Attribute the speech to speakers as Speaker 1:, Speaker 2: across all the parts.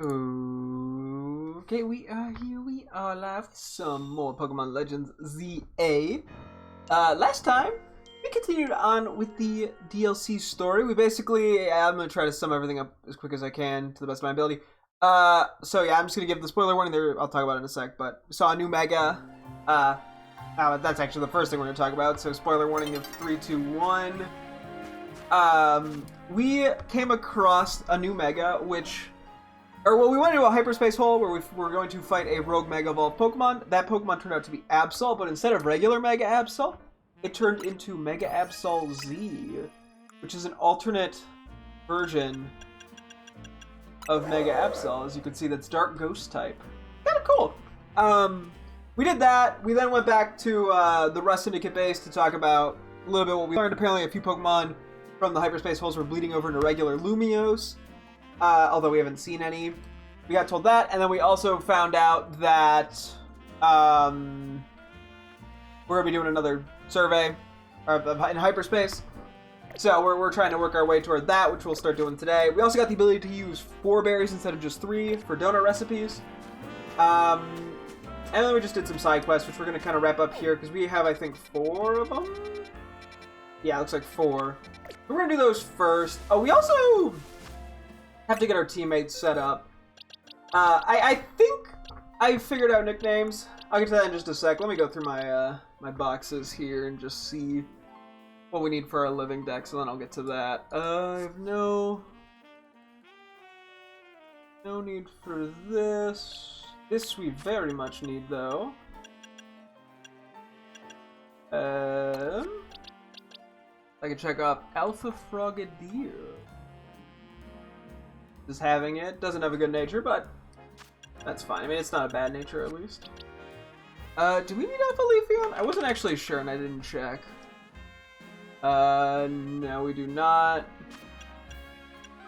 Speaker 1: Okay, we are here. We are live with some more Pokemon Legends ZA. Last time we continued on with the DLC story. I'm gonna try to sum everything up as quick as I can to the best of my ability. So yeah, I'm just gonna give the spoiler warning there. I'll talk about it in a sec. But we saw a new Mega. That's actually the first thing we're gonna talk about. So spoiler warning of 3, 2, 1. We came across a new Mega, we went into a hyperspace hole where we're going to fight a rogue Mega Evolved Pokemon. That Pokemon turned out to be Absol, but instead of regular Mega Absol, it turned into Mega Absol Z, which is an alternate version of Mega Absol. As you can see, that's Dark Ghost type. Kind of cool. We did that. We then went back to the Rust Syndicate base to talk about a little bit what we learned. Apparently, a few Pokemon from the hyperspace holes were bleeding over into regular Lumios. Although we haven't seen any. We got told that, and then we also found out that we're going to be doing another survey in hyperspace. So we're trying to work our way toward that, which we'll start doing today. We also got the ability to use 4 berries instead of just 3 for donut recipes. And then we just did some side quests, which we're going to kind of wrap up here, because we have, I think, 4 of them? Yeah, it looks like 4. We're going to do those first. Oh, we also have to get our teammates set up. I think I figured out nicknames. I'll get to that in just a sec. Let me go through my my boxes here and just see what we need for our living deck, so then I'll get to that. I have no need for this. This we very much need, though. I can check off Alpha Frogadier. Just having it. Doesn't have a good nature, but that's fine. I mean, it's not a bad nature, at least. Do we need Alpha Leafeon? I wasn't actually sure, and I didn't check. No, we do not.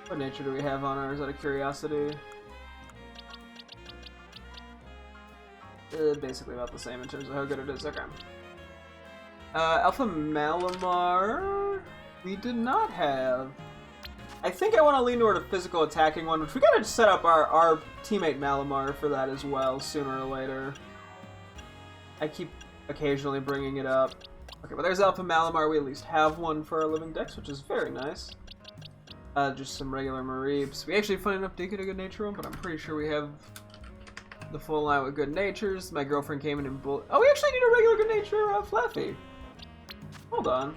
Speaker 1: What nature do we have on ours, out of curiosity? Basically about the same in terms of how good it is. Okay. Alpha Malamar, we did not have. I think I want to lean toward a physical attacking one, which we gotta set up our teammate Malamar for that as well, sooner or later. I keep occasionally bringing it up. Okay, but there's Alpha Malamar. We at least have one for our living decks, which is very nice. Just some regular Mareeps. We actually, funny enough, did get a good nature one, but I'm pretty sure we have the full line with good natures. My girlfriend came in and oh, we actually need a regular good nature Flaffy. Hold on.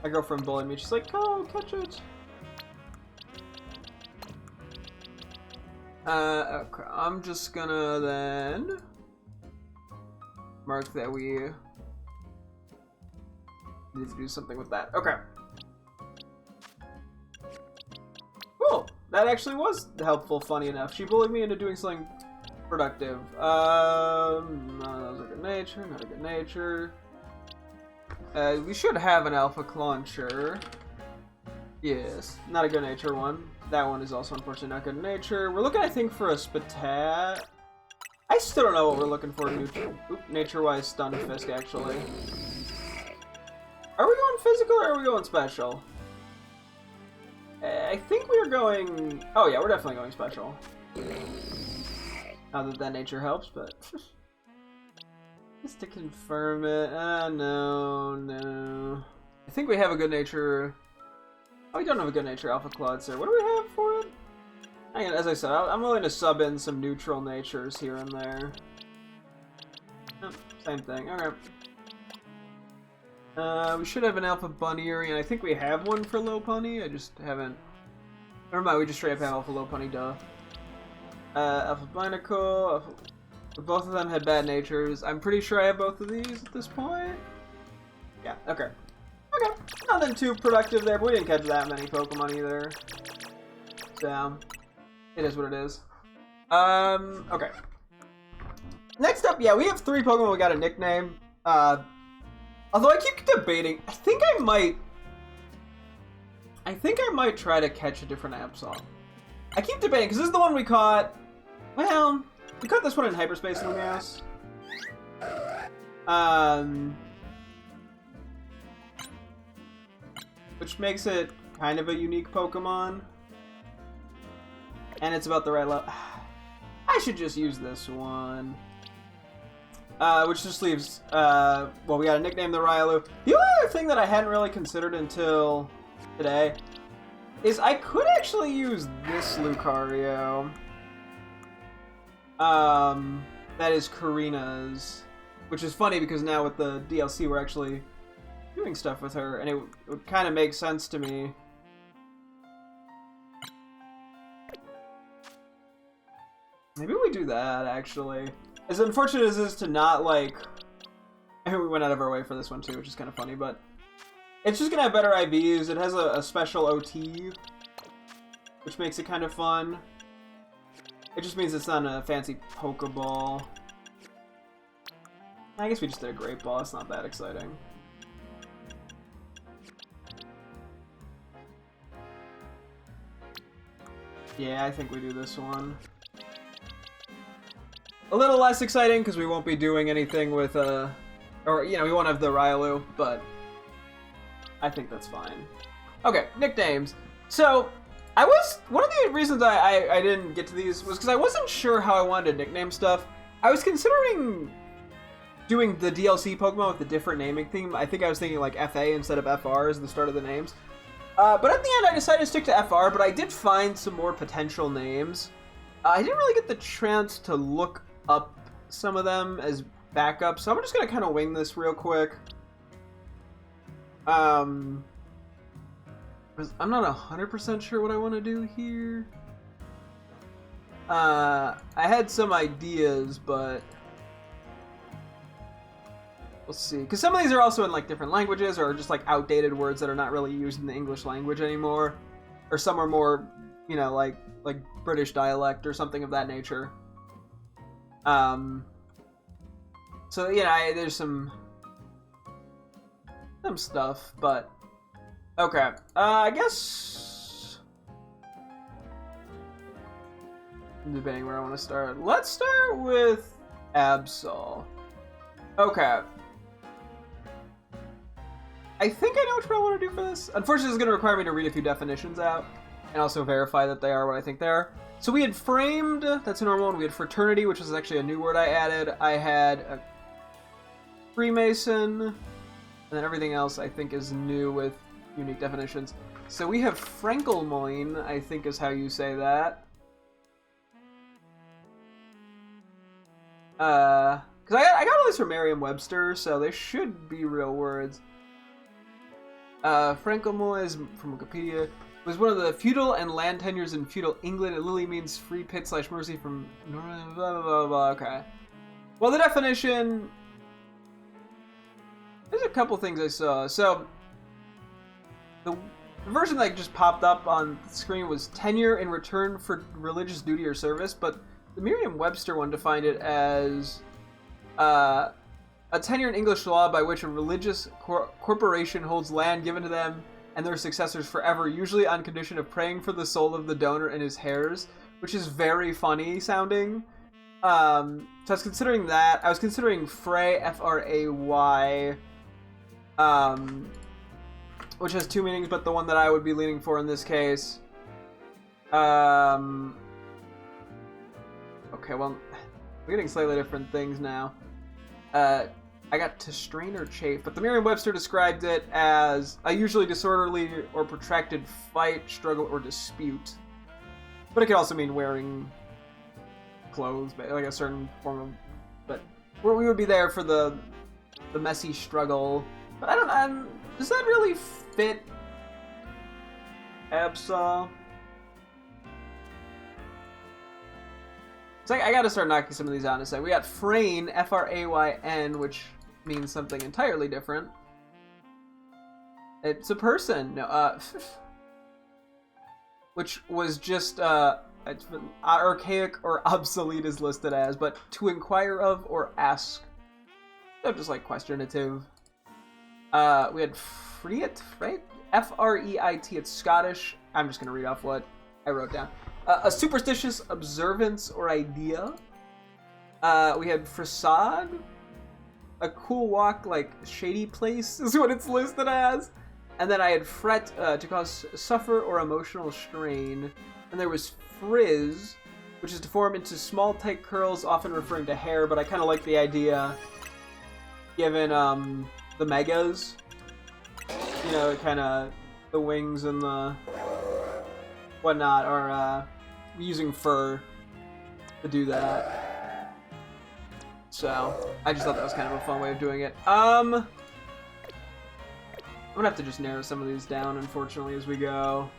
Speaker 1: My girlfriend bullied me. She's like, "Oh, catch it." Okay. I'm just gonna then mark that we need to do something with that. Okay. Cool. That actually was helpful, funny enough. She bullied me into doing something productive. No, that was a good nature, not a good nature. We should have an Alpha Clauncher. Yes, not a good nature one. That one is also unfortunately not good nature. We're looking, I think, for a Spatat. I still don't know what we're looking for nature-wise. Stunfisk, actually. Are we going physical or are we going special? I think we're going. Oh yeah, we're definitely going special. Not that nature helps, but. Just to confirm it. No. I think we have a good nature. Oh, we don't have a good nature Alpha Claude, what do we have for it? As I said, I'm willing to sub in some neutral natures here and there. Oh, same thing. Okay. We should have an Alpha Bunny, and I think we have one for Lopunny. I just haven't. Never mind, we just straight up have Alpha Lopunny, duh. Alpha Binacle, both of them had bad natures. I'm pretty sure I have both of these at this point. Yeah, okay. Okay, nothing too productive there, but we didn't catch that many Pokemon either. So, it is what it is. Okay. Next up, yeah, we have 3 Pokemon we got a nickname. Although I keep debating, I think I might try to catch a different Absol. I keep debating, because this is the one we caught. Well, we caught this one in Hyperspace, Lumios. Which makes it kind of a unique Pokemon. And it's about the right level. I should just use this one. Which just leaves, well, we gotta nickname the Ryalu. The only other thing that I hadn't really considered until today is I could actually use this Lucario. That is Karina's. Which is funny because now with the DLC we're actually doing stuff with her, and it would kind of make sense to me. Maybe we do that, actually. As unfortunate as it is to not, like... I mean, we went out of our way for this one, too, which is kind of funny, but... It's just gonna have better IVs. It has a special OT, which makes it kind of fun. It just means it's not a fancy Pokeball. I guess we just did a Great Ball. It's not that exciting. Yeah, I think we do this one. A little less exciting because we won't be doing anything with, or, you know, we won't have the Ryalu, but I think that's fine. Okay, nicknames. So, one of the reasons I didn't get to these was because I wasn't sure how I wanted to nickname stuff. I was considering doing the DLC Pokemon with the different naming theme. I think I was thinking like FA instead of FR as the start of the names. But at the end, I decided to stick to FR, but I did find some more potential names. I didn't really get the chance to look up some of them as backups, so I'm just going to kind of wing this real quick. I'm not 100% sure what I want to do here. I had some ideas, but we'll see. Because some of these are also in like different languages, or just like outdated words that are not really used in the English language anymore. Or some are more, you know, like British dialect or something of that nature. So yeah, there's some stuff, but okay. I guess I'm debating where I want to start. Let's start with Absol. Okay. I think I know which one I want to do for this. Unfortunately, it's going to require me to read a few definitions out and also verify that they are what I think they are. So we had framed, that's a normal one. We had fraternity, which was actually a new word I added. I had a Freemason, and then everything else I think is new with unique definitions. So we have Frankelmoin, I think is how you say that. Because I got all these from Merriam-Webster, so they should be real words. Frankelmoin is from Wikipedia. Was one of the feudal and land tenures in feudal England. It literally means free pit / mercy from blah, blah, blah, blah. Okay. Well, the definition... There's a couple things I saw. So, the version that just popped up on the screen was tenure in return for religious duty or service, but the Merriam-Webster one defined it as a tenure in English law by which a religious corporation holds land given to them and their successors forever, usually on condition of praying for the soul of the donor and his heirs, which is very funny sounding. So I was considering that. I was considering Fray, F-R-A-Y, which has two meanings, but the one that I would be leaning for in this case. Okay, well, we're getting slightly different things now. I got to strain or chafe, but the Merriam-Webster described it as a usually disorderly or protracted fight, struggle, or dispute. But it could also mean wearing clothes, like a certain form of... But we would be there for the messy struggle. But I don't... does that really fit Absol? So I gotta start knocking some of these out in a sec. We got Frayn, F-R-A-Y-N, which means something entirely different. It's a person. No, which was just it's archaic or obsolete is listed as, but to inquire of or ask. So just like questionative. We had Freet, right? F-R-E-I-T. It's Scottish. I'm just gonna read off what I wrote down. A superstitious observance or idea. We had Facade. A cool walk, like shady place is what it's listed as. And then I had fret, to cause suffer or emotional strain. And there was Frizz, which is to form into small tight curls, often referring to hair, but I kind of like the idea, given the megas. You know, kind of the wings and the whatnot are using fur to do that. So I just thought that was kind of a fun way of doing it. I'm gonna have to just narrow some of these down, unfortunately, as we go.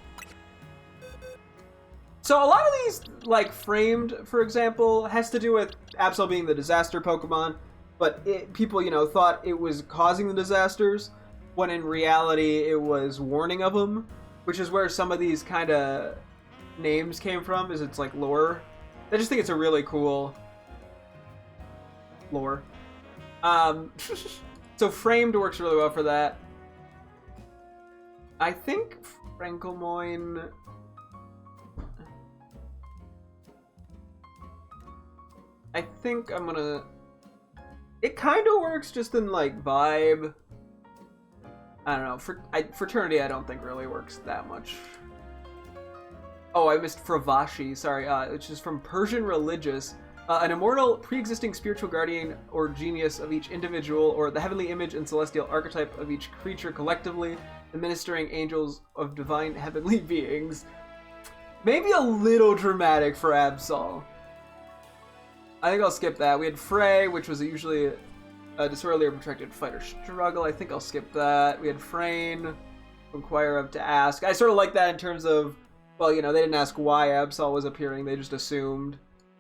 Speaker 1: So a lot of these, like Framed, for example, has to do with Absol being the disaster Pokemon, but people, you know, thought it was causing the disasters, when in reality it was warning of them, which is where some of these kind of names came from, is it's like lore. I just think it's a really cool lore. So Framed works really well for that. I think Frankelmoin... I think I'm gonna... It kind of works just in, like, vibe. I don't know. Fraternity I don't think really works that much. Oh, I missed Fravashi, sorry, which is from Persian Religious. An immortal, pre-existing spiritual guardian or genius of each individual, or the heavenly image and celestial archetype of each creature collectively, administering angels of divine heavenly beings. Maybe a little dramatic for Absol. I think I'll skip that. We had Frey, which was usually a disorderly or protracted fight or struggle. I think I'll skip that. We had Frayne, inquire of to ask. I sort of like that in terms of, well, you know, they didn't ask why Absol was appearing. They just assumed.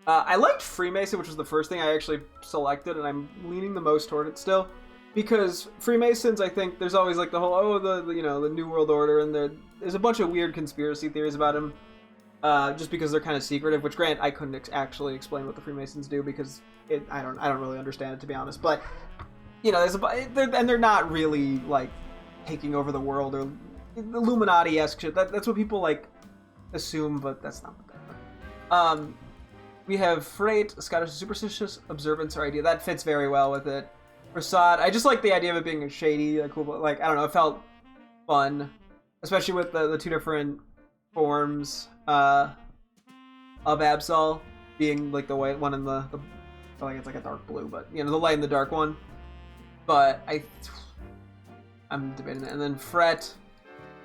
Speaker 1: I liked Freemason, which was the first thing I actually selected, and I'm leaning the most toward it still. Because Freemasons, I think, there's always like the whole, you know, the New World Order, and there's a bunch of weird conspiracy theories about them. Just because they're kind of secretive, which I couldn't actually explain what the Freemasons do because I don't really understand it, to be honest. But you know, they're not really like taking over the world or Illuminati-esque shit. That's what people like assume, but that's not what they are. We have Freight, Scottish superstitious observance or idea that fits very well with it. Prasad, I just like the idea of it being shady, cool, but like I don't know, it felt fun, especially with the two different forms of Absol being like the white one and the like it's like a dark blue, but you know, the light and the dark one. But I'm debating that. And then Fret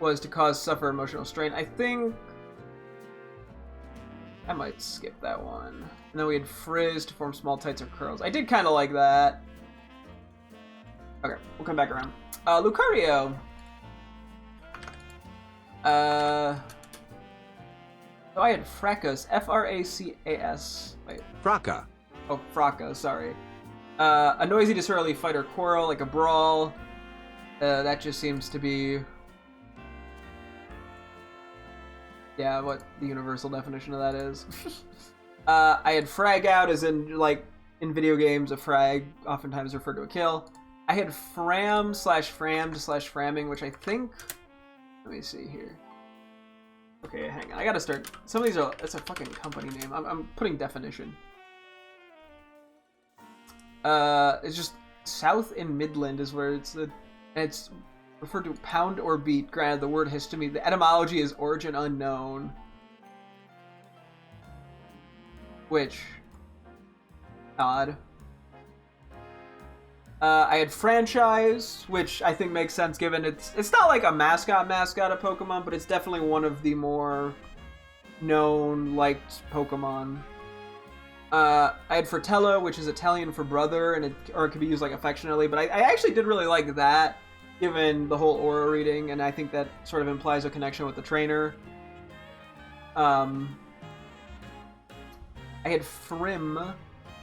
Speaker 1: was to cause suffer emotional strain. I think I might skip that one. And then we had Frizz to form small tights or curls. I did kind of like that. Okay, we'll come back around. Lucario. So I had Fracas, Fracas. Wait.
Speaker 2: Fracas.
Speaker 1: Oh, Fracas, sorry. A noisy, disorderly fight or quarrel, like a brawl. That just seems to be... yeah, what the universal definition of that is. I had Frag Out, as in, like, in video games, a frag oftentimes referred to a kill. I had Fram/Frammed/Framming, which I think... let me see here. Okay, hang on. I gotta start. Some of these are... it's a fucking company name. I'm putting definition. It's just South and Midland is where it's the... and it's referred to pound or beat. Granted, the word histamine... the etymology is origin unknown. Which... odd. I had Franchise, which I think makes sense given it's not like a mascot of Pokemon, but it's definitely one of the more known, liked Pokemon. I had Fratello, which is Italian for brother, and it could be used like affectionately, but I actually did really like that, given the whole aura reading, and I think that sort of implies a connection with the trainer. I had Frim,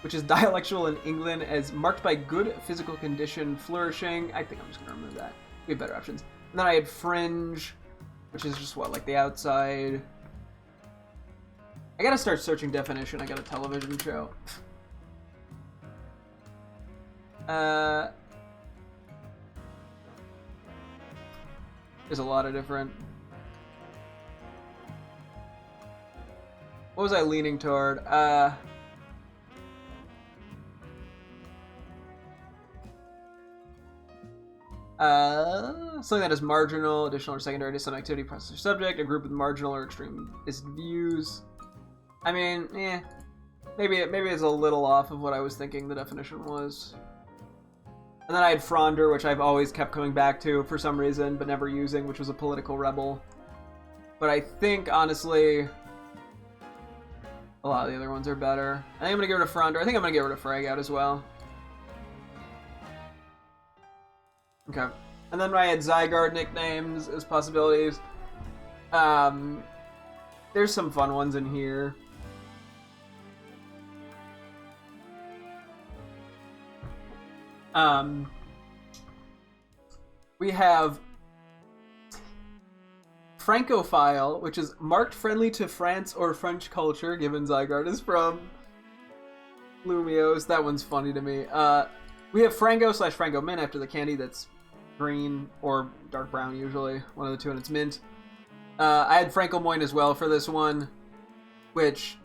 Speaker 1: which is dialectual in England as marked by good physical condition, flourishing. I think I'm just going to remove that. We have better options. And then I had Fringe, which is just what, like the outside. I gotta start searching definition. I got a television show. There's a lot of different... what was I leaning toward? Something that is marginal, additional or secondary to some activity, process, or subject. A group with marginal or extremist views. I mean, maybe it's a little off of what I was thinking the definition was. And then I had Fronder, which I've always kept coming back to for some reason, but never using, which was a political rebel. But I think, honestly, a lot of the other ones are better. I think I'm going to get rid of Fronder. I think I'm going to get rid of Frag out as well. Okay. And then I had Zygarde nicknames as possibilities. There's some fun ones in here. We have Francophile, which is marked friendly to France or French culture, given Zygarde is from Lumiose. That one's funny to me. We have Frango/Frango Mint after the candy that's green or dark brown usually. One of the two, and it's mint. I had Franco Moin as well for this one, which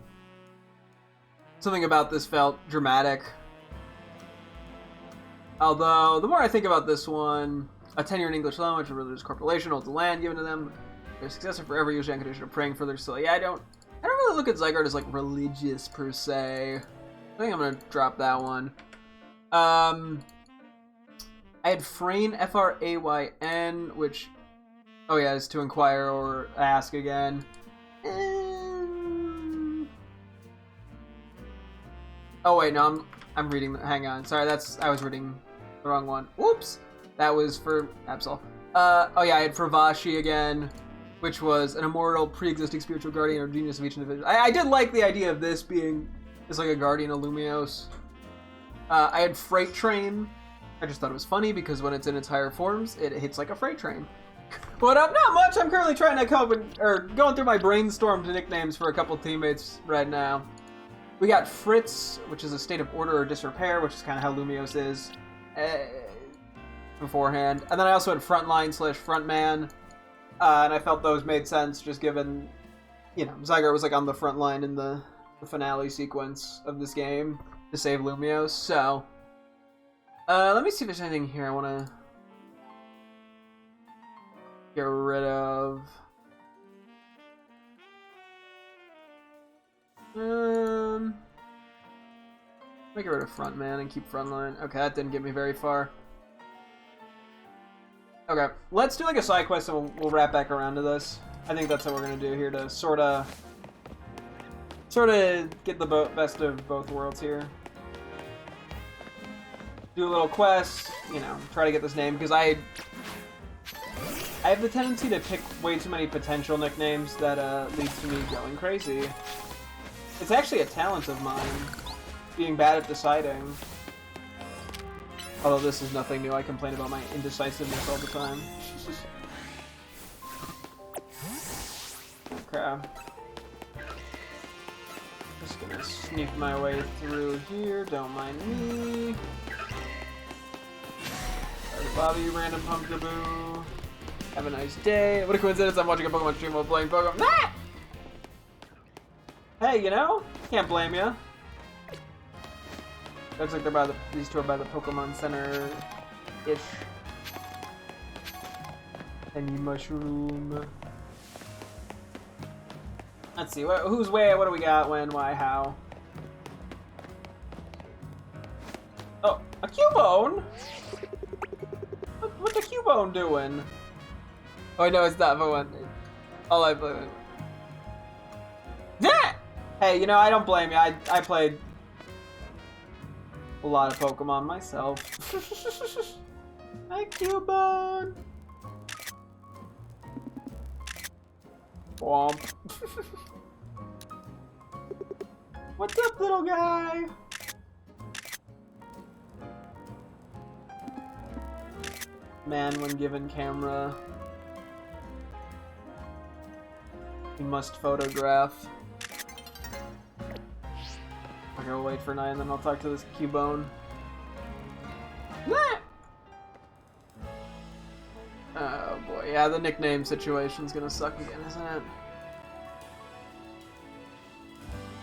Speaker 1: something about this felt dramatic. Although, the more I think about this one, a tenure in English language, a religious corporation holds the land given to them. Their successor forever, usually on condition of praying for their soul. Yeah, I don't really look at Zygarde as, like, religious, per se. I think I'm gonna drop that one. I had Frayn, Frayn, which, oh yeah, is to inquire or ask again. Oh wait, no, I'm reading, hang on, sorry, I was reading the wrong one. Whoops! That was for Absol. Oh yeah, I had Fravashi again, which was an immortal, pre-existing spiritual guardian or genius of each individual. I did like the idea of this being just like a guardian of Lumiose. I had Freight Train. I just thought it was funny because when it's in its higher forms, it hits like a freight train. But not much. I'm currently trying to going through my brainstorm to nicknames for a couple teammates right now. We got Fritz, which is a state of order or disrepair, which is kind of how Lumiose is beforehand. And then I also had Frontline/Frontman, and I felt those made sense just given, you know, Zygarde was like on the front line in the finale sequence of this game to save Lumiose. So, let me see if there's anything here I want to get rid of. Let me get rid of Frontman and keep Frontline. Okay, that didn't get me very far. Okay, let's do like a side quest and we'll wrap back around to this. I think that's what we're gonna do here to sort of get the best of both worlds here. Do a little quest, you know, try to get this name because I have the tendency to pick way too many potential nicknames that leads to me going crazy. It's actually a talent of mine, being bad at deciding. Although this is nothing new, I complain about my indecisiveness all the time. Okay. Just gonna sneak my way through here, don't mind me. Sorry to bother you, random pumpkaboo. Have a nice day. What a coincidence, I'm watching a Pokemon stream while playing Pokemon. Ah! Hey, you know, can't blame ya. Looks like they're by these two are by the Pokemon Center-ish. Any mushroom. Let's see, who's where, what do we got, when, why, how? Oh, a Cubone? What's a Cubone doing? Oh, no, it's not, but one. All I play. Yeah! Hey, you know, I don't blame you. I played a lot of Pokemon myself. Hi, Cubone! Womp. What's up, little guy? Man, when given camera, he must photograph. Okay, we'll wait for night and then I'll talk to this Cubone. Oh boy, yeah, the nickname situation's gonna suck again, isn't it?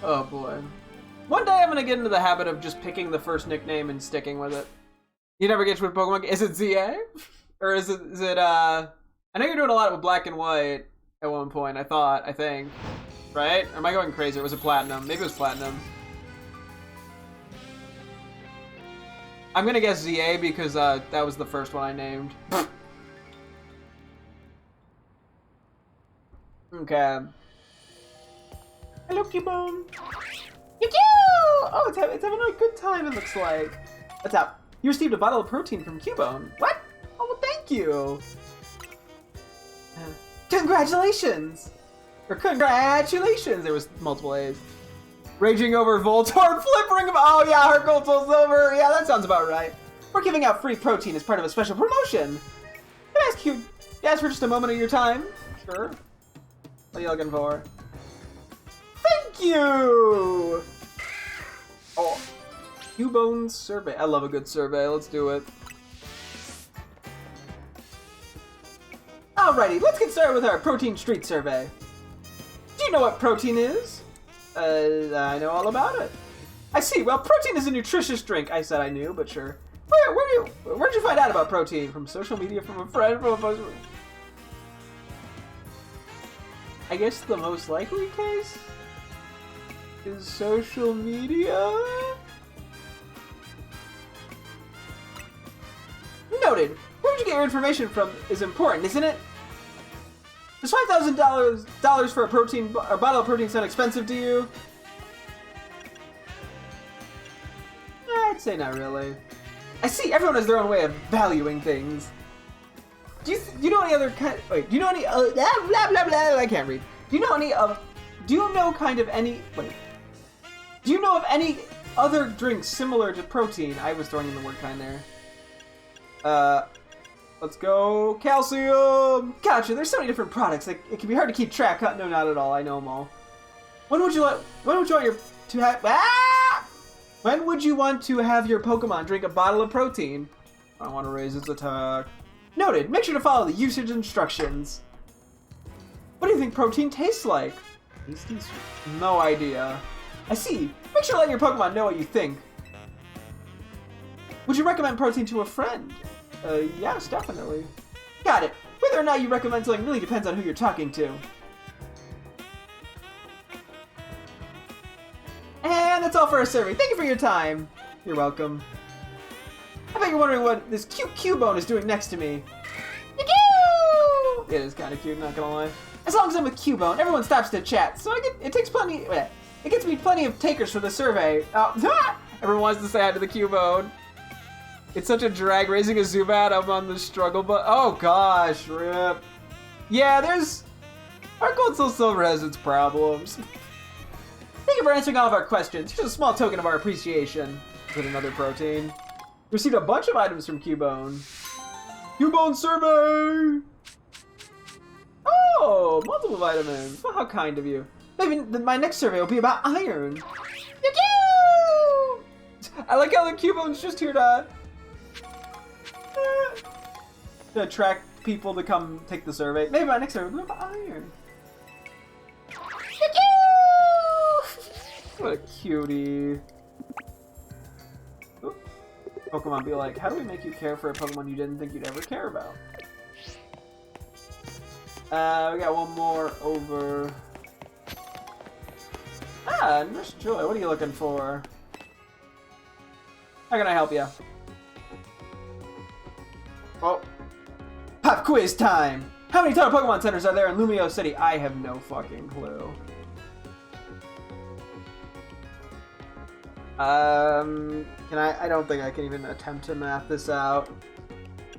Speaker 1: Oh boy. One day I'm gonna get into the habit of just picking the first nickname and sticking with it. You never get to a Pokemon game? Is it ZA? Or is it, I know you're doing a lot with black and white at one point, I think. Right? Or am I going crazy? Or was it platinum? Maybe it was platinum. I'm gonna guess ZA because that was the first one I named. Okay. Hello, Cubone. Oh, it's having a good time, it looks like. What's up? You received a bottle of protein from Cubone. What? Oh, well, thank you. Congratulations! Or congratulations! There was multiple A's. Raging over Voltorb, flippering. Oh yeah, Heart Gold Soul Silver. Yeah, that sounds about right. We're giving out free protein as part of a special promotion. Can I ask for just a moment of your time? Sure. What are you looking for? Thank you! Oh. Cubone survey. I love a good survey. Let's do it. Alrighty, let's get started with our protein street survey. Do you know what protein is? I know all about it. I see. Well, protein is a nutritious drink. I said I knew, but sure. Where'd you find out about protein? From social media, from a friend, from a post? I guess the most likely case is social media? Noted. Where'd you get your information from is important, isn't it? Does $5,000 for a bottle of protein sound expensive to you? I'd say not really. I see. Everyone has their own way of valuing things. Do you know any other kind? Wait. Do you know any? Blah blah blah blah. I can't read. Do you know any of? Do you know kind of any? Wait. Do you know of any other drinks similar to protein? I was throwing in the word kind there. Let's go calcium. Gotcha. There's so many different products. Like, it can be hard to keep track. No, not at all. I know them all. When would you want to have your Pokemon drink a bottle of protein? I don't want to raise its attack. Noted. Make sure to follow the usage instructions. What do you think protein tastes like? Tasty sweet. No idea. I see. Make sure to let your Pokemon know what you think. Would you recommend protein to a friend? Yes, definitely. Got it. Whether or not you recommend something really depends on who you're talking to. And that's all for our survey. Thank you for your time. You're welcome. I bet you're wondering what this cute Cubone is doing next to me. It is kind of cute, not gonna lie. As long as I'm with Cubone, everyone stops to chat, so it gets me plenty of takers for the survey. Everyone wants to say hi to the Cubone. It's such a drag raising a Zubat up on the struggle button. Oh gosh, rip. Yeah, our Gold Soul Silver has its problems. Thank you for answering all of our questions. Here's a small token of our appreciation. With another protein. Received a bunch of items from Cubone. Cubone survey! Oh, multiple vitamins. Well, how kind of you. Maybe my next survey will be about iron. I like how the Cubone's just here to attract people to come take the survey. Maybe my next survey will be about iron. What a cutie. Oop. Pokemon be like, how do we make you care for a Pokemon you didn't think you'd ever care about? We got one more over. Nurse Joy, what are you looking for? How can I help you? Oh. Pop quiz time! How many total Pokemon centers are there in Lumio City? I have no fucking clue. I don't think I can even attempt to math this out.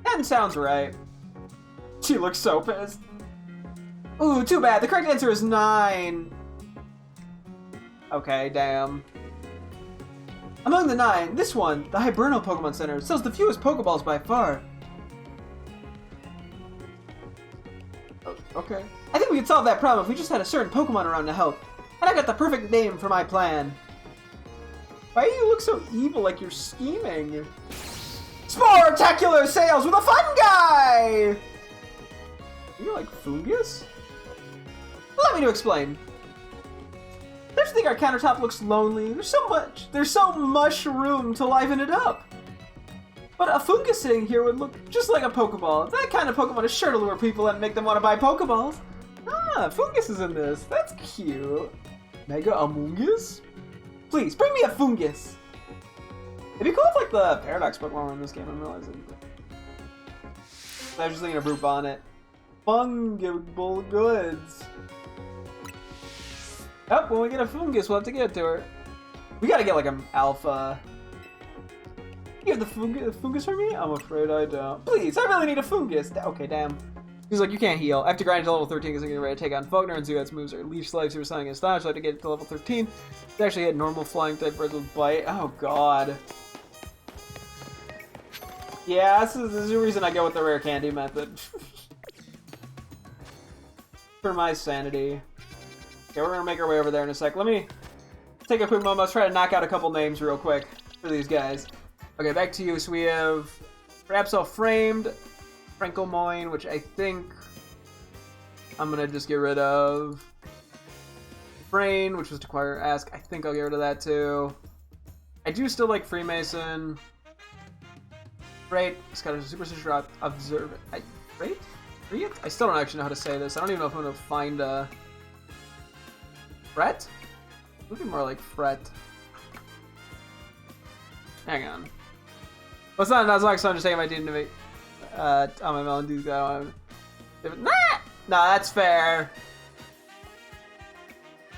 Speaker 1: 10 sounds right. She looks so pissed. Ooh, too bad. The correct answer is 9. Okay, damn. Among the 9, this one, the Hiberno Pokemon Center, sells the fewest Pokeballs by far. Oh, okay. I think we could solve that problem if we just had a certain Pokemon around to help. And I got the perfect name for my plan. Why do you look so evil, like you're scheming? Sportacular sales with a fun guy! You're like fungus? Allow me to explain. Don't you think our countertop looks lonely? There's so much room to liven it up. But a fungus sitting here would look just like a Pokeball. That kind of Pokemon is sure to lure people and make them want to buy Pokeballs. Ah, fungus is in this. That's cute. Mega Amoongus? Please, bring me a fungus. It'd be cool if like the Paradox Pokemon were in this game. I'm realizing. I was just thinking of Root Bonnet. Fungible goods. Oh, when we get a fungus, we'll have to get it to her. We gotta get like an alpha. You have the fungus for me? I'm afraid I don't. Please, I really need a fungus. Okay, damn. He's like, you can't heal. I have to grind to level 13 because I'm getting ready to take on Faulkner and Zuhat's moves are Leech Life, Super Sonic, and Astonish. So I have to get it to level 13. To actually hit normal flying type birds with Bite. Oh, God. Yeah, this is the reason I go with the rare candy method. For my sanity. Okay, we're gonna make our way over there in a sec. Let me take a quick moment. Let's try to knock out a couple names real quick for these guys. Okay, back to you. So we have Rapsol Framed, Frankelmoin, which I think I'm gonna just get rid of. Brain, which was to acquire Ask. I think I'll get rid of that too. I do still like Freemason. Great. It's got a superstitious drop. Observe it. Great? Freet? I still don't actually know how to say this. I don't even know if I'm gonna find a Fret? It would be more like Fret. Hang on. Well, it's not like so I'm just saying if I didn't make on my melodies going. Nah! Nah, that's fair.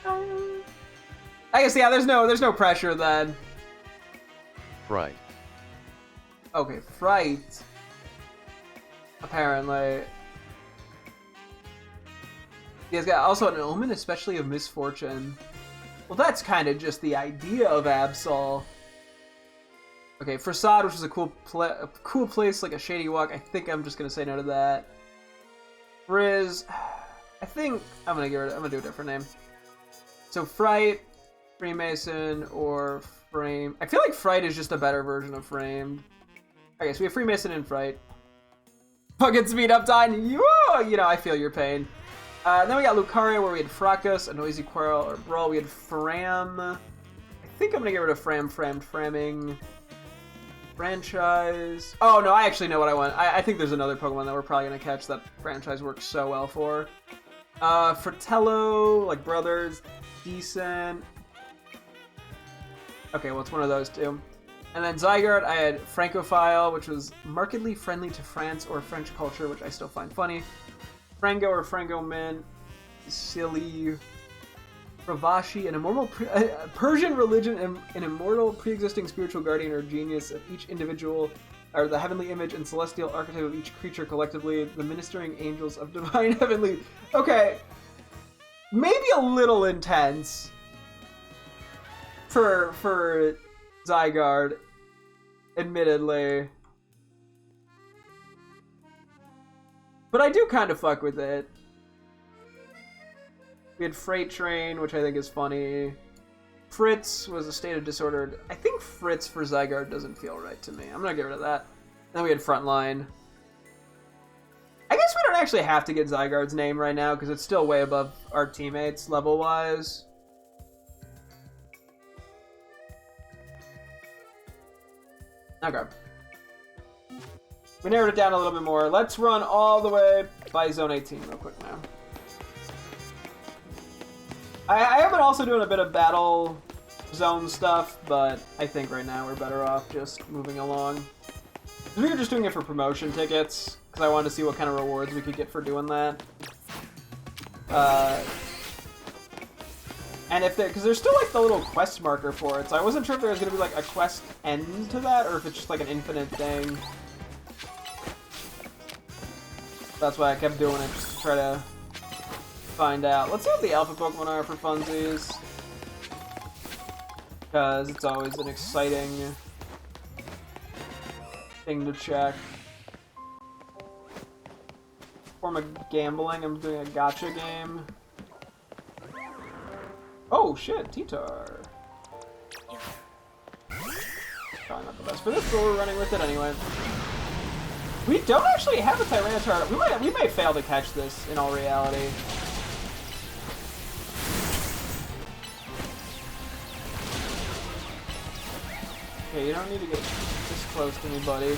Speaker 1: I guess yeah, there's no pressure then.
Speaker 2: Right.
Speaker 1: Okay, Fright. Apparently. He's got also an Omen, especially of Misfortune. Well, that's kind of just the idea of Absol. Okay, Facade, which is a cool place, like a shady walk. I think I'm just gonna say no to that. Frizz, I think I'm gonna do a different name. So Fright, Freemason, or Frame. I feel like Fright is just a better version of Framed. Okay, so we have Freemason and Fright. Fucking speed up time. You know, I feel your pain. Then we got Lucario, where we had Fracas, a Noisy Quarrel, or Brawl. We had Fram. I think I'm gonna get rid of Framming. Franchise. Oh no, I actually know what I want. I think there's another Pokemon that we're probably gonna catch that franchise works so well for. Fratello, like Brothers, decent. Okay, well it's one of those two. And then Zygarde, I had Francophile, which was markedly friendly to France or French culture, which I still find funny. Frango or Frangoman, Silly, Ravashi, an immortal Persian religion, an immortal pre-existing spiritual guardian or genius of each individual, or the heavenly image and celestial archetype of each creature collectively, the ministering angels of divine heavenly. Okay, maybe a little intense for Zygarde, admittedly. But I do kind of fuck with it. We had Freight Train, which I think is funny. Fritz was a state of disordered. I think Fritz for Zygarde doesn't feel right to me. I'm gonna get rid of that. Then we had Frontline. I guess we don't actually have to get Zygarde's name right now because it's still way above our teammates level-wise. Okay. We narrowed it down a little bit more. Let's run all the way by Zone 18 real quick now. I have been also doing a bit of battle zone stuff, but I think right now we're better off just moving along. We were just doing it for promotion tickets, because I wanted to see what kind of rewards we could get for doing that. And if because there's still like the little quest marker for it, so I wasn't sure if there was going to be like a quest end to that, or if it's just like an infinite thing. That's why I kept doing it, just to try to find out. Let's see what the alpha Pokemon are for funsies. Because it's always an exciting thing to check. Form of gambling, I'm doing a gacha game. Oh shit, T-Tar. Probably not the best for this, but we're running with it anyway. We don't actually have a Tyranitar. We may fail to catch this in all reality. Okay, you don't need to get this close to me, buddy.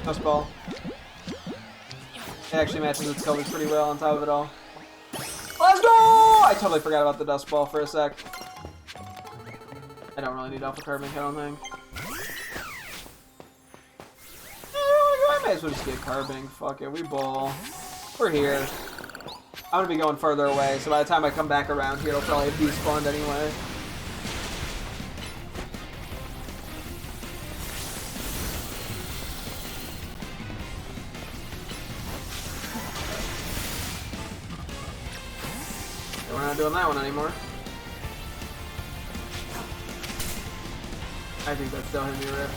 Speaker 1: Dust ball. It actually matches its colors pretty well on top of it all. Let's go! I totally forgot about the dust ball for a sec. I don't really need alpha carbon, I don't think. I might as well just get carbon. Fuck it, we ball. We're here. I'm gonna be going further away, so by the time I come back around here, it'll probably be despawned anyway. We're not doing that one anymore. I think that's still hitting me rip.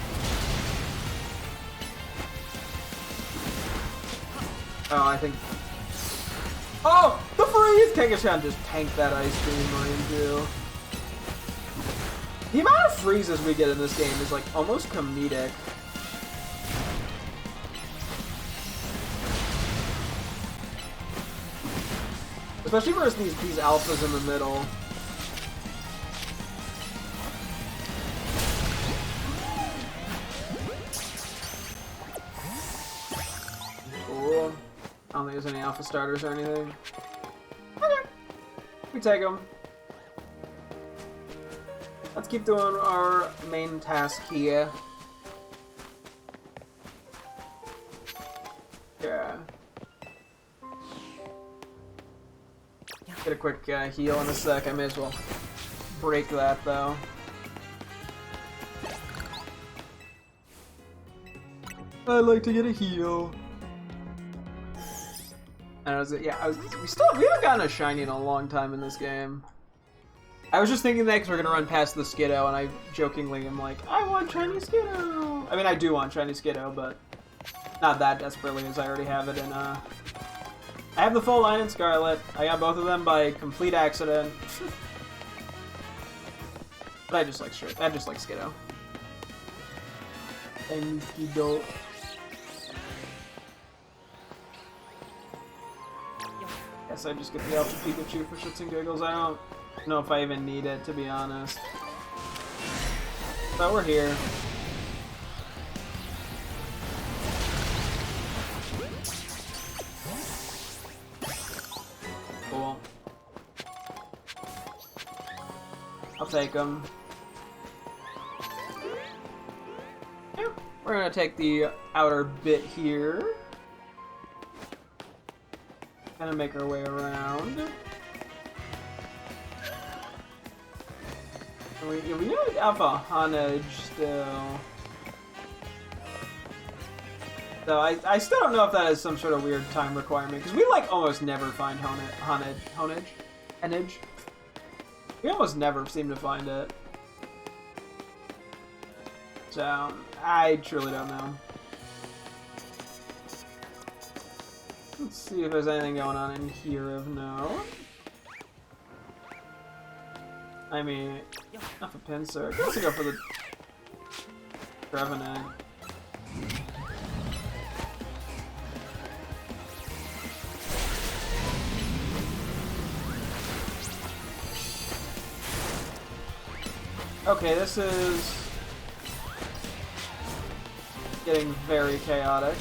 Speaker 1: Oh, I think. Oh! The freeze! Kangaskhan just tanked that ice beam, mind you. The amount of freezes we get in this game is like almost comedic. Especially versus these alphas in the middle. Cool. I don't think there's any alpha starters or anything. Okay. We take them. Let's keep doing our main task here. Yeah. Get a quick heal in a sec. I may as well break that though. I like to get a heal. And we haven't gotten a shiny in a long time in this game. I was just thinking that because we're gonna run past the Skiddo, and I jokingly am like, I want shiny Skiddo. I mean, I do want shiny Skiddo, but not that desperately, as I already have it in I have the full line in Scarlet. I got both of them by complete accident. But I just like Skiddo. And Skiddo. Guess I just get the Alpha Pikachu for shits and giggles. I don't know if I even need it, to be honest. But we're here. Cool. I'll take them. Yep. We're gonna take the outer bit here. Kind of make our way around. And we need Alpha Honage still. So I still don't know if that is some sort of weird time requirement, because we like almost never find Honage. We almost never seem to find it. So I truly don't know. Let's see if there's anything going on in here of note. I mean, not the Pinsir. I guess I go for the Trevenant. Okay, this is getting very chaotic.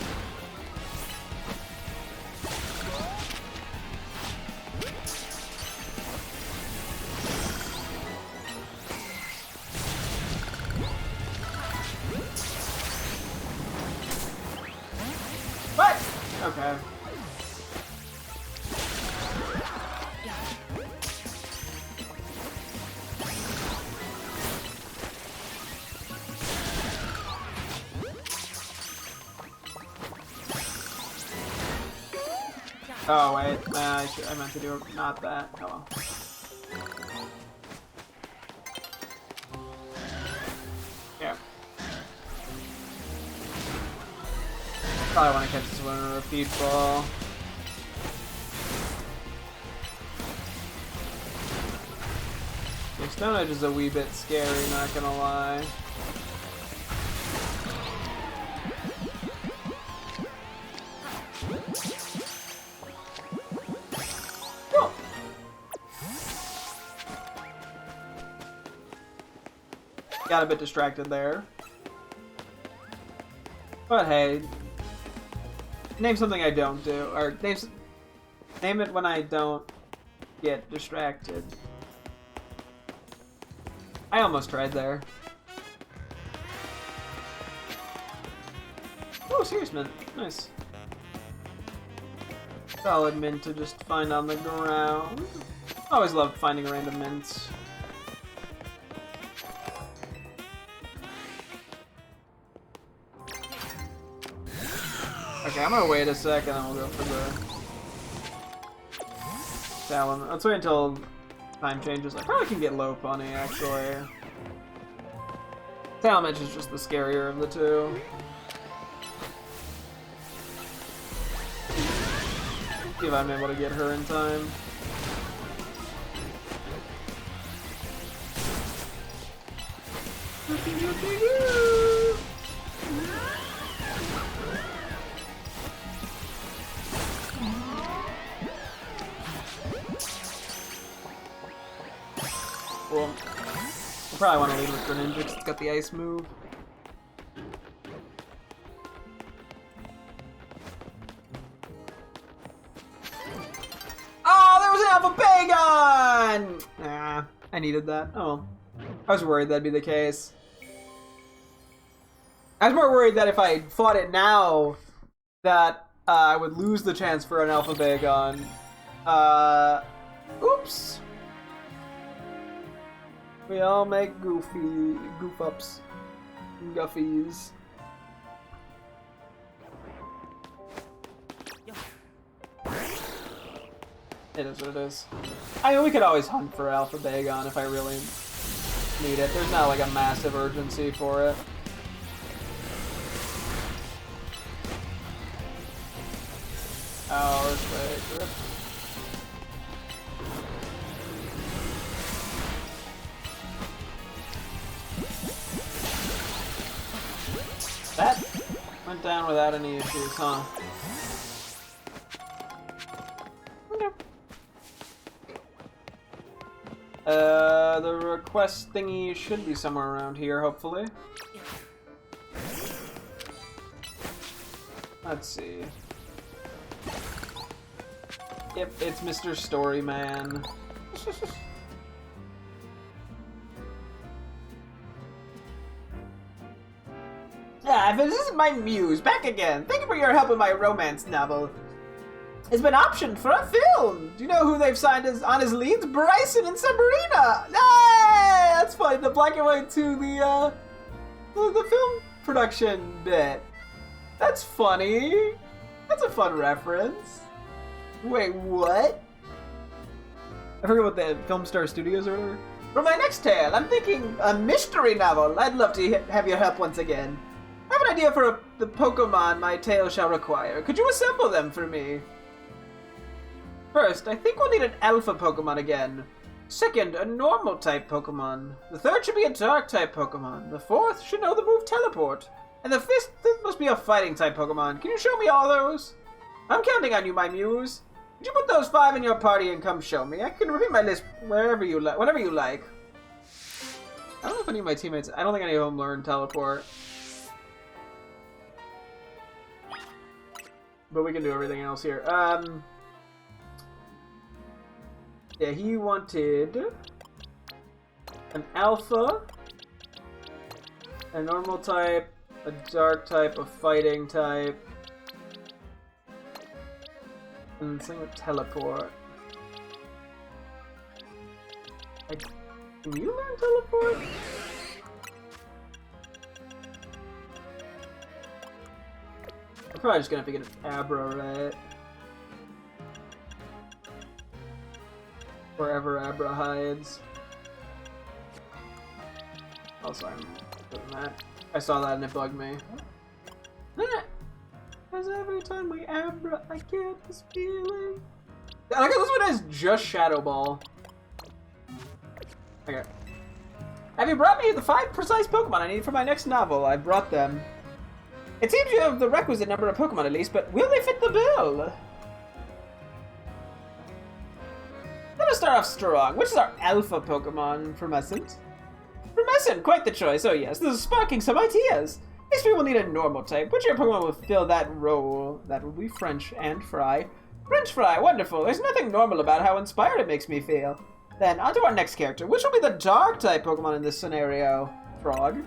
Speaker 1: What? Okay. Oh wait, I meant to do not that. Oh well. Yeah. Probably want to catch this one in a repeat ball. Your Stone Edge is a wee bit scary, not gonna lie. Got a bit distracted there. But hey, name something I don't do, or name it when I don't get distracted. I almost tried there. Oh, serious mint. Nice. Solid mint to just find on the ground. Always loved finding random mints. Okay, I'm gonna wait a second and we'll go for the Talon. Let's wait until time changes. I probably can get low punny actually. Talon is just the scarier of the two. See if I'm able to get her in time. Cool. We'll probably want to lead with Greninja because it's got the ice move. Oh, there was an Alpha Pagon! Nah, I needed that. Oh, I was worried that'd be the case. I was more worried that if I fought it now, that I would lose the chance for an Alpha Bagon. Oops. We all make goof-ups, guffies. It is what it is. I mean, we could always hunt for Alpha Bagon if I really need it. There's not like a massive urgency for it. Oh, grip. That went down without any issues, huh? Okay. The request thingy should be somewhere around here, hopefully. Let's see. Yep, it's Mr. Storyman. Ah, this is my muse, back again. Thank you for your help with my romance novel. It's been optioned for a film. Do you know who they've signed as on his leads? Bryson and Sabrina. Hey, that's funny. The black and white to the film production bit. That's funny. That's a fun reference. Wait, what? I forget what the Film Star Studios or whatever. For my next tale, I'm thinking a mystery novel. I'd love to have your help once again. I have an idea for the Pokemon my tale shall require. Could you assemble them for me? First, I think we'll need an Alpha Pokemon again. Second, a normal type Pokemon. The third should be a dark type Pokemon. The fourth should know the move Teleport. And the fifth must be a fighting type Pokemon. Can you show me all those? I'm counting on you, my muse. Could you put those 5 in your party and come show me? I can repeat my list whenever you like. I don't know if any of my teammates... I don't think any of them learned Teleport. But we can do everything else here. Yeah, he wanted an Alpha, a normal type, a dark type, a fighting type, and something with Teleport. Can you learn Teleport? I'm probably just gonna have to get an Abra, right? Wherever Abra hides. Also, I'm doing that. I saw that and it bugged me. Because every time we Abra, I get this feeling. I like how this one has just Shadow Ball. Okay. Have you brought me the 5 precise Pokemon I need for my next novel? I brought them. It seems you have the requisite number of Pokemon at least, but will they fit the bill? Let us start off strong. Which is our Alpha Pokemon from Essence? Promescent, quite the choice. Oh yes, this is sparking some ideas. These people need a normal type. Which your Pokemon will fill that role? That will be French and Fry. French Fry, wonderful. There's nothing normal about how inspired it makes me feel. Then, on to our next character. Which will be the Dark-type Pokemon in this scenario? Frog?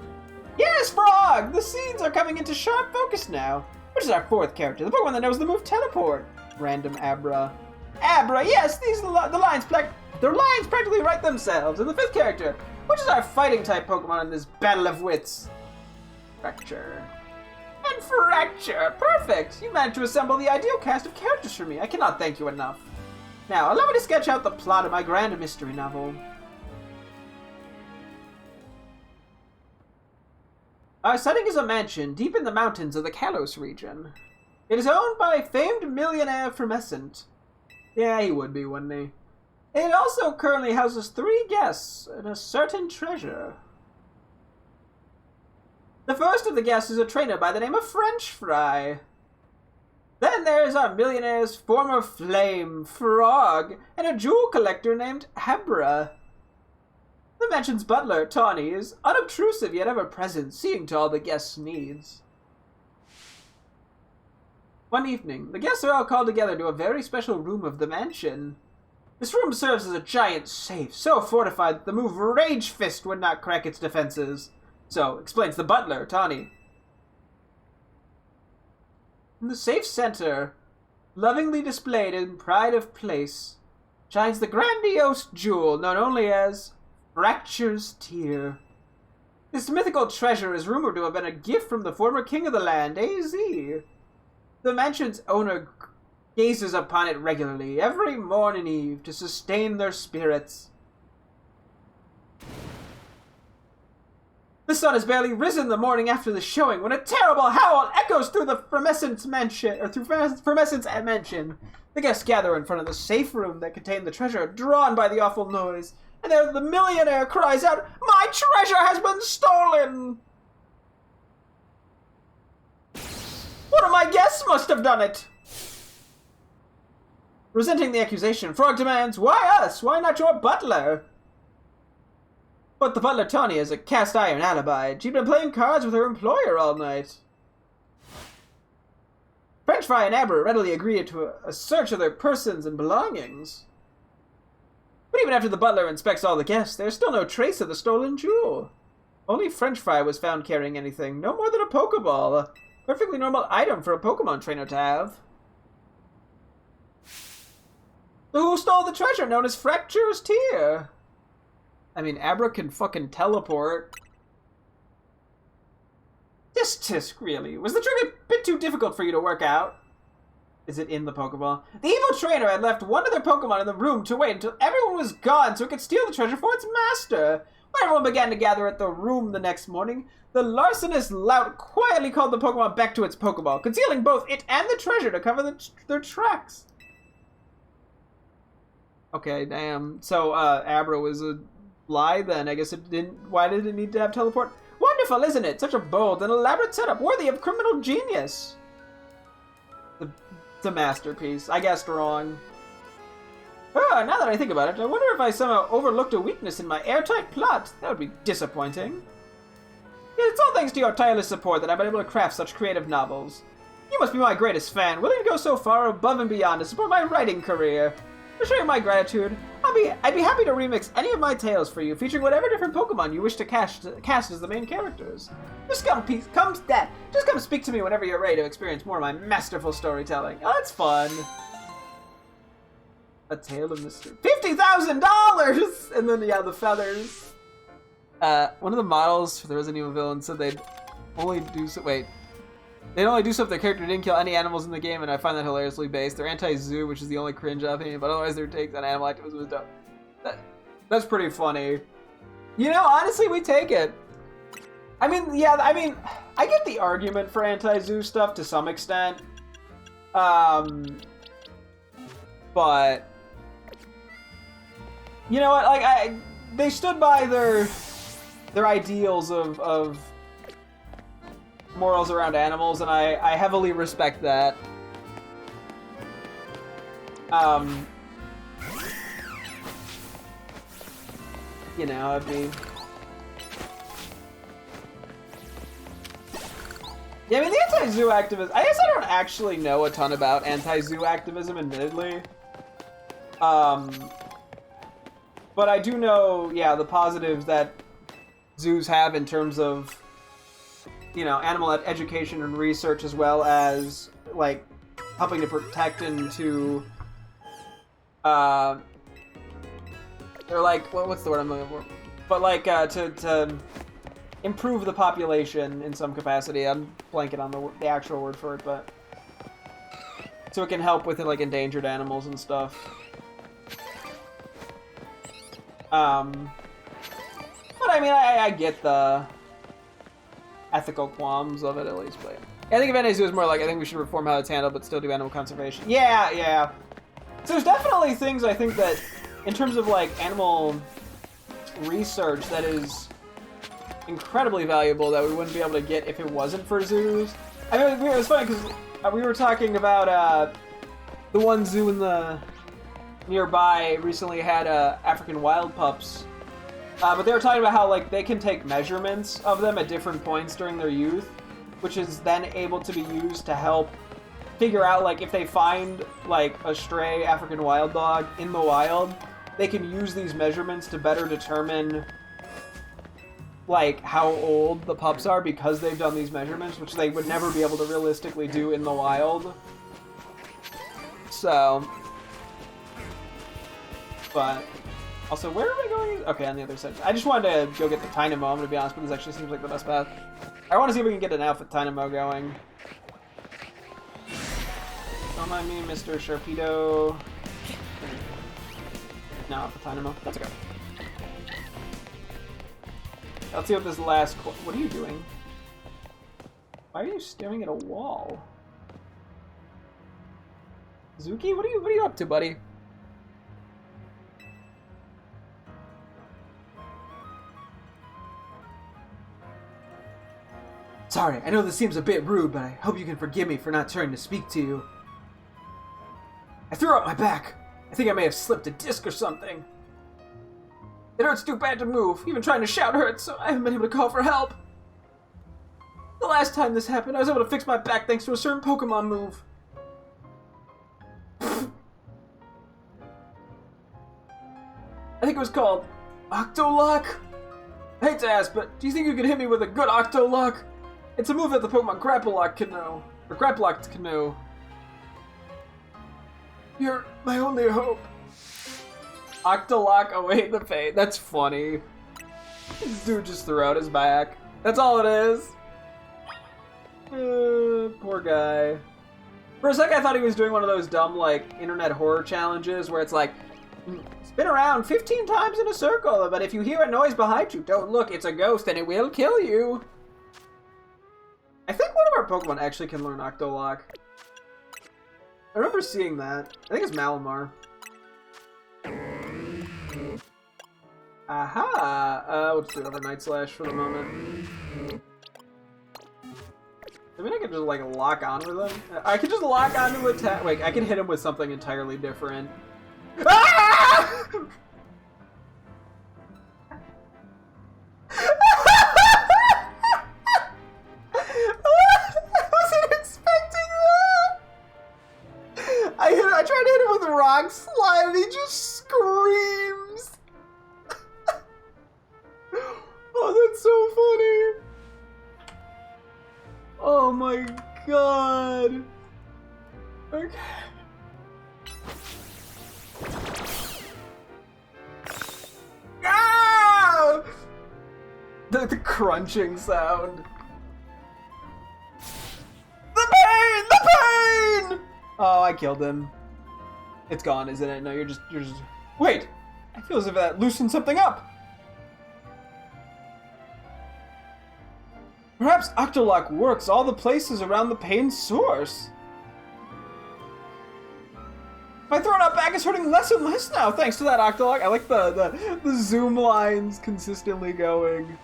Speaker 1: Yes, Frog! The scenes are coming into sharp focus now. Which is our fourth character? The Pokemon that knows the move Teleport. Random Abra. Abra, yes! The lines practically write themselves. And the fifth character. Which is our Fighting-type Pokemon in this Battle of Wits? Fracture. And Fracture! Perfect! You managed to assemble the ideal cast of characters for me. I cannot thank you enough. Now, allow me to sketch out the plot of my grand mystery novel. Our setting is a mansion deep in the mountains of the Kalos region. It is owned by famed millionaire Promescent. Yeah, he would be, wouldn't he? It also currently houses 3 guests and a certain treasure. The first of the guests is a trainer by the name of French Fry. Then there is our millionaire's former flame, Frog, and a jewel collector named Abra. The mansion's butler, Tawny, is unobtrusive yet ever-present, seeing to all the guests' needs. One evening, the guests are all called together to a very special room of the mansion. This room serves as a giant safe, so fortified that the move Rage Fist would not crack its defenses. So, explains the butler, Tawny. In the safe's center, lovingly displayed in pride of place, shines the grandiose jewel known only as Fracture's Tear. This mythical treasure is rumored to have been a gift from the former king of the land, AZ. The mansion's owner gazes upon it regularly, every morn and eve, to sustain their spirits. The sun has barely risen the morning after the showing when a terrible howl echoes through the Promescent's mansion. The guests gather in front of the safe room that contained the treasure, drawn by the awful noise. And there the millionaire cries out, "My treasure has been stolen!" One of my guests must have done it! Resenting the accusation, Frog demands, "Why us? Why not your butler?" But the butler Tawny has a cast-iron alibi. She'd been playing cards with her employer all night. French Fry and Abra readily agree to a search of their persons and belongings. But even after the butler inspects all the guests, there's still no trace of the stolen jewel. Only French Fry was found carrying anything, no more than a Pokeball, a perfectly normal item for a Pokemon trainer to have. So who stole the treasure known as Fracture's Tear? I mean, Abra can fucking teleport. Tisk, really. Was the trick a bit too difficult for you to work out? Is it in the Pokeball? The evil trainer had left one of their Pokemon in the room to wait until everyone was gone so it could steal the treasure for its master. When everyone began to gather at the room the next morning, the larcenous lout quietly called the Pokemon back to its Pokeball, concealing both it and the treasure to cover their tracks. Okay, damn. So, Abra was a lie then. I guess it didn't. Why did it need to have teleport? Wonderful, isn't it? Such a bold and elaborate setup, worthy of criminal genius. It's a masterpiece. I guessed wrong. Oh, now that I think about it, I wonder if I somehow overlooked a weakness in my airtight plot. That would be disappointing. Yet it's all thanks to your tireless support that I've been able to craft such creative novels. You must be my greatest fan, willing to go so far above and beyond to support my writing career. To show you my gratitude, I'd be happy to remix any of my tales for you, featuring whatever different Pokemon you wish to cast as the main characters. Just come speak to me whenever you're ready to experience more of my masterful storytelling. Oh, that's fun. A tale of mystery. $50,000! And then, yeah, the feathers. One of the models for the Resident Evil villain said they'd only do so. Wait. They'd only do so if their character didn't kill any animals in the game, and I find that hilariously based. They're anti-zoo, which is the only cringe opinion, but otherwise their takes on animal activism is dope. That's pretty funny. You know, honestly, we take it. I mean, I get the argument for anti-zoo stuff to some extent. But you know what? Like, they stood by their ideals of morals around animals, and I heavily respect that. You know, Yeah, I mean, the anti-zoo activism... I guess I don't actually know a ton about anti-zoo activism, admittedly. But I do know, yeah, the positives that zoos have in terms of, you know, animal education and research, as well as, like, helping to protect and to, they're like, what's the word I'm looking for? But, like, to improve the population in some capacity. I'm blanking on the actual word for it, but... So it can help with, like, endangered animals and stuff. But I mean, I get the ethical qualms of it, at least, but I think if anti-zoo is more like, I think we should reform how it's handled, but still do animal conservation. Yeah, yeah. So there's definitely things I think that, in terms of, like, animal research, that is incredibly valuable that we wouldn't be able to get if it wasn't for zoos. I mean, it was funny, because we were talking about, the one zoo in the nearby recently had African wild pups, but they were talking about how, like, they can take measurements of them at different points during their youth, which is then able to be used to help figure out, like, if they find, like, a stray African wild dog in the wild, they can use these measurements to better determine, like, how old the pups are because they've done these measurements, which they would never be able to realistically do in the wild. So... But also, where am I going? Okay, on the other side. I just wanted to go get the Tynamo, I'm gonna be honest, but this actually seems like the best path. I want to see if we can get an Alpha Tynamo going. Don't mind me, Mr. Sharpedo. No, Alpha Tynamo. That's okay. Let's see what this last... What are you doing? Why are you staring at a wall? Zuki, what are you up to, buddy? Sorry, I know this seems a bit rude, but I hope you can forgive me for not turning to speak to you. I threw out my back. I think I may have slipped a disc or something. It hurts too bad to move. Even trying to shout hurts, so I haven't been able to call for help. The last time this happened, I was able to fix my back thanks to a certain Pokemon move. I think it was called Octolock? I hate to ask, but do you think you could hit me with a good Octolock? It's a move that the Pokemon Grapplock can know. Or Grapplock can know. You're my only hope. Octolock await the fate. That's funny. This dude just threw out his back. That's all it is. Poor guy. For a sec, I thought he was doing one of those dumb, like, internet horror challenges where it's like, spin around 15 times in a circle, but if you hear a noise behind you, don't look, it's a ghost and it will kill you. I think one of our Pokemon actually can learn Octolock. I remember seeing that. I think it's Malamar. Aha! We'll just do it over Night Slash for the moment. I mean, I could just, like, lock onto them. I could just lock onto attack. Wait, I can hit him with something entirely different. Ah! I wasn't expecting that! I tried to hit him with a rock slide and he just screams! Oh, that's so funny! Oh my god! Okay. Ah! The crunching sound. The pain! The pain! Oh, I killed him. It's gone, isn't it? No, you're just... Wait! I feel as if that loosened something up. Perhaps Octolock works all the places around the pain source. My thrown out back is hurting less and less now, thanks to that Octolock. I like the zoom lines consistently going.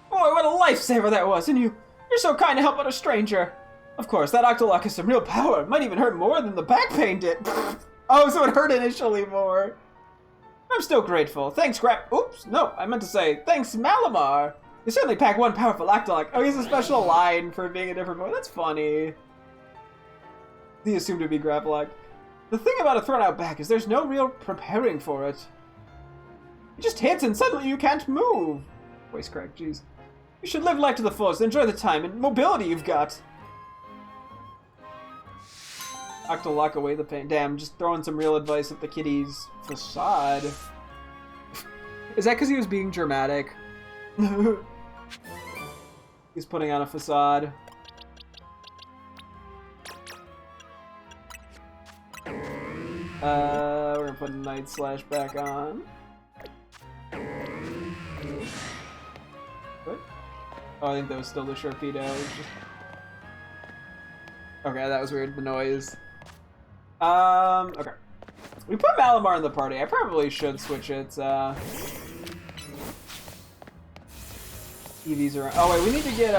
Speaker 1: Boy, what a lifesaver that was, and you're so kind to help out a stranger. Of course, that Octolock has some real power. It might even hurt more than the back pain did. Oh, so it hurt initially more. I'm still grateful. Thanks, Oops, no, I meant to say, thanks, Malamar. You certainly pack one powerful Octolok. Oh, he has a special line for being a different boy. That's funny. He assumed to be Grapplock. The thing about a thrown out back is there's no real preparing for it. It just hits and suddenly you can't move. Voice crack, jeez. You should live life to the fullest, enjoy the time and mobility you've got. Octolock away the pain. Damn, just throwing some real advice at the kitty's facade. Is that because he was being dramatic? He's putting on a facade. We're gonna put Night Slash back on. What? Oh, I think that was still the Sharpedo. Okay, that was weird, the noise. Okay. We put Malamar in the party. I probably should switch its, EVs around. Oh, wait, we need to get,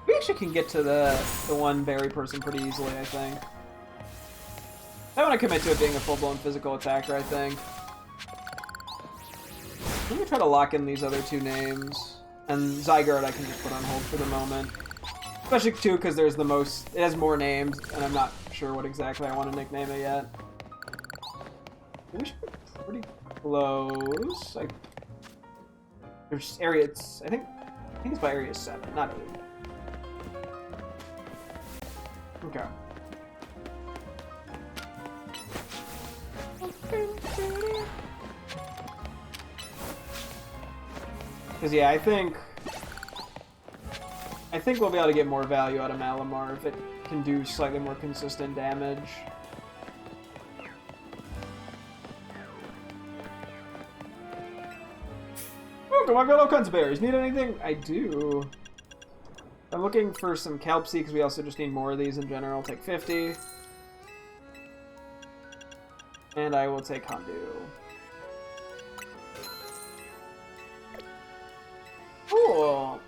Speaker 1: we actually can get to the one berry person pretty easily, I think. I want to commit to it being a full-blown physical attacker, I think. Let me try to lock in these other two names. And Zygarde I can just put on hold for the moment. Especially, too, because there's the most... It has more names, and I'm not sure what exactly I want to nickname it yet. We should be pretty close. There's area... I think it's by area 7, not 8. Okay. Because, yeah, I think we'll be able to get more value out of Malamar if it can do slightly more consistent damage. Welcome, I've got all kinds of berries. Need anything? I do. I'm looking for some Kelpsy because we also just need more of these in general. I'll take 50. And I will take Hondu. Cool.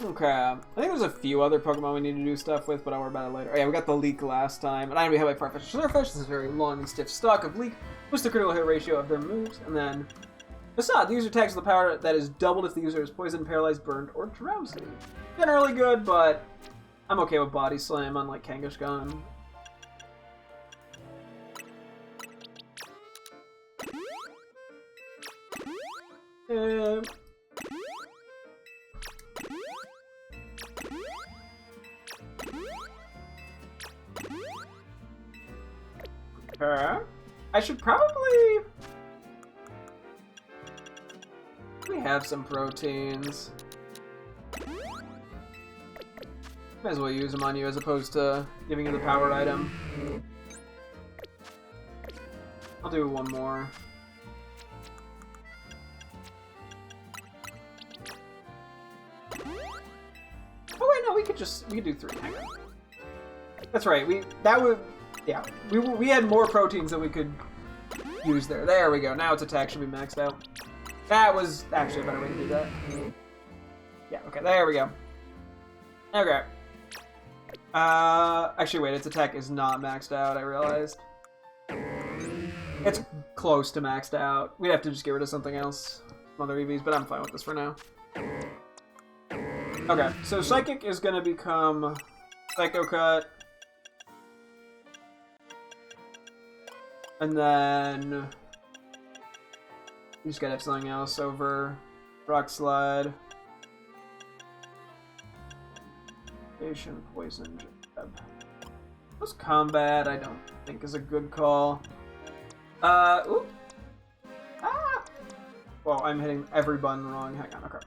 Speaker 1: Okay. I think there's a few other Pokemon we need to do stuff with, but I'll worry about it later. Oh, yeah, we got the Leak last time. And I already have my Farfetch'd Surfish. This is a very long and stiff stock of Leak. Boost the critical hit ratio of their moves. And then Facade. The user attacks with a power that is doubled if the user is poisoned, paralyzed, burned, or drowsy. Generally good, but I'm okay with Body Slam, unlike Kangaskhan. I should probably... We have some proteins. Might as well use them on you as opposed to giving you the powered item. I'll do one more. Oh wait, no, we could do 3. Hang on. That's right. We had more proteins than we could use there. There we go. Now its attack should be maxed out. That was actually a better way to do that. Yeah. Okay. There we go. Okay. Actually, wait. Its attack is not maxed out. I realized. It's close to maxed out. We'd have to just get rid of something else, some other EVs, but I'm fine with this for now. Okay, so Psychic is going to become Psycho Cut. And then you just gotta have something else over Rock Slide. Patient, Poison, Jab. Those Combat, I don't think is a good call. Oop. Ah! Well, I'm hitting every button wrong. Hang on, okay.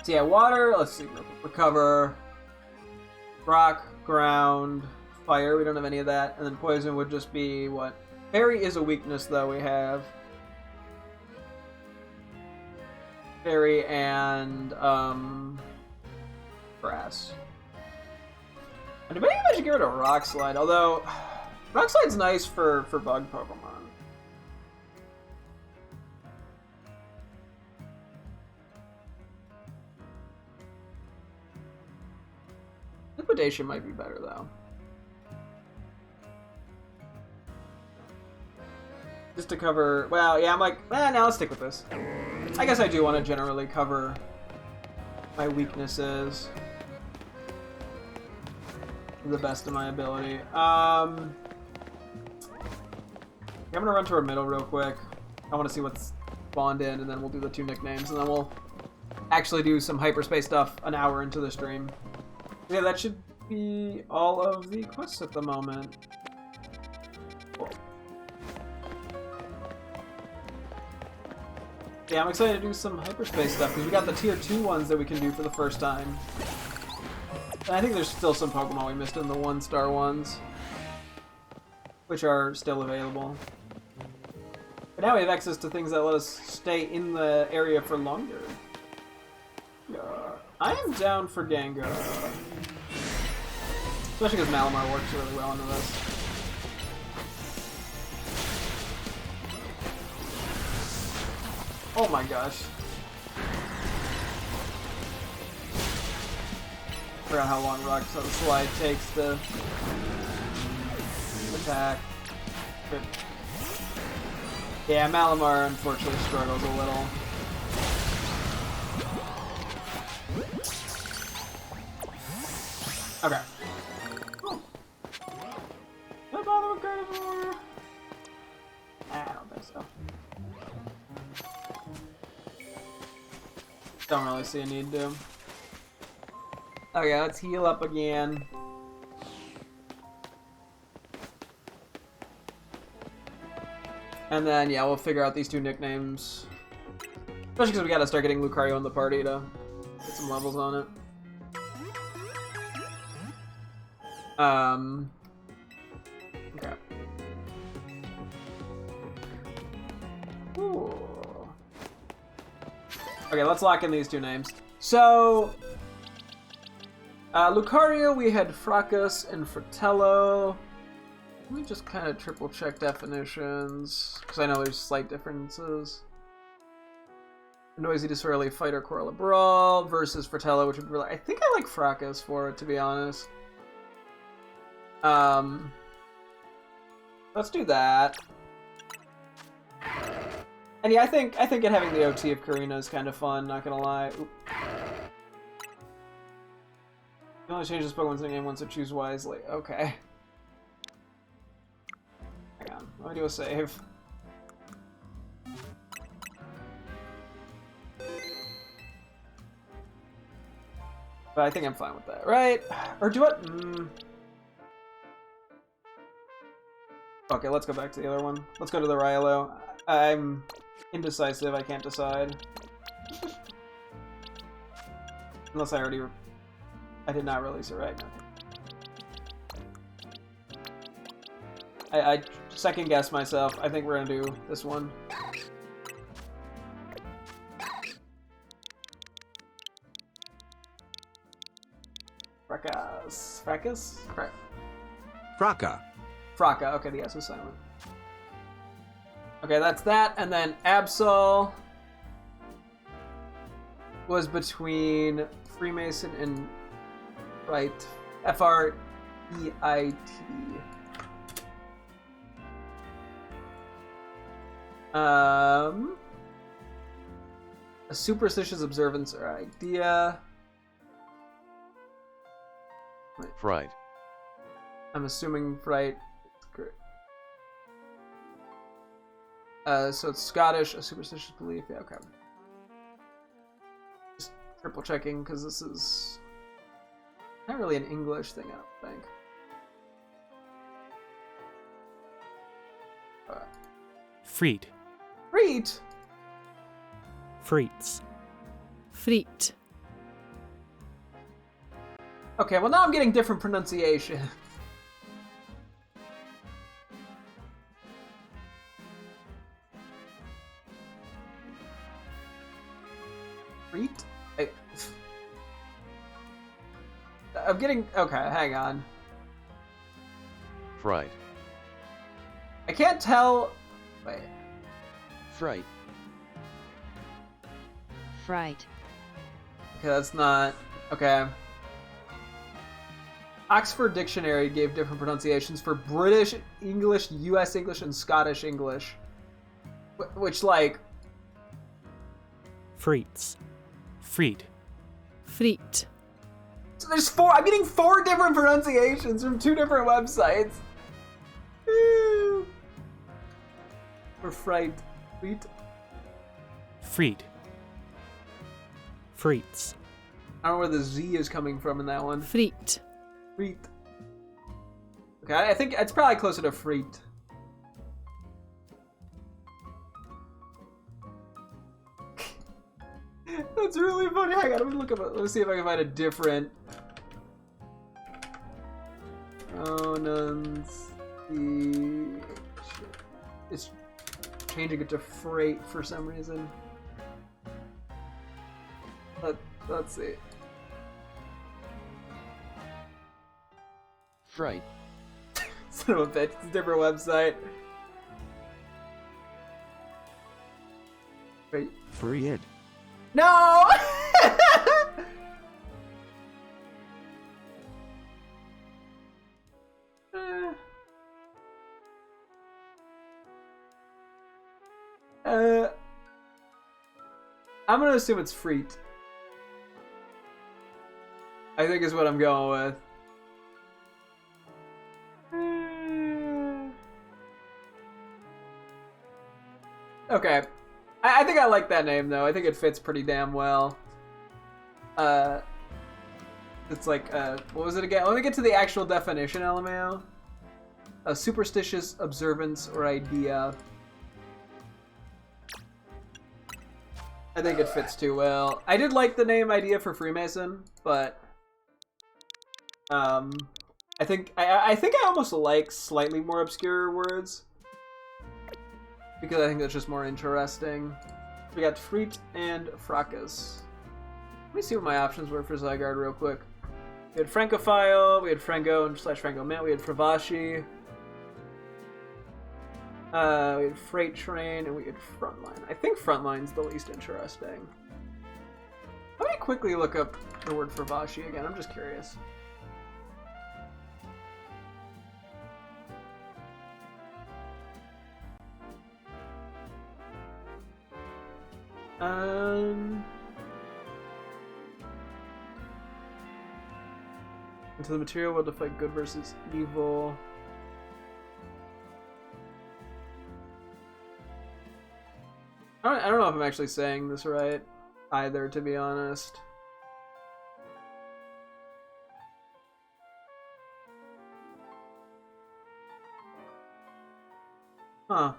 Speaker 1: So yeah, Water, let's see, Recover, Rock, Ground, Fire, we don't have any of that, and then Poison would just be what? Fairy is a weakness, though, we have. Fairy and, Grass. I'm debating if I should get rid of Rock Slide, although Rock Slide's nice for bug Pokemon. Liquidation might be better, though. Just to cover... Well, yeah, I'm like, now let's stick with this. I guess I do want to generally cover my weaknesses to the best of my ability. I'm going to run to our middle real quick. I want to see what's spawned in, and then we'll do the 2 nicknames, and then we'll actually do some hyperspace stuff an hour into the stream. Yeah, that should be all of the quests at the moment. Cool. Yeah, I'm excited to do some hyperspace stuff, because we got the tier 2 ones that we can do for the first time. And I think there's still some Pokemon we missed in the 1-star ones, which are still available. But now we have access to things that let us stay in the area for longer. I am down for Gengar. Especially because Malamar works really well into this. Oh my gosh. Forgot how long Rock Slide takes to attack. But yeah, Malamar unfortunately struggles a little. Okay. Cool. Can I bother with Gardevoir? I don't think so. Don't really see a need to. Okay, let's heal up again. And then, yeah, we'll figure out these 2 nicknames. Especially because we gotta start getting Lucario in the party to get some levels on it. Okay. Ooh. Okay, let's lock in these 2 names. So, Lucario, we had Fracas and Fratello. Let me just kind of triple check definitions, because I know there's slight differences. Noisy Disorderly Fighter Corella Brawl versus Fratello, which would be really... I think I like Fracas for it, to be honest. Let's do that. And yeah, I think it having the OT of Karina is kind of fun, not gonna lie. Oop. You only change this Pokemon's name once, so choose wisely. Okay. Hang on, let me do a save. But I think I'm fine with that, right? Or do it? Okay, let's go back to the other one. Let's go to the Rilo. I'm indecisive, I can't decide. Unless I did not release it right. I second guess myself. I think we're gonna do this one. Fracas. Fracas?
Speaker 3: Fraka.
Speaker 1: Fraka. Okay, the S is silent. Okay, that's that. And then Absol was between Freemason and Freit. Freit. A superstitious observance or idea.
Speaker 2: Fright.
Speaker 1: I'm assuming Fright. So it's Scottish, a superstitious belief. Yeah, okay. Just triple checking because this is not really an English thing, I don't think.
Speaker 4: Freet.
Speaker 1: Freet?
Speaker 4: Freets.
Speaker 5: Friet.
Speaker 1: Okay, well now I'm getting different pronunciation. Freet? I'm getting... Okay, hang on.
Speaker 2: Fright.
Speaker 1: I can't tell... Wait.
Speaker 2: Fright.
Speaker 5: Fright.
Speaker 1: Okay, that's not... Okay. Oxford Dictionary gave different pronunciations for British English, US English, and Scottish English. Which, like...
Speaker 4: Frites. Fried.
Speaker 5: Fritt.
Speaker 1: So there's 4... I'm getting 4 different pronunciations from 2 different websites. We're fright. Fried.
Speaker 4: Fried. Frites.
Speaker 1: I don't know where the Z is coming from in that one.
Speaker 5: Fritt.
Speaker 1: Friet. Okay, I think it's probably closer to Friet. That's really funny. I gotta look up. Let me see if I can find a different. It's changing it to freight for some reason. Let's see.
Speaker 2: Fright.
Speaker 1: Son of a bitch, it's a different website. Wait.
Speaker 3: Fried.
Speaker 1: No! I'm gonna assume it's Freet. I think is what I'm going with. Okay. I think I like that name, though. I think it fits pretty damn well. It's like, what was it again? Let me get to the actual definition, LMAO. A superstitious observance or idea. I think it fits too well. I did like the name idea for Freemason, but I think I almost like slightly more obscure words because I think that's just more interesting. We got Freet and Fracas. Let me see what my options were for Zygarde real quick. We had Francophile, we had Frango and /Frango Mint, we had Fravashi. We had Freight Train, and we had Frontline. I think Frontline's the least interesting. Let me quickly look up the word Fravashi again, I'm just curious. Into the material will define good versus evil. I don't know if I'm actually saying this right either, to be honest. Huh.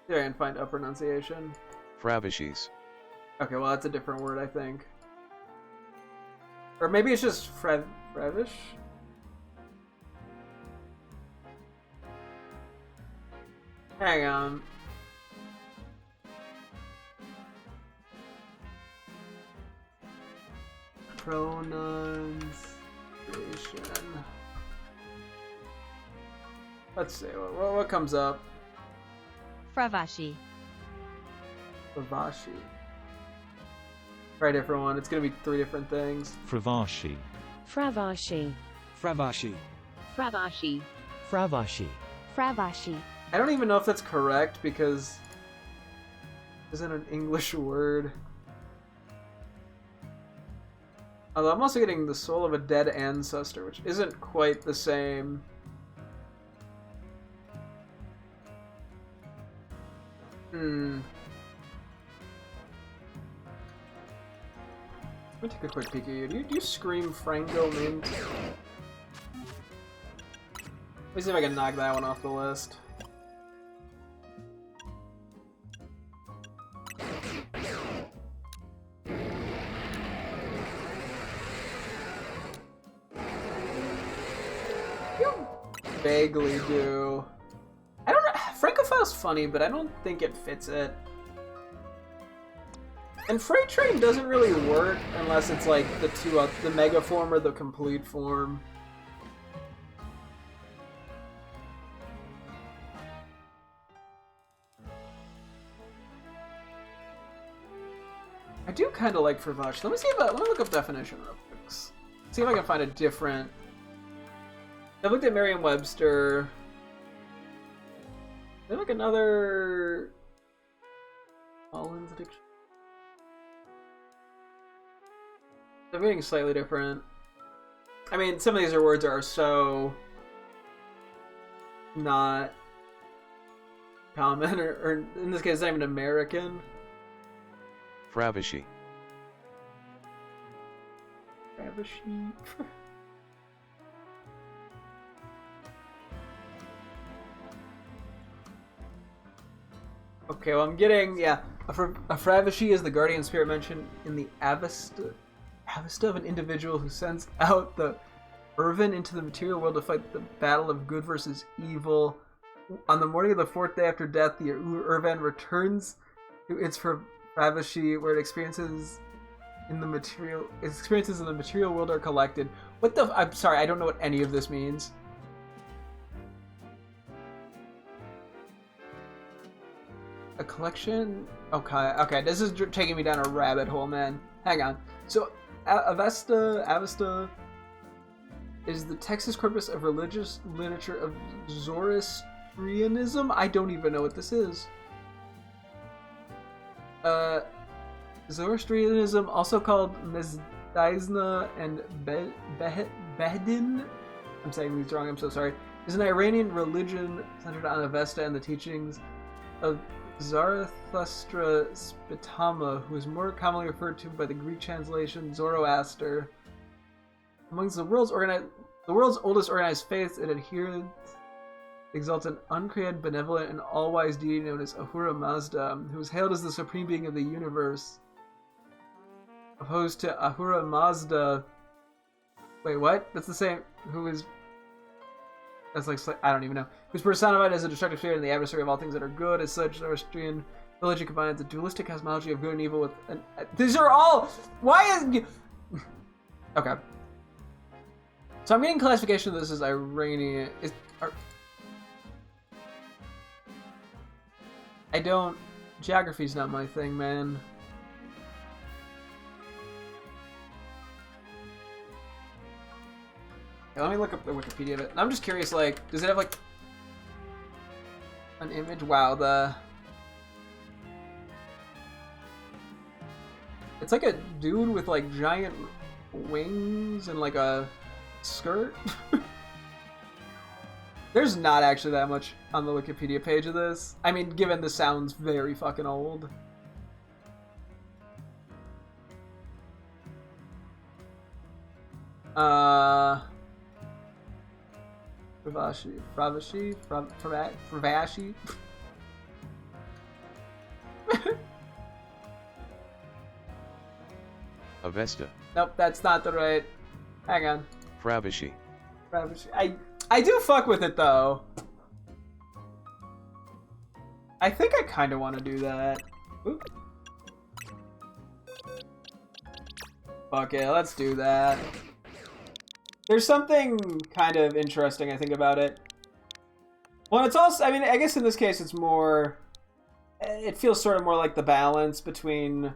Speaker 1: There I can find a pronunciation.
Speaker 2: Fravishis.
Speaker 1: Okay, well that's a different word, I think. Or maybe it's just Frevish? Hang on. Pronunciation. Let's see, what comes up?
Speaker 6: Fravashi.
Speaker 1: Fravashi. Right, everyone, it's gonna be 3 different things.
Speaker 3: Fravashi.
Speaker 5: Fravashi.
Speaker 3: Fravashi.
Speaker 6: Fravashi.
Speaker 3: Fravashi.
Speaker 6: Fravashi.
Speaker 1: I don't even know if that's correct because it isn't an English word. Although I'm also getting the soul of a dead ancestor, which isn't quite the same. Let me take a quick peek at you. Do you scream Franco Mint? Let me see if I can knock that one off the list. You vaguely do. I don't know. Francophile's funny, but I don't think it fits it. And Freight Train doesn't really work unless it's like the Mega form or the complete form. I do kind of like Fravashi. Let me look up definition real quick. See if I can find a different. I looked at Merriam-Webster. Is there like another Collins addiction? They're being slightly different. I mean, some of these words are so not common, or in this case, not even American.
Speaker 2: Fravashi.
Speaker 1: Fravashi. Okay, well, I'm getting, yeah, a Fravashi is the guardian spirit mentioned in the Avesta of an individual who sends out the Irvin into the material world to fight the battle of good versus evil. On the morning of the 4th day after death, the Irvin returns to its Fravashi, where its experiences in the material world are collected. What the? I'm sorry, I don't know what any of this means. A collection? Okay, this is taking me down a rabbit hole, man. Hang on. So, Avesta is the Texas corpus of religious literature of Zoroastrianism? I don't even know what this is. Zoroastrianism, also called Mezdaizna and Behedin, I'm saying these wrong, I'm so sorry, is an Iranian religion centered on Avesta and the teachings of Zarathustra Spitama, who is more commonly referred to by the Greek translation Zoroaster. Amongst the world's oldest organized faiths, it adheres exalts an uncreated, benevolent, and all-wise deity known as Ahura Mazda, who is hailed as the supreme being of the universe. Opposed to Ahura Mazda. Wait, what? That's the same. Who is. That's like. I don't even know. Who's personified as a destructive spirit and the adversary of all things that are good. As such, Zoroastrian religion combines a dualistic cosmology of good and evil with. These are all. Why is. Okay. So I'm getting classification of this as Iranian. I don't. Geography's not my thing, man. Okay, let me look up the Wikipedia of it. I'm just curious, like, does it have, like, an image? Wow, it's like a dude with, like, giant wings and, like, a skirt. There's not actually that much on the Wikipedia page of this. I mean, given this sounds very fucking old. Fravashi.
Speaker 2: Avesta.
Speaker 1: Nope, that's not the right. Hang on.
Speaker 2: Fravashi.
Speaker 1: I do fuck with it though. I think I kind of want to do that. Oop. Fuck yeah, let's do that. There's something kind of interesting, I think, about it. Well, it's also, I mean, I guess in this case it's more, it feels sort of more like the balance between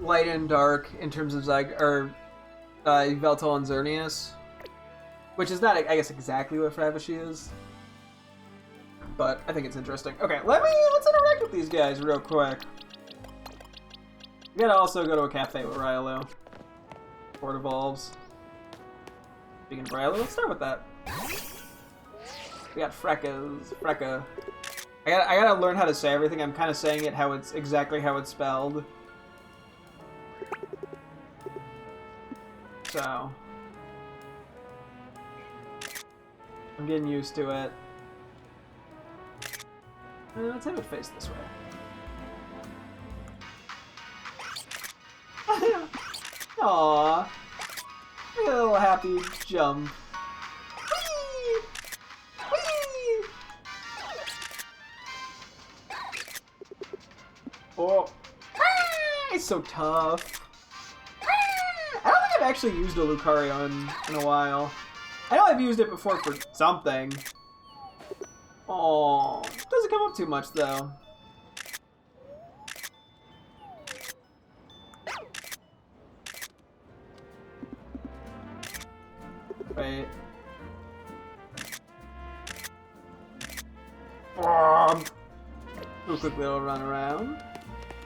Speaker 1: light and dark in terms of Veltal and Xerneas, which is not, I guess, exactly what Fravashi is, but I think it's interesting. Okay, let's interact with these guys real quick. We gotta also go to a cafe with Rylo before it evolves. Speaking of Rylo, let's start with that. We got Freka. I gotta learn how to say everything. I'm kind of saying it exactly how it's spelled. So, I'm getting used to it. Let's have it face this way. Aww. A little happy jump. Whee! Whee! Oh. It's so tough. I don't think I've actually used a Lucario in a while. I know I've used it before for something. Oh, doesn't come up too much though. Wait. Do a quick little run around.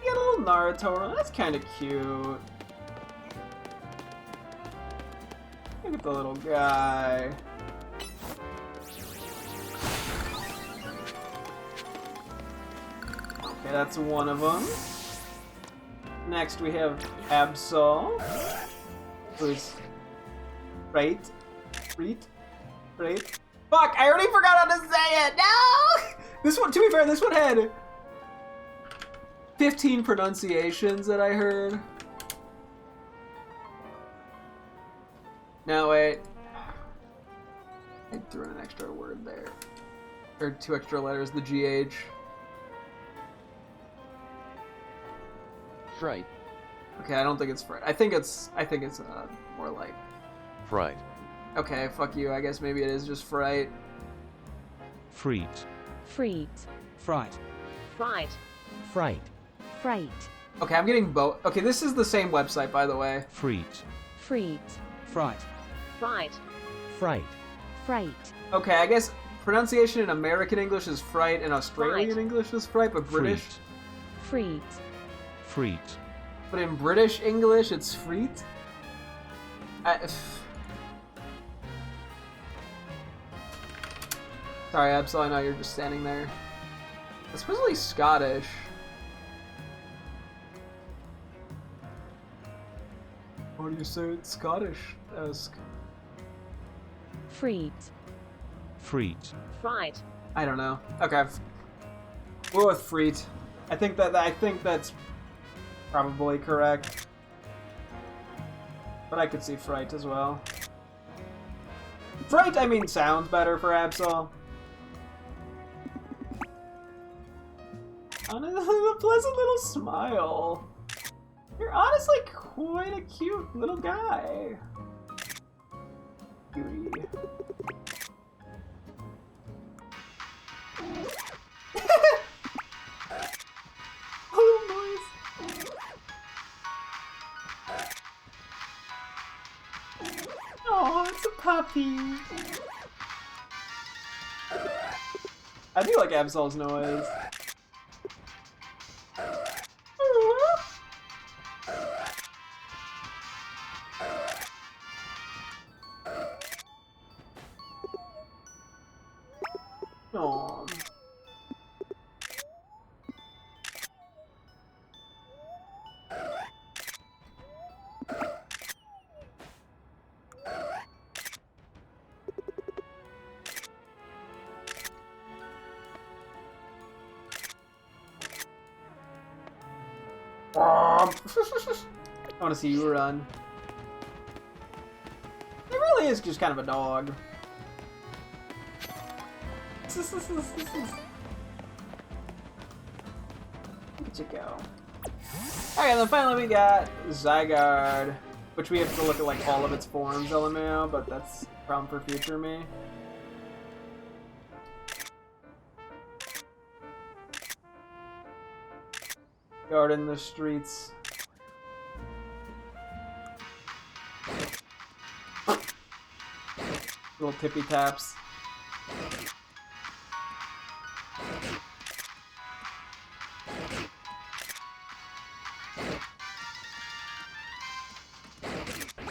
Speaker 1: You got a little Naruto run. That's kind of cute. Look at the little guy. Okay, that's one of them. Next we have Absol, who's right. Fuck! I already forgot how to say it. No. This one, to be fair, this one had 15 pronunciations that I heard. No, wait. I threw in an extra word there. Or 2 extra letters, the GH.
Speaker 2: Fright.
Speaker 1: Okay, I don't think it's fright. I think it's more like...
Speaker 2: Fright.
Speaker 1: Okay, fuck you. I guess maybe it is just fright.
Speaker 3: Freet.
Speaker 5: Freet.
Speaker 3: Fright.
Speaker 6: Fright.
Speaker 3: Fright.
Speaker 5: Fright.
Speaker 1: Okay, I'm getting both. Okay, this is the same website, by the way.
Speaker 3: Freet.
Speaker 5: Freet.
Speaker 3: Fright.
Speaker 6: Fright.
Speaker 3: Fright.
Speaker 5: Fright.
Speaker 1: Okay, I guess pronunciation in American English is fright and Australian
Speaker 6: Fright.
Speaker 1: English is fright, but British...
Speaker 5: Freet.
Speaker 3: Freet.
Speaker 1: But in British English, it's freet? Sorry, Absol, I know you're just standing there. It's supposedly Scottish. What do you say it's Scottish-esque?
Speaker 5: Freet.
Speaker 3: Freet.
Speaker 6: Fright.
Speaker 1: I don't know. Okay. We'll go with freet. I think that's probably correct. But I could see fright as well. Fright, I mean, sounds better for Absol. A pleasant little smile. You're honestly quite a cute little guy. Beauty. Oh, noise. Oh, it's a puppy. I do like Absol's noise. Aww. I want to see you run. It really is just kind of a dog. Look at you go. Okay, and then finally we got Zygarde, which we have to look at like all of its forms, LMAO, but that's a problem for future me. Guard in the streets. Little tippy taps.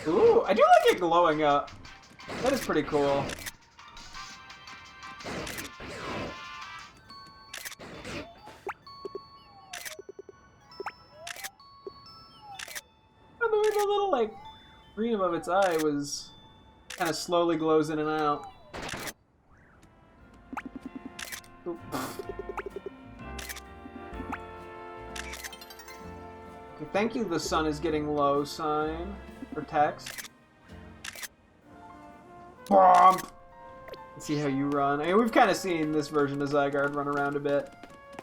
Speaker 1: Ooh, I do like it glowing up. That is pretty cool. And the way the little, like, green above its eye was kind of slowly glows in and out. Oop. Okay, thank you, the sun is getting low sign for text. Bomb! Let's see how you run. I mean, we've kind of seen this version of Zygarde run around a bit.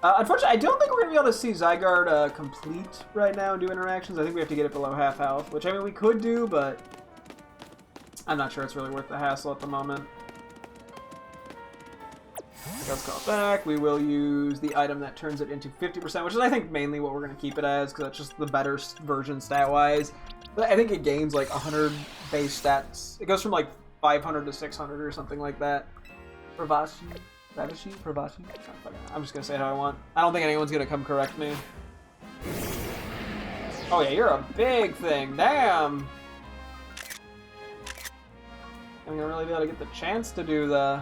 Speaker 1: Unfortunately, I don't think we're going to be able to see Zygarde complete right now and do interactions. I think we have to get it below half health, which, I mean, we could do, but I'm not sure it's really worth the hassle at the moment. let's call it back. We will use the item that turns it into 50%, which is, I think, mainly what we're going to keep it as, because that's just the better version stat-wise. But I think it gains, like, 100 base stats. It goes from, like, 500 to 600 or something like that. Pravashi? Pravashi? I'm just going to say how I want. I don't think anyone's going to come correct me. Oh, yeah, you're a big thing. Damn! I'm going to really be able to get the chance to do the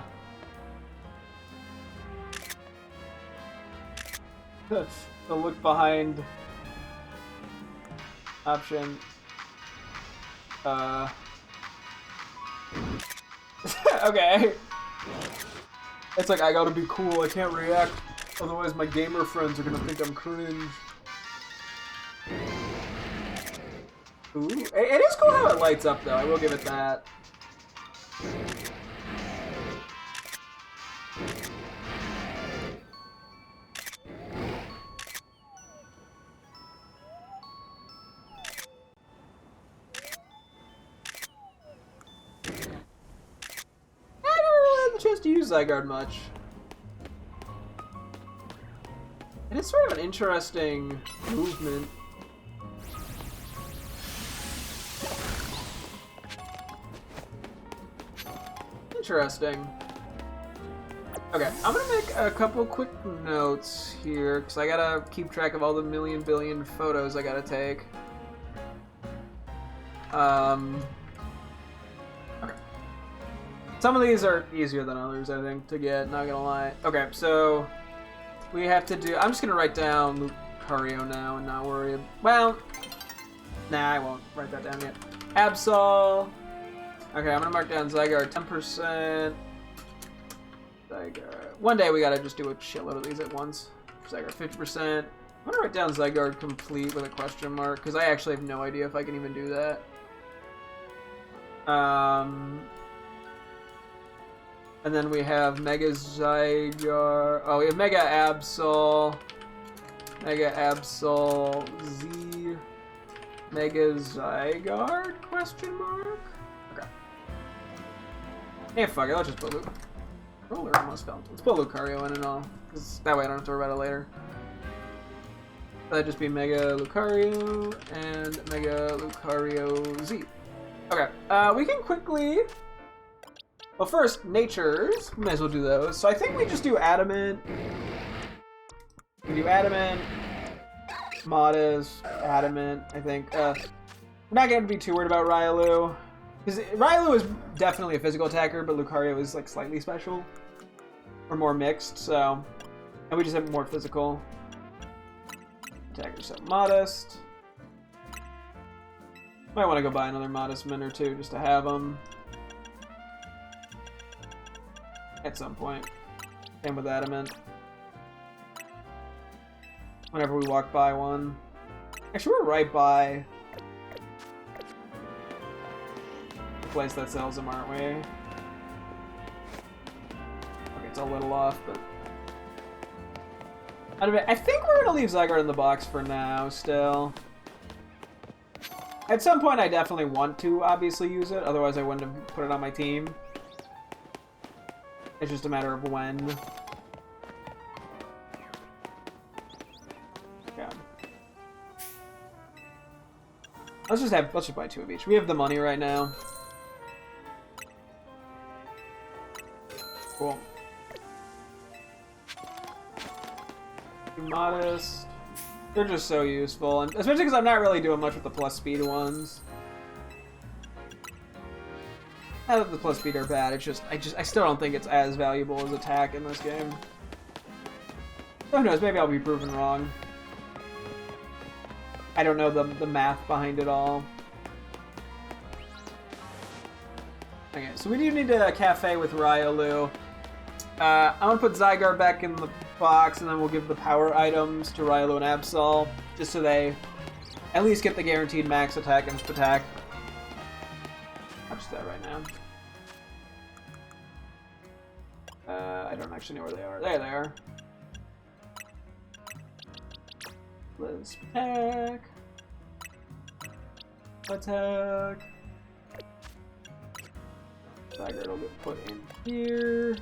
Speaker 1: look behind option. Okay. It's like, I gotta be cool, I can't react, otherwise my gamer friends are gonna think I'm cringe. Ooh, it is cool how it lights up though, I will give it that. Chance to use Zygarde much. And it's sort of an interesting movement. Interesting. Okay, I'm gonna make a couple quick notes here, because I gotta keep track of all the million billion photos I gotta take. Some of these are easier than others, I think, to get, not gonna lie. Okay, so we have to do... I'm just gonna write down Lucario now and not worry. Well, nah, I won't write that down yet. Absol. Okay, I'm gonna mark down Zygarde 10%. Zygarde. One day we gotta just do a shitload of these at once. Zygarde 50%. I'm gonna write down Zygarde complete with a question mark, because I actually have no idea if I can even do that. And then we have Mega Zygarde. Oh, we have Mega Absol. Mega Absol Z. Mega Zygarde? Question mark? Okay. Yeah, fuck it. Let's just put Luke. Roller almost fell. Let's put Lucario in and all. Because that way I don't have to worry about it later. That'd just be Mega Lucario and Mega Lucario Z. Okay. We can quickly... Well, first, natures. We may as well do those. So I think we just do Adamant. We do Adamant, Modest, Adamant, I think. We're not going to be too worried about Railu. Because Railu is definitely a physical attacker, but Lucario is like slightly special. Or more mixed, so... And we just have more physical attackers. So Modest. Might want to go buy another Modest Min or two just to have them. At some point. Same with Adamant. Whenever we walk by one. Actually, we're right by the place that sells them, aren't we? Okay, it's a little off, but... I think we're gonna leave Zygarde in the box for now, still. At some point, I definitely want to, obviously, use it. Otherwise, I wouldn't have put it on my team. It's just a matter of when. Yeah. Let's just buy two of each. We have the money right now. Cool. Modest. They're just so useful, and especially because I'm not really doing much with the plus speed ones. Not that the plus speed are bad, it's just I still don't think it's as valuable as attack in this game. Who knows, maybe I'll be proven wrong. I don't know the math behind it all. Okay, so we do need a cafe with Railu. I'm gonna put Zygarde back in the box, and then we'll give the power items to Railu and Absol, just so they at least get the guaranteed max attack and attack. I'll just do that right now. I don't actually know where they are. There they are. Let's attack. Attack. Zygarde will get put in here.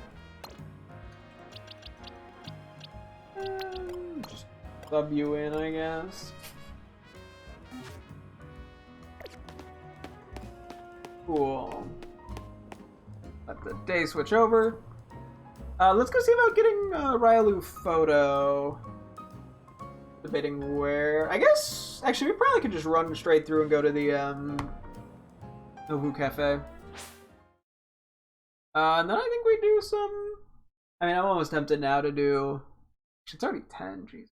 Speaker 1: sub you in, I guess. Cool. Let the day switch over. Let's go see about getting a Ryalu photo. Debating where. I guess, actually, we probably could just run straight through and go to the Nobu Cafe. And then I think we do some. I mean, I'm almost tempted now to do. It's already 10, jeez.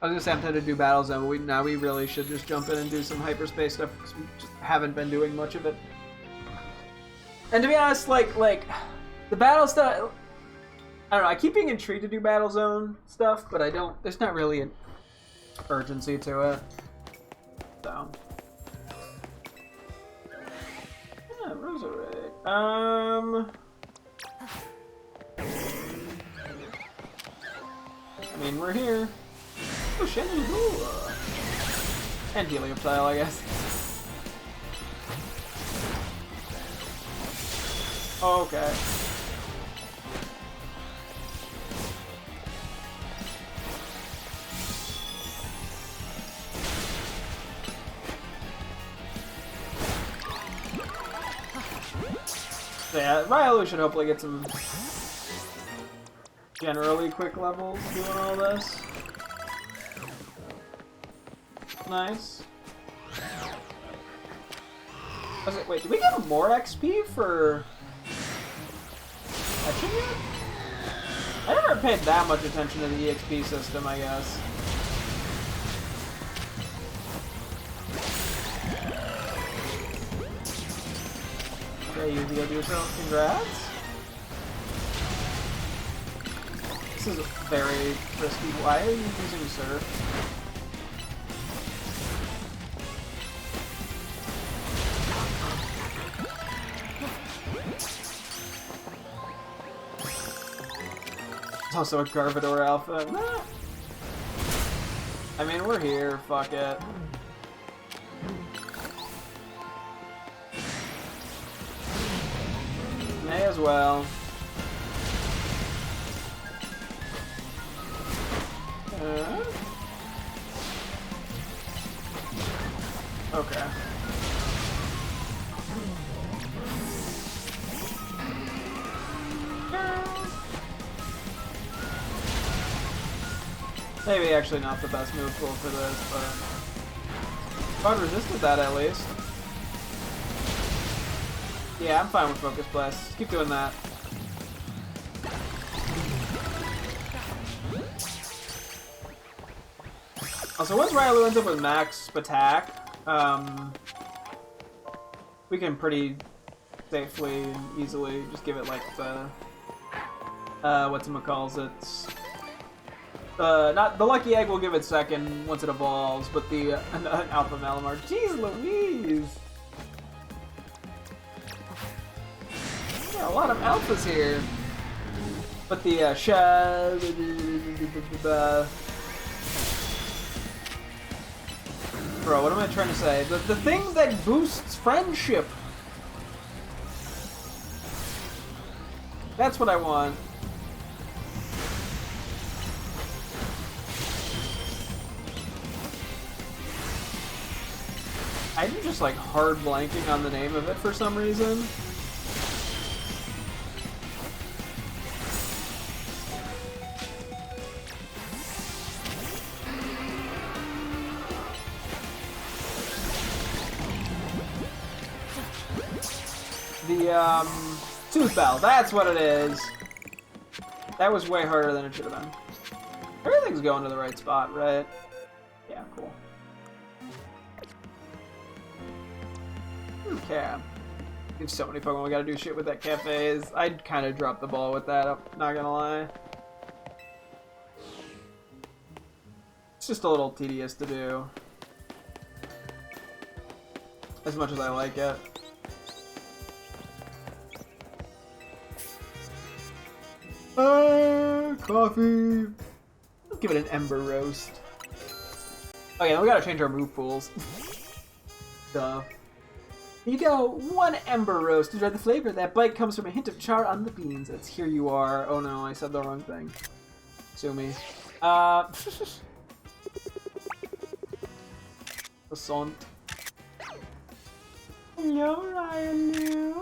Speaker 1: I was gonna say I'm tempted to do Battle Zone, but now we really should just jump in and do some hyperspace stuff because we just haven't been doing much of it. And to be honest, like the battle stuff, I don't know. I keep being intrigued to do Battle Zone stuff, but I don't. There's not really an urgency to it. So, yeah, Roserade. I mean, we're here. Oh, Shenmue. And Helioptile, I guess. Okay. So yeah, Ryalu should hopefully get some generally quick levels doing all this. Nice. Wait, did we get more XP for catching it? I never paid that much attention to the EXP system, I guess. Okay, you healed yourself. Congrats. This is very risky. Why are you using Surf? It's also a Garvador Alpha. Nah. I mean, we're here. Fuck it. May as well. Okay. Maybe actually not the best move pool for this, but God resisted that at least. Yeah, I'm fine with Focus Blast. Keep doing that. Also, once Ryalu ends up with max attack, we can pretty safely and easily just give it like the whatchamacalls, not the Lucky Egg will give it second once it evolves, but the an Alpha Malamar. Jeez Louise! Yeah, a lot of alphas here. But the bro, what am I trying to say? The thing that boosts friendship. That's what I want. I'm just like hard blanking on the name of it for some reason. The Tooth Bell, that's what it is. That was way harder than it should have been. Everything's going to the right spot, right? Yeah, cool. Okay. There's so many Pokemon we gotta do shit with that cafes. I'd kind of drop the ball with that, I'm not gonna lie. It's just a little tedious to do. As much as I like it. Coffee! Let's give it an Ember Roast. Okay, then we gotta change our move pools. Duh. Here you go, 1 Ember Roast. To try the flavor, that bite comes from a hint of char on the beans. It's here you are. Oh no, I said the wrong thing. Sue me. Assault. Hello, Ryan.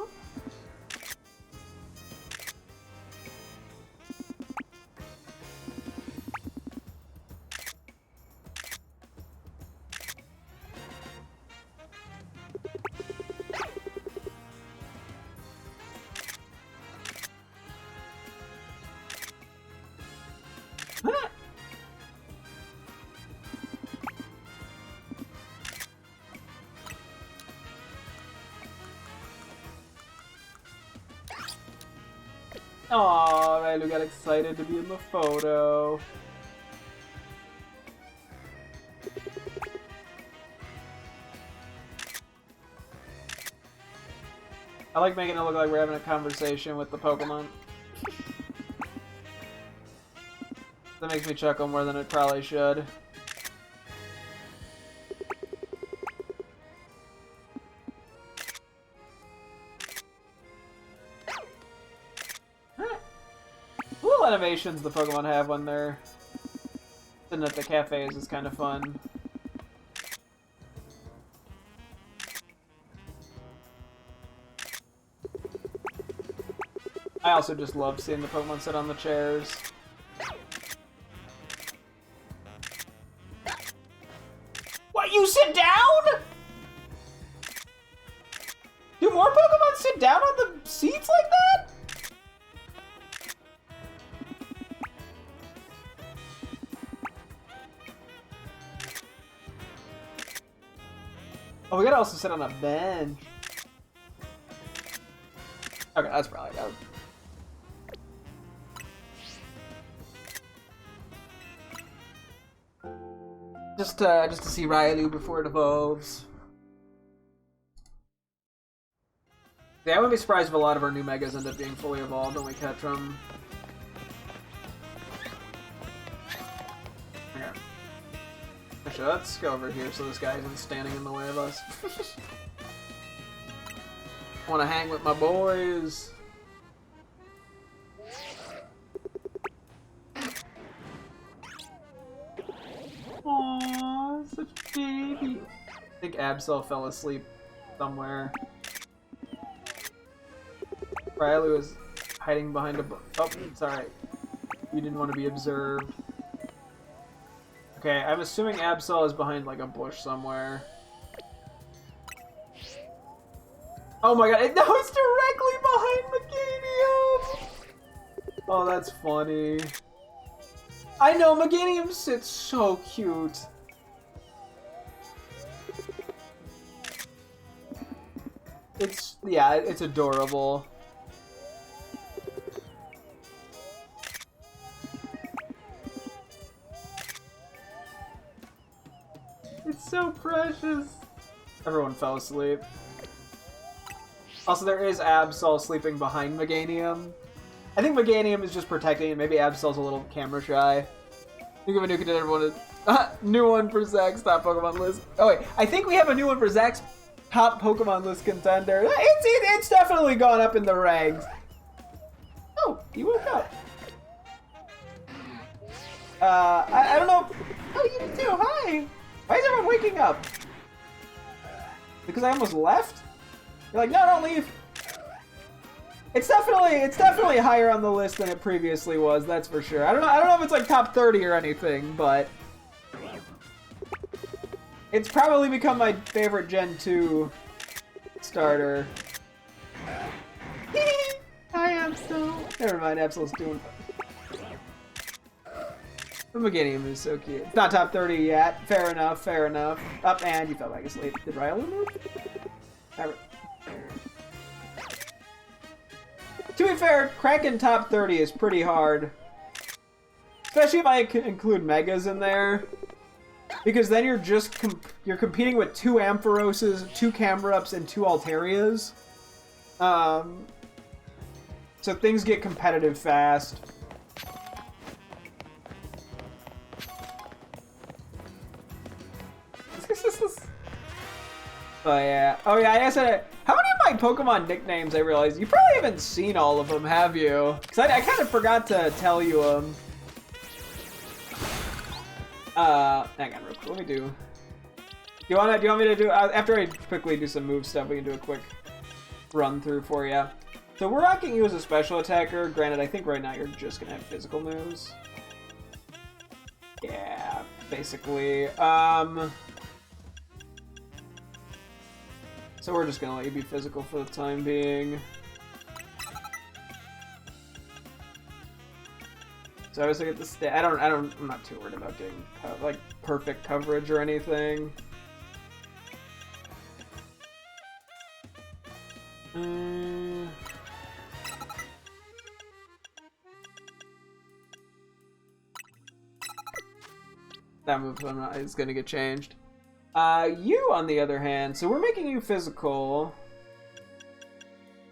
Speaker 1: Aw, Railu got excited to be in the photo. I like making it look like we're having a conversation with the Pokemon. That makes me chuckle more than it probably should. Little animations the Pokemon have when they're sitting at the cafes is kind of fun. I also just love seeing the Pokemon sit on the chairs. What, you sit down? Do more Pokemon sit down on the seats like that? Oh, we gotta also sit on a bench. Okay, that's probably that. Just to see Railu before it evolves. Yeah, I wouldn't be surprised if a lot of our new Megas end up being fully evolved when we catch them. Okay. Actually, let's go over here so this guy isn't standing in the way of us. I want to hang with my boys. Aww, such a baby. I think Absol fell asleep somewhere. Railu was hiding behind a oh, sorry. You didn't want to be observed. Okay, I'm assuming Absol is behind like a bush somewhere. Oh my god, no, it's directly behind Meganium! Oh, that's funny. I know, Meganium sits so cute. Yeah, it's adorable. It's so precious. Everyone fell asleep. Also, there is Absol sleeping behind Meganium. I think Meganium is just protecting it. Maybe Absol's a little camera shy. Think of a new contender everyone new one for Zach's top Pokemon list. Oh wait, I think we have a new one for Zach's top Pokemon list contender. It's definitely gone up in the ranks. Oh, he woke up. I don't know. Oh, you did too. Hi. Why is everyone waking up? Because I almost left? You're like, no, don't leave. It's definitely higher on the list than it previously was. That's for sure. I don't know if it's like top 30 or anything, but it's probably become my favorite Gen 2 starter. Hi, Absol. Never mind, Absol's doing. The Meganium is so cute. It's not top 30 yet. Fair enough. Fair enough. Up and you fell back asleep. Did Railu move? To be fair, cracking top 30 is pretty hard. Especially if I include Megas in there. Because then you're just you're competing with 2 Amphiroses, 2 Camerups, and 2 Alterias. So things get competitive fast. Oh yeah. Oh yeah, I guess how many of my Pokemon nicknames I realized you probably haven't seen all of them, have you? Because I kind of forgot to tell you them. Hang on, real quick. Let me do Do you want me to do after I quickly do some move stuff? We can do a quick run through for you. So we're rocking you as a special attacker. Granted, I think right now you're just gonna have physical moves. Yeah, basically. So we're just gonna let you be physical for the time being. So I always look at the stat. I'm not too worried about getting like perfect coverage or anything. That move is gonna get changed. You, on the other hand, so we're making you physical.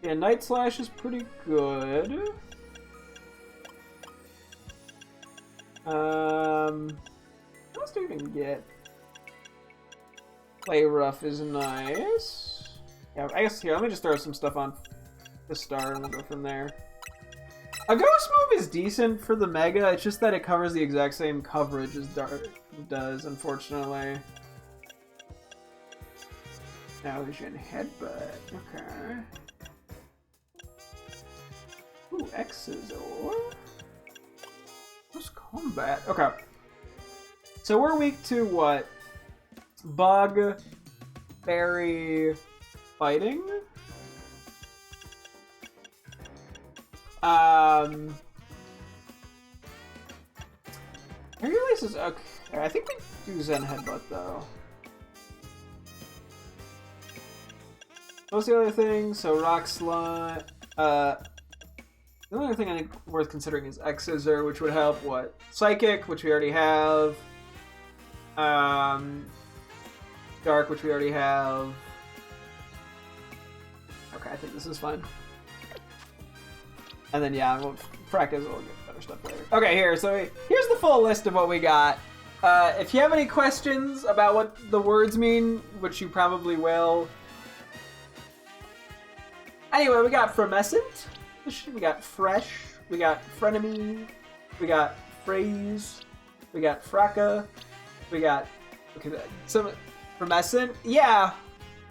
Speaker 1: Yeah, Night Slash is pretty good. What else do we even get? Play Rough is nice. Yeah, I guess here, let me just throw some stuff on the star and we'll go from there. A Ghost move is decent for the Mega, it's just that it covers the exact same coverage as Dark does, unfortunately. Illusion Headbutt, okay. Ooh, Exizor. What's combat? Okay. So we're weak to what? Bug, Fairy, Fighting? Release is okay. I think we do Zen Headbutt though. What's the other thing? So Rock Slot. The only other thing I think worth considering is Exizor, which would help what? Psychic, which we already have. Dark, which we already have. Okay, I think this is fine. And then yeah, we'll practice. We'll get better stuff later. Okay, here's the full list of what we got. If you have any questions about what the words mean, which you probably will. Anyway, we got Fremescent, we got Fresh, we got Frenemy, we got Phrase, we got Fracka, we got some Fremescent. Yeah,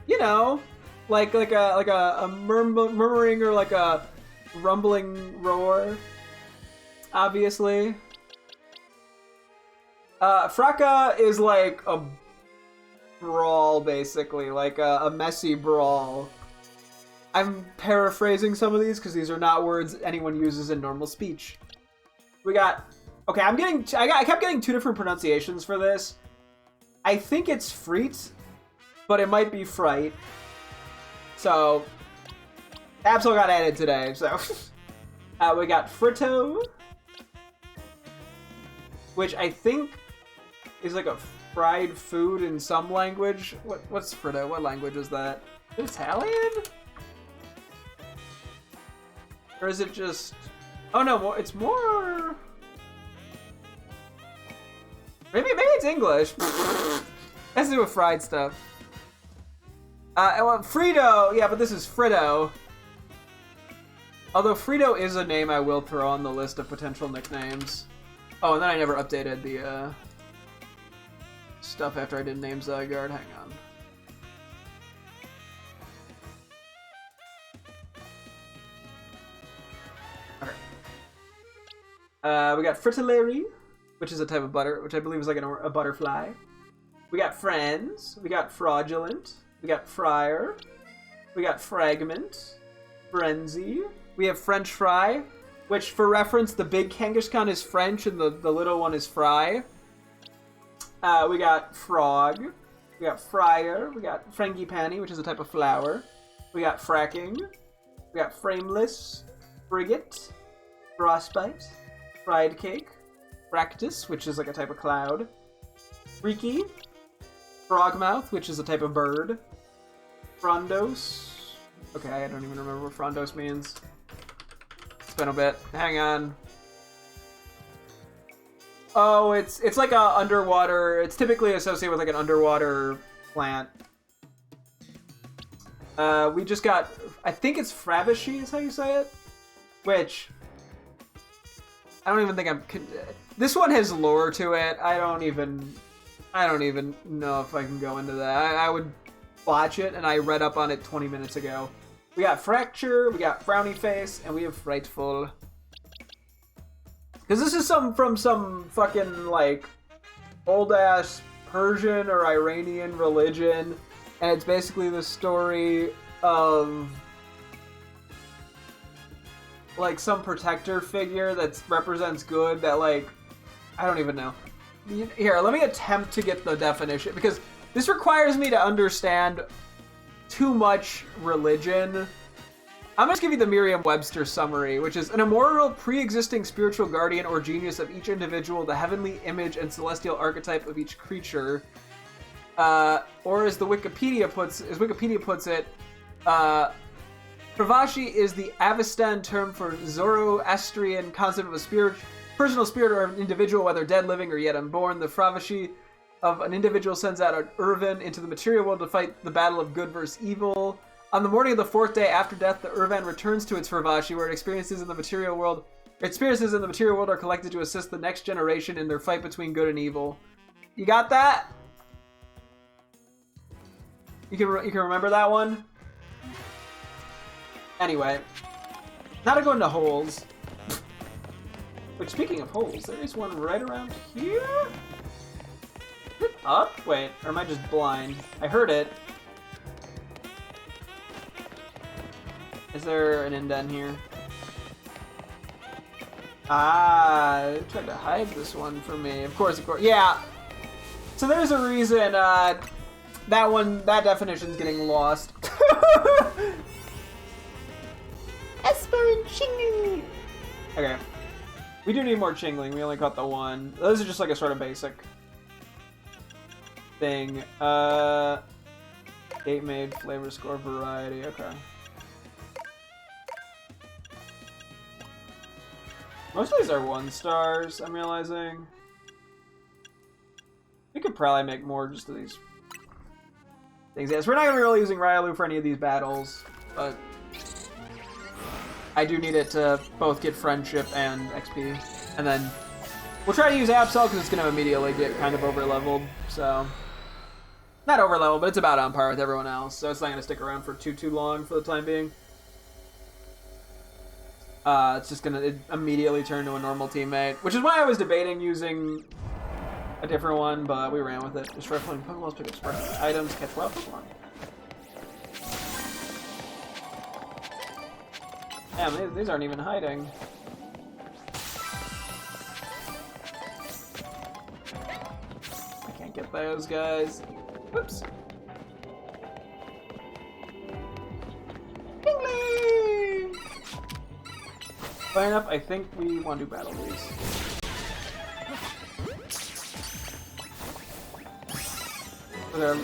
Speaker 1: you know, like a murmuring or like a rumbling roar. Obviously, Fracka is like a brawl, basically, like a messy brawl. I'm paraphrasing some of these because these are not words anyone uses in normal speech. We got... Okay, I kept getting two different pronunciations for this. I think it's Freet, but it might be Fright. So, Absol got added today, so... we got Fritto, which I think is like a fried food in some language. What's Fritto? What language is that? Italian? Or is it just... Oh no, it's more... Maybe it's English. It has to do with fried stuff. I want Frito! Yeah, but this is Fritto. Although Frito is a name I will throw on the list of potential nicknames. Oh, and then I never updated the stuff after I did name Zygarde. Hang on. We got Fritillary, which is a type of butter, which I believe is like a butterfly. We got Friends. We got Fraudulent. We got Friar. We got Fragment. Frenzy. We have French Fry, which for reference, the big Kangaskhan is French and the little one is Fry. We got Frog. We got Friar. We got Frangipani, which is a type of flower. We got Fracking. We got Frameless. Frigate. Frostbite. Fried Cake, Practice, which is like a type of cloud, Freaky, Frogmouth, which is a type of bird, Frondos. Okay, I don't even remember what Frondos means. It's been a bit. Hang on. Oh, it's like a underwater. It's typically associated with like an underwater plant. We just got. I think it's Fravashi is how you say it, which. I don't even think this one has lore to it. I don't even I don't even know if I can go into that. I would watch it, and I read up on it 20 minutes ago. We got Fracture, we got Frowny Face, and we have Frightful. Because this is from some fucking, like, old-ass Persian or Iranian religion, and it's basically the story of, like, some protector figure that represents good that, like, I don't even know. Here, let me attempt to get the definition, because this requires me to understand too much religion. I'm going to give you the Merriam-Webster summary, which is an immortal, pre-existing spiritual guardian or genius of each individual, the heavenly image and celestial archetype of each creature. Or as Wikipedia puts it, Pravashi is the Avestan term for Zoroastrian concept of a spirit, personal spirit or an individual, whether dead, living, or yet unborn. The Fravashi of an individual sends out an Irvan into the material world to fight the battle of good versus evil. On the morning of the 4th day after death, the Irvan returns to its Fravashi, where experiences in the material world are collected to assist the next generation in their fight between good and evil. You got that? You can remember that one? Anyway, now to go into holes. Which, speaking of holes, there is one right around here? Is it up? Wait, or am I just blind? I heard it. Is there an indent here? Ah, I tried to hide this one from me. Of course. Yeah. So there's a reason that definition's getting lost. Esper and Chingling. Okay. We do need more Chingling. We only caught the one. Those are just like a sort of basic thing. Date made, flavor score, variety. Okay. Most of these are 1-stars, I'm realizing. We could probably make more just of these things. Yes, we're not going to be really using Ryalu for any of these battles, but I do need it to both get Friendship and XP. And then we'll try to use Absol because it's going to immediately get kind of over-leveled, so... Not over-leveled, but it's about on par with everyone else, so it's not going to stick around for too long for the time being. It's just gonna immediately turn to a normal teammate, which is why I was debating using a different one, but we ran with it. Destroy floating Pokeballs, pick up sparkly items, catch wild Pokemon. Damn, these aren't even hiding. I can't get those guys. Whoops. Fair enough, I think we want to battle these. With our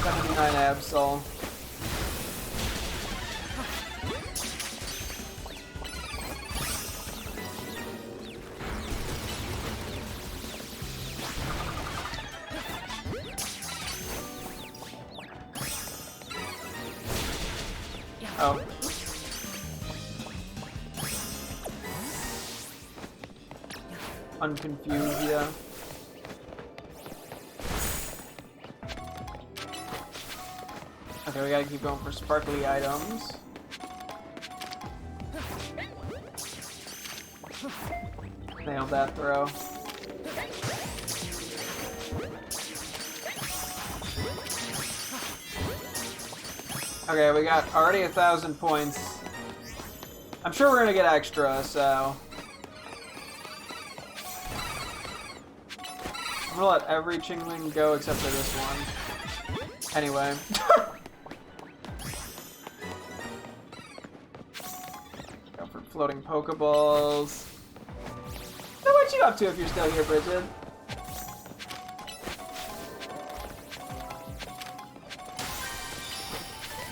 Speaker 1: 79 Absol. Oh. Unconfused, yeah. Okay, we gotta keep going for sparkly items. Nailed that throw. Okay, we got already 1,000 points. I'm sure we're gonna get extra, so... I'm gonna let every Chingling go except for this one. Anyway. Go for floating Pokeballs. So what you up to if you're still here, Bridget?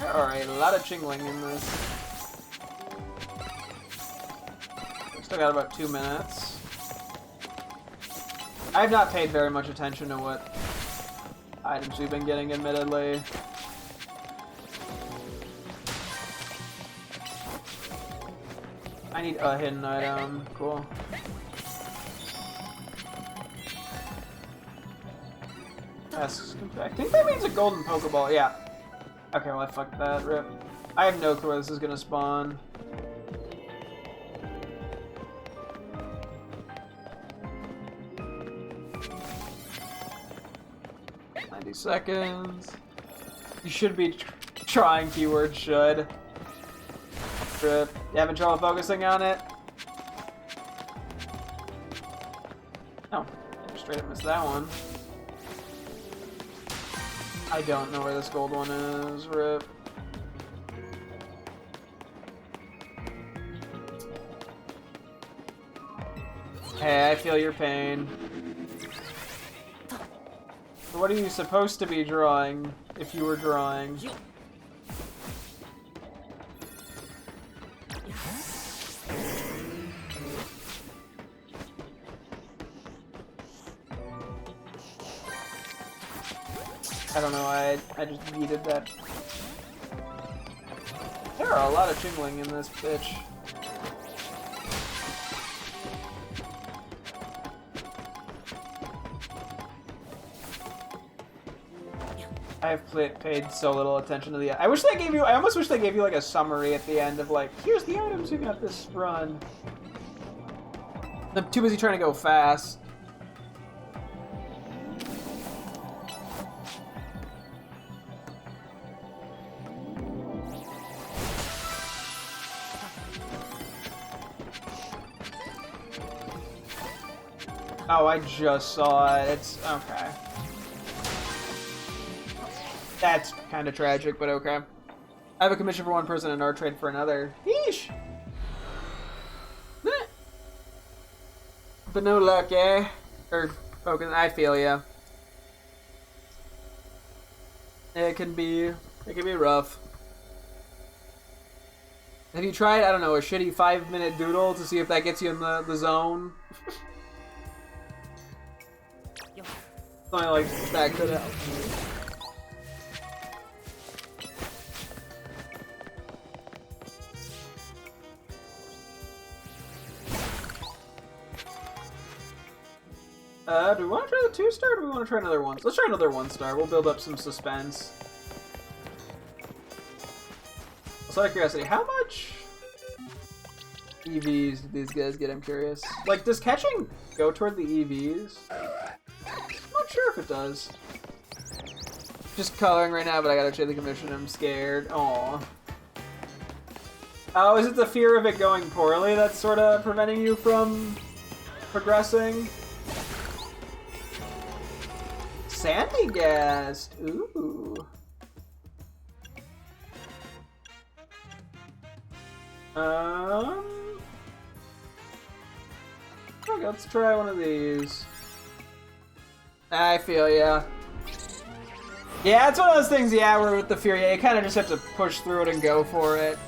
Speaker 1: Alright, a lot of Chingling in this. We still got about 2 minutes. I've not paid very much attention to what items we've been getting, admittedly. I need a hidden item. Cool. Yes, I think that means a golden Pokeball, yeah. Okay, well I fucked that, rip. I have no clue where this is gonna spawn. Seconds. You should be trying keyword should. Trip. You having trouble focusing on it? Oh, I just straight up missed that one. I don't know where this gold one is, rip. Hey, I feel your pain. What are you supposed to be drawing, if you were drawing? I don't know, I just yeeted that. There are a lot of jingling in this bitch. I've paid so little attention to the. I wish they gave you. I almost wish they gave you like a summary at the end of like, here's the items you got this run. I'm too busy trying to go fast. Oh, I just saw it. It's okay. That's kind of tragic, but okay. I have a commission for one person and our trade for another. Yeesh! But no luck, eh? Or focus. I feel ya. It can be rough. Have you tried, I don't know, a shitty 5-minute doodle to see if that gets you in the zone? Something like that could help. Do we want to try the 2-star or do we want to try another 1? Let's try another 1-star. We'll build up some suspense. Just out of curiosity, how much EVs do these guys get? I'm curious. Like, does catching go toward the EVs? I'm not sure if it does. Just coloring right now, but I gotta check the commission. I'm scared. Aw. Oh, is it the fear of it going poorly that's sort of preventing you from progressing? Sandy Gas. Ooh. Okay, let's try one of these. I feel ya. Yeah, it's one of those things, yeah, where with the fear, yeah, you kind of just have to push through it and go for it.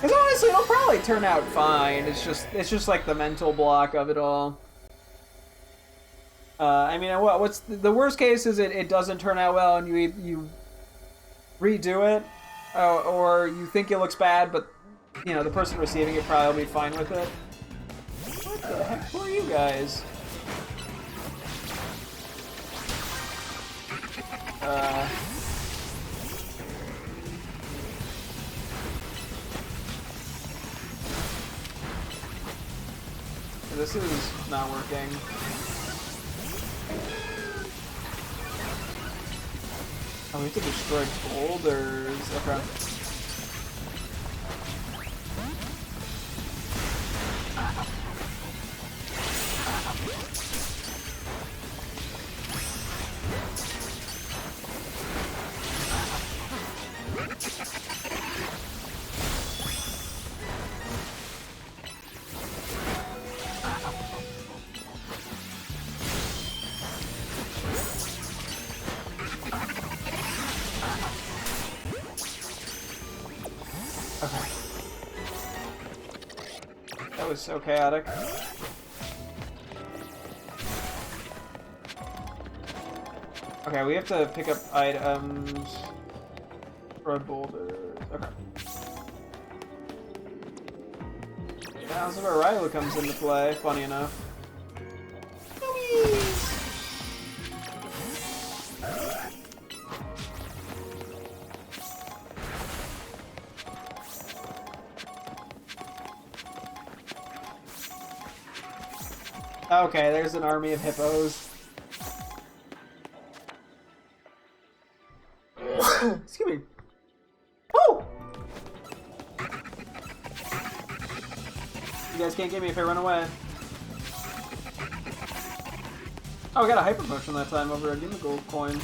Speaker 1: Because honestly, it'll probably turn out fine. It's just like the mental block of it all. I mean, what's the worst case is it doesn't turn out well and you redo it, or you think it looks bad, but you know the person receiving it probably will be fine with it. What the heck? Who are you guys? This is not working. Oh, we have to destroy boulders. Okay. That was so chaotic. Okay, we have to pick up items for boulders. Okay. Now, some Ryla comes into play, funny enough. Okay, there's an army of hippos. Excuse me. Oh! You guys can't get me if I run away. Oh, I got a hyper potion that time over a Gimme Gold coin.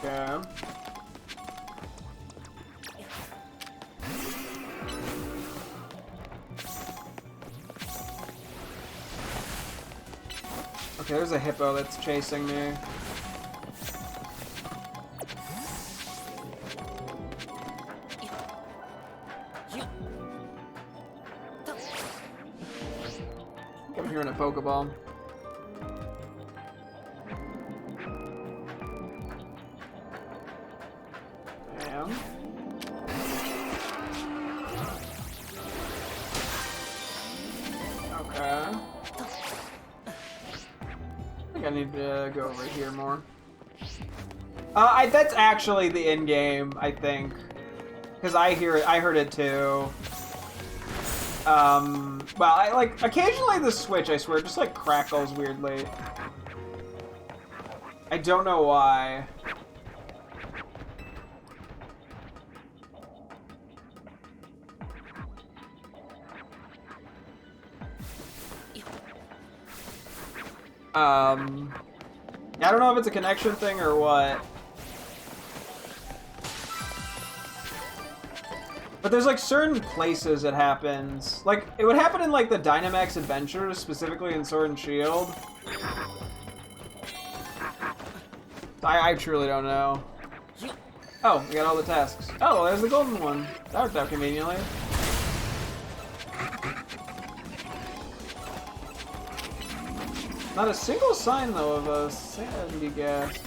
Speaker 1: Okay. Okay, there's a hippo that's chasing me. I'm hearing a Pokeball. Damn. Okay. I need to go over here more. That's actually the end game, I think, because I heard it too. Well, I like occasionally the Switch, I swear, just like crackles weirdly. I don't know why. I don't know if it's a connection thing or what. But there's like certain places it happens. Like, it would happen in like the Dynamax Adventures, specifically in Sword and Shield. I truly don't know. Oh, we got all the tasks. Oh, well, there's the golden one. That worked out conveniently. Not a single sign, though, of a sandy gas.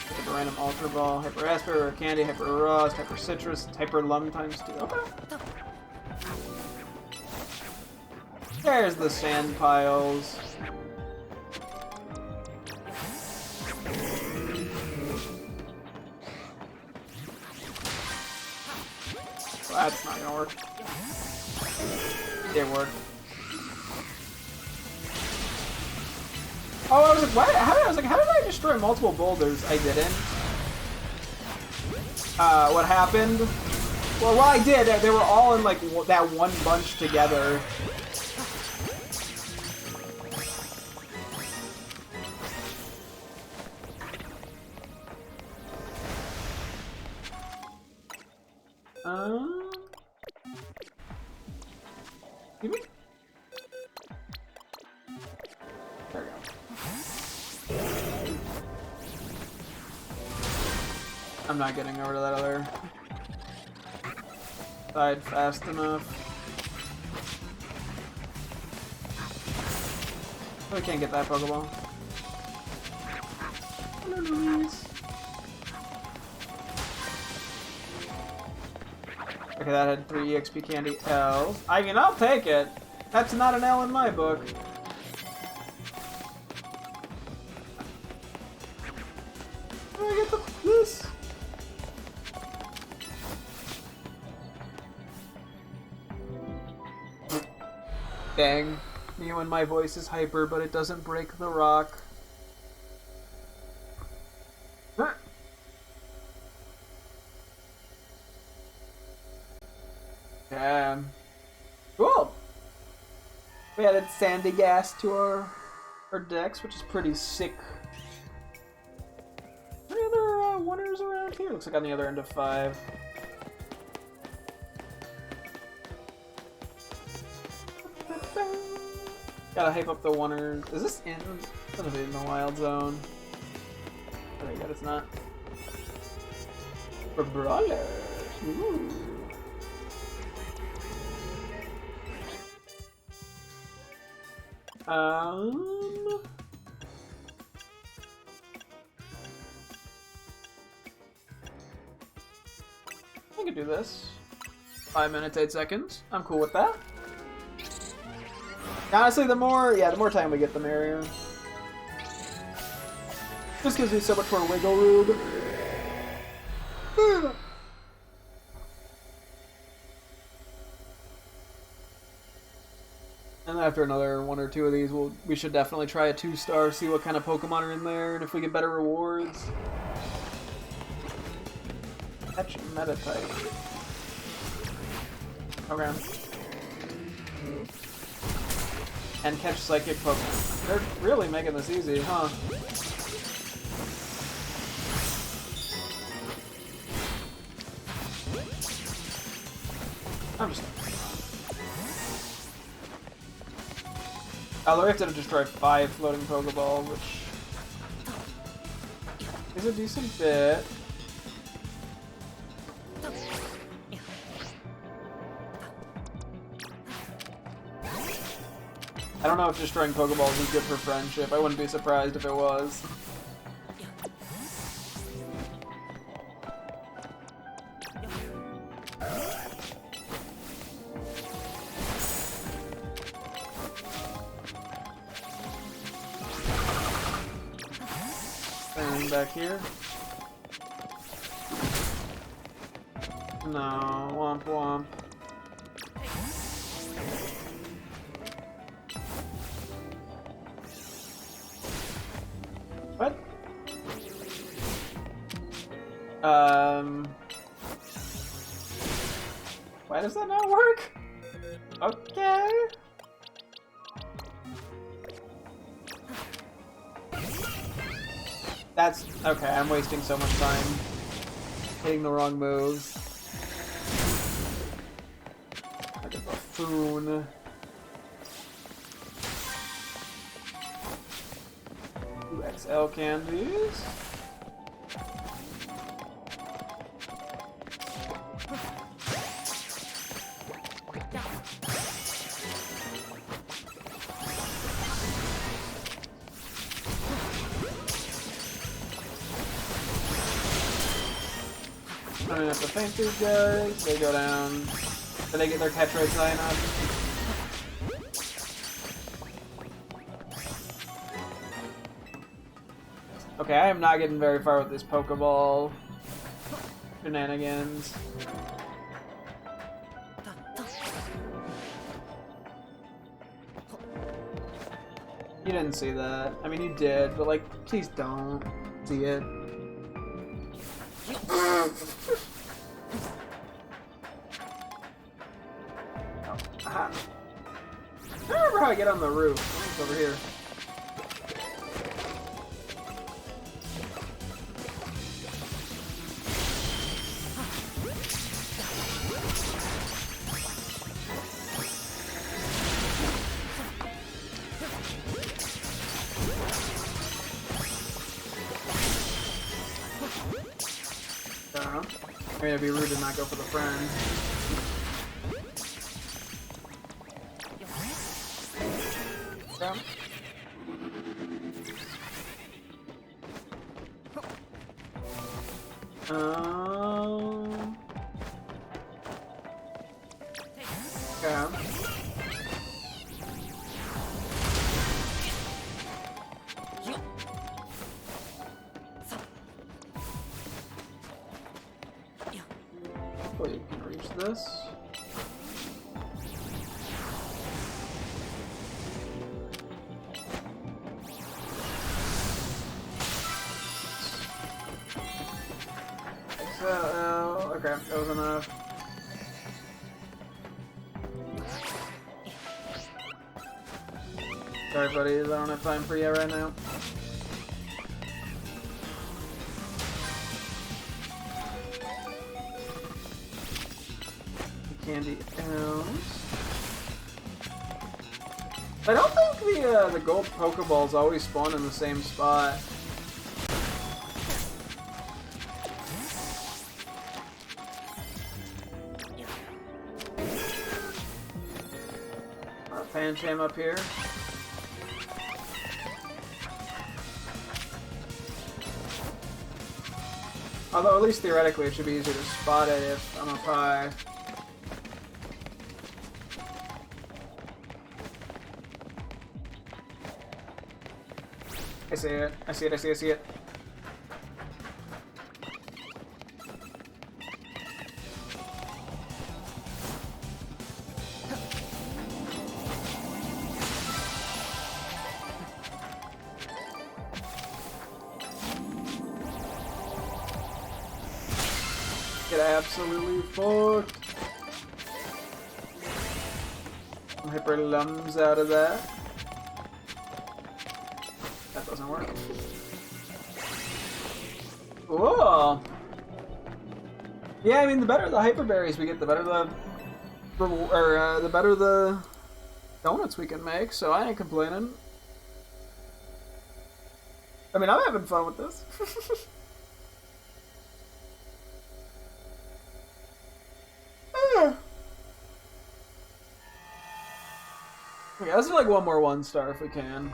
Speaker 1: Hyper Random Ultra Ball, Hyper Asper, Hyper Candy, Hyper Rust, Hyper Citrus, Hyper Lum times 2. Okay. There's the sand piles. Well, that's not gonna work. It did work. Oh, I was like, what? How did I destroy multiple boulders? I didn't. What happened? Well, I did. They were all in like that one bunch together. Give me. There we go. I'm not getting over to that other side fast enough. I can't get that Pokeball. Hello, Louise. Okay, that had 3 EXP candy L's. I mean, I'll take it. That's not an L in my book. How do I get this? Dang. You and my voice is hyper, but it doesn't break the rock. Damn. Cool. We added sandy gas to our decks, which is pretty sick. Any other oneers around here? Looks like on the other end of 5. Gotta hype up the oneers. Is this in? It's gonna be in the wild zone. Oh my god, it's not. For brawlers. Ooh. I can do this. 5 minutes, 8 seconds. I'm cool with that. Honestly, the more time we get, the merrier. Just gives me so much more wiggle room. And after another one or two of these, we should definitely try a 2-star, see what kind of Pokemon are in there, and if we get better rewards. Catch Meta type. Okay. And catch Psychic Pokemon. They're really making this easy, huh? I'm just... Oh, we have to destroy 5 floating Pokeball, which is a decent bit. I don't know if destroying Pokeballs is good for friendship. I wouldn't be surprised if it was. Standing back here. No, womp womp. What? Why does that not work? Okay. That's okay, I'm wasting so much time hitting the wrong moves. Like a buffoon. XL candies. I don't have to thank these guys. They go down. Did they get their catch rates high enough? Okay, I am not getting very far with this Pokeball shenanigans. You didn't see that. I mean, you did, but like, please don't see it. Oh, aha. I don't remember how I get on the roof. I think it's over here. I mean, it'd be rude to not go for the friend. Yeah. Okay. Hopefully you can reach this. So, okay, that was enough. Sorry, buddies, I don't have time for you right now. Candy else. I don't think the gold Pokeballs always spawn in the same spot. Pancham up here. Although at least theoretically it should be easier to spot it if I'm up high. I see it. I see it. I see it. I see it. get absolutely fucked. Hyper Lums out of that. That doesn't work. Whoa! Yeah, I mean, the better the hyper berries we get, the better the the better the donuts we can make. So I ain't complaining. I mean, I'm having fun with this. Okay, let's do like one more 1-star if we can.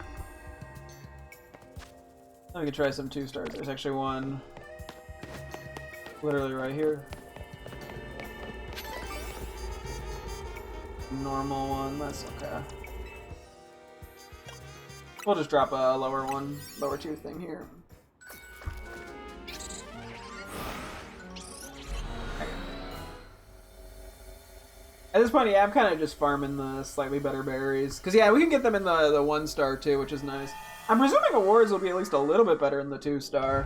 Speaker 1: Then we can try some 2-stars. There's actually one literally right here. Normal one, that's okay. We'll just drop a lower one, lower 2 thing here. At this point, yeah, I'm kind of just farming the slightly better berries. Because, yeah, we can get them in the 1-star, too, which is nice. I'm presuming awards will be at least a little bit better in the 2-star.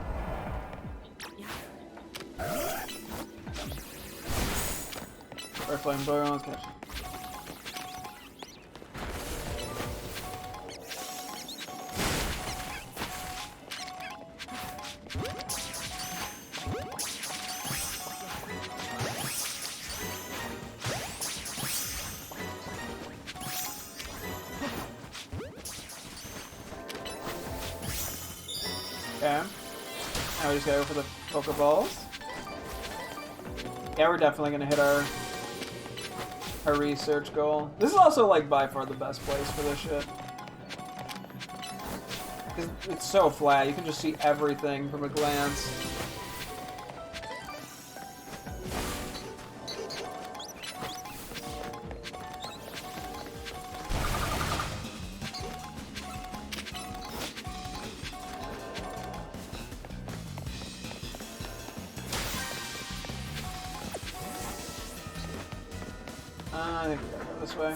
Speaker 1: Or flame boil, let's catch. Okay. Now we just gotta go for the Pokeballs. Yeah, we're definitely gonna hit our research goal. This is also like by far the best place for this shit. It's so flat, you can just see everything from a glance. I think we gotta go this way.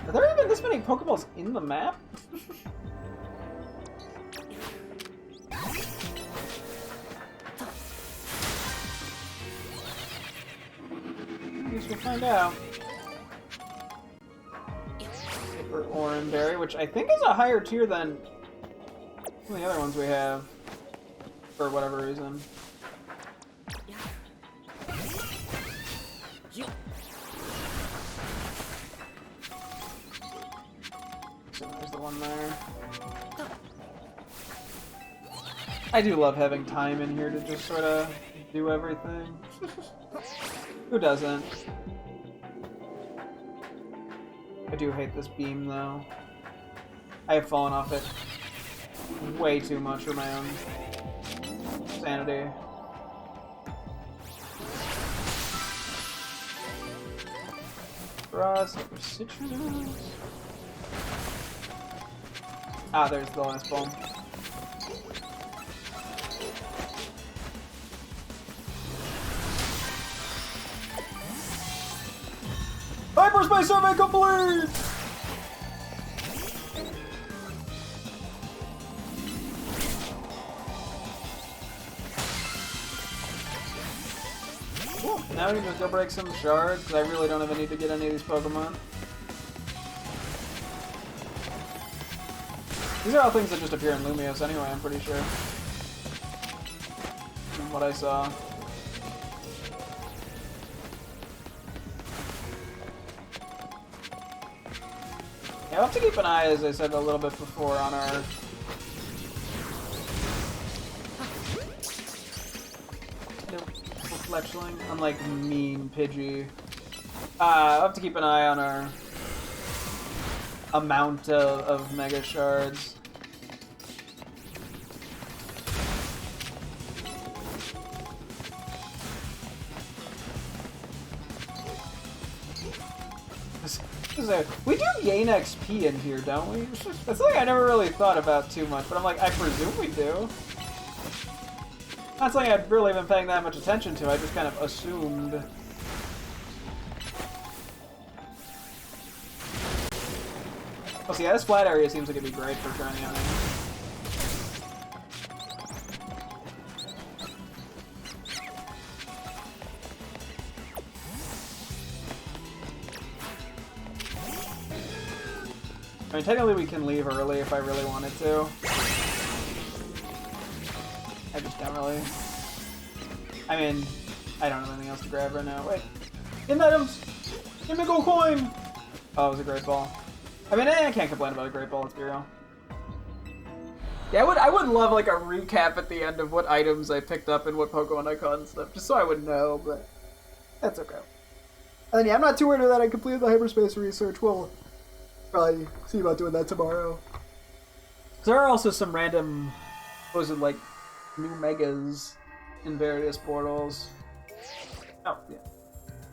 Speaker 1: Are there even this many Pokeballs in the map? I guess we'll find out. For Oranberry, which I think is a higher tier than some of the other ones we have. For whatever reason. So there's the one there. I do love having time in here to just sort of do everything. Who doesn't? I do hate this beam though. I have fallen off it way too much for my own sanity. Frost, citrus. Ah, there's the last bomb. Hyperspace survey complete! Cool. Now we can just go break some shards, because I really don't even need to get any of these Pokemon. These are all things that just appear in Lumios anyway, I'm pretty sure. From what I saw. Yeah, we'll have to keep an eye, as I said a little bit before, on our... Fletchling, unlike mean Pidgey. I'll have to keep an eye on our amount of Mega Shards. We do gain XP in here, don't we? That's something I never really thought about too much, but I'm like, I presume we do. Not something I've really been paying that much attention to, I just kind of assumed. Oh, see, yeah, this flat area seems like it'd be great for turning on. mean, technically we can leave early if I really wanted to. I just don't really. I mean, I don't have anything else to grab right now. Wait. Hidden items! Give me a gold coin! Oh, it was a great ball. I mean, I can't complain about a great ball, let's be real. Yeah, I would love like a recap at the end of what items I picked up and what Pokemon I caught and stuff, just so I would know, but that's okay. And then, yeah, I'm not too worried about that. I completed the hyperspace research. We'll probably see about doing that tomorrow. There are also some random, what was it, like, new megas in various portals. Oh, yeah.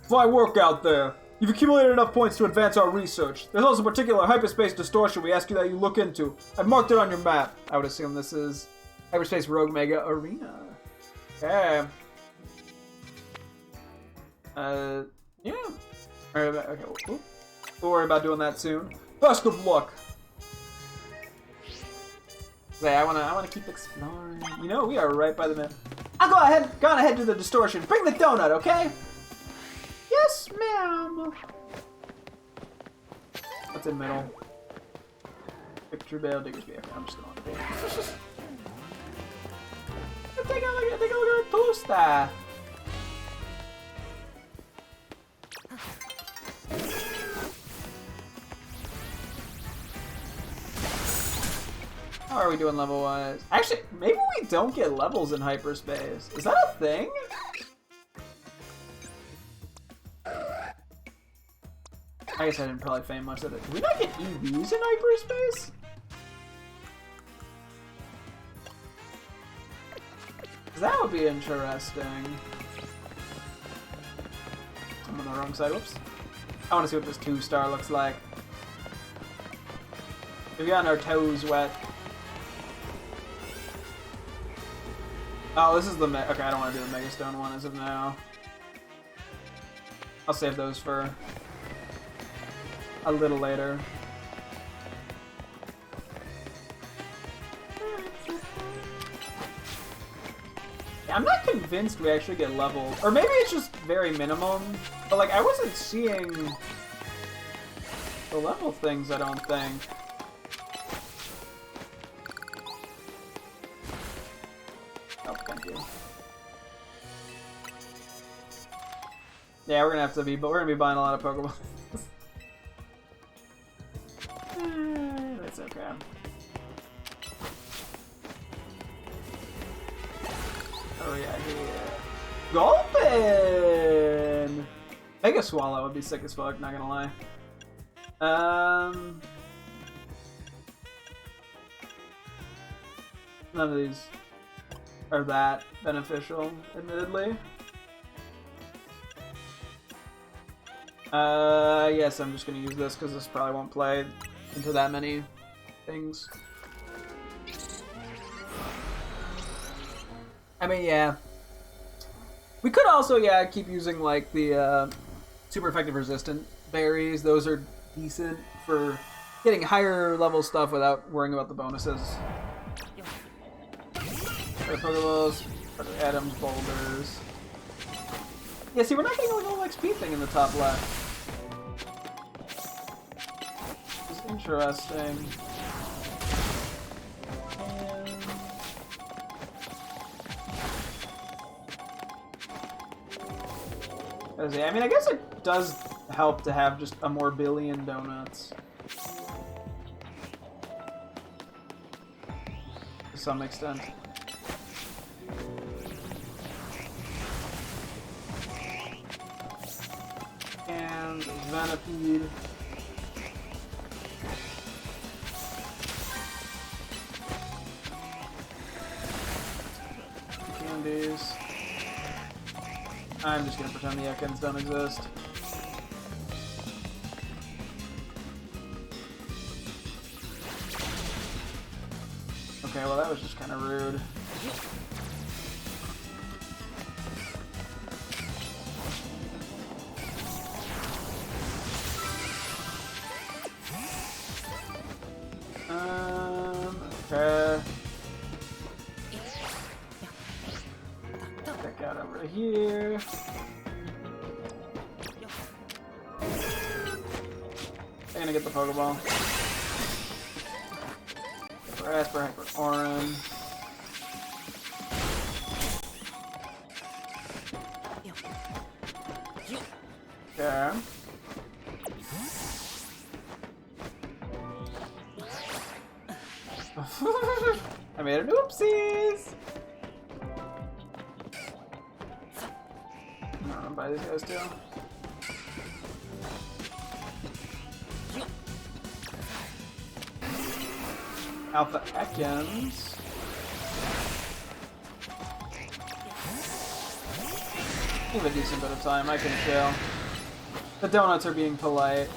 Speaker 1: Fine work out there. You've accumulated enough points to advance our research. There's also particular hyperspace distortion we ask you that you look into. I've marked it on your map. I would assume this is Hyperspace Rogue Mega Arena. Okay. Yeah. Alright, okay. We'll worry about doing that soon. Best of luck. I wanna keep exploring. You know, we are right by the map. I'll go ahead to the distortion. Bring the donut, okay? Yes, ma'am. What's in middle? Picture Bale Diggersby. Okay, I'm just going to be. Take a look at the toaster. How are we doing level-wise? Actually, maybe we don't get levels in hyperspace. Is that a thing? I guess I didn't probably feign much of it. Did we not get EVs in hyperspace? That would be interesting. I'm on the wrong side, whoops. I want to see what this 2-star looks like. We've gotten our toes wet. Oh, this is the okay, I don't want to do the Mega Stone one as of now. I'll save those for a little later. Yeah, I'm not convinced we actually get levels. Or maybe it's just very minimum. But like, I wasn't seeing the level things, I don't think. Oh, thank you. Yeah, we're gonna have to be, but we're gonna be buying a lot of Pokemon. That's okay. Oh yeah, Gulpin! Mega Swallow would be sick as fuck, not gonna lie. None of these are that beneficial, admittedly. Yes, I'm just gonna use this because this probably won't play into that many things. I mean, yeah. We could also, yeah, keep using, like, the, super effective resistant berries. Those are decent for getting higher level stuff without worrying about the bonuses. Pokeballs, atoms, boulders. Yeah, see, we're not getting a little XP thing in the top left. Which is interesting. I mean, I guess it does help to have just a more billion donuts. To some extent. And Venipede. Candies. I'm just gonna pretend the Ekans don't exist. Okay, well that was just kind of rude. Okay. Check out over here. I'm gonna get the Pokeball. Hyper Esper, Hyper Orin. Okay. I made an oopsies! I'm gonna buy these guys too. Alpha Ekans. Give a decent bit of time, I can chill. The donuts are being polite.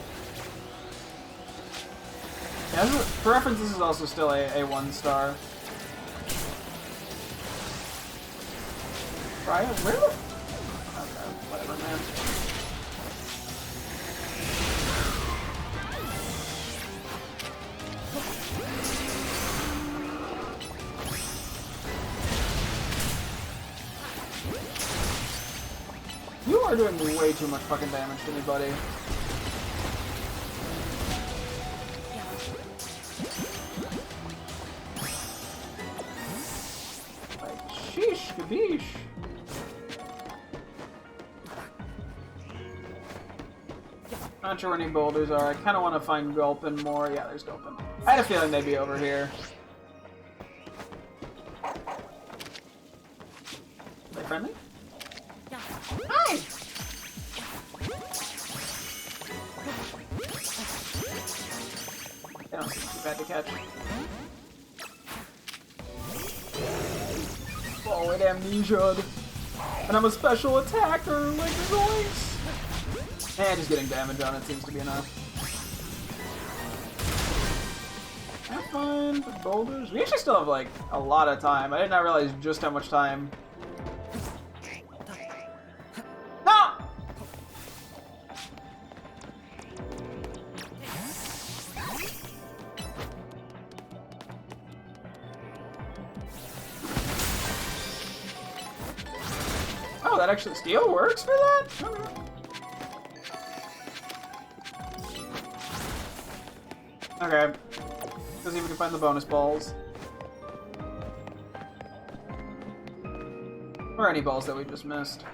Speaker 1: Yeah, for reference, this is also still a 1-star. Brian, where the... Okay, whatever, man. You are doing way too much fucking damage to me, buddy. Like, sheesh, kabish. Not sure where any boulders are. I kind of want to find Gulpin more. Yeah, there's Gulpin. I had a feeling they'd be over here. Are they friendly? Hi! They don't seem too bad to catch. Oh, it amnesia'd. And I'm a special attacker, like zoinks! Eh, just getting damage on it seems to be enough. Have fun with boulders. We actually still have, like, a lot of time. I did not realize just how much time. No! Oh, that actually steel works for that? Okay. Okay. Let's see if we can find the bonus balls. Or any balls that we just missed.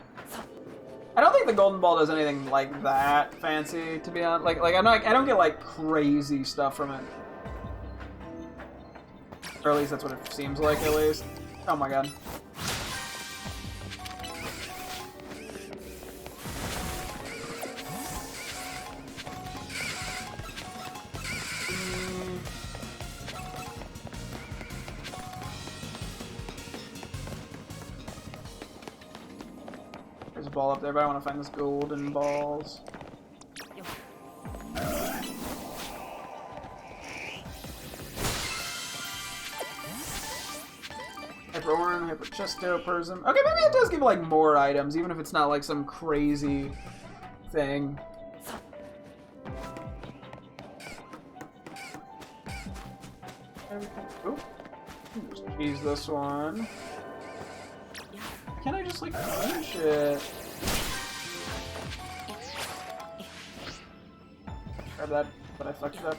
Speaker 1: I don't think the golden ball does anything like that fancy, to be honest. Like I don't get like crazy stuff from it. Or at least that's what it seems like, at least. Oh my god. There's a ball up there, but I want to find this golden balls. Hyper Orin, Hyper Chesto, Prism. Okay, maybe it does give like more items, even if it's not like some crazy thing. Oop. Just cheese this one. Can I just like finish it? Grab that, but I fucked it up.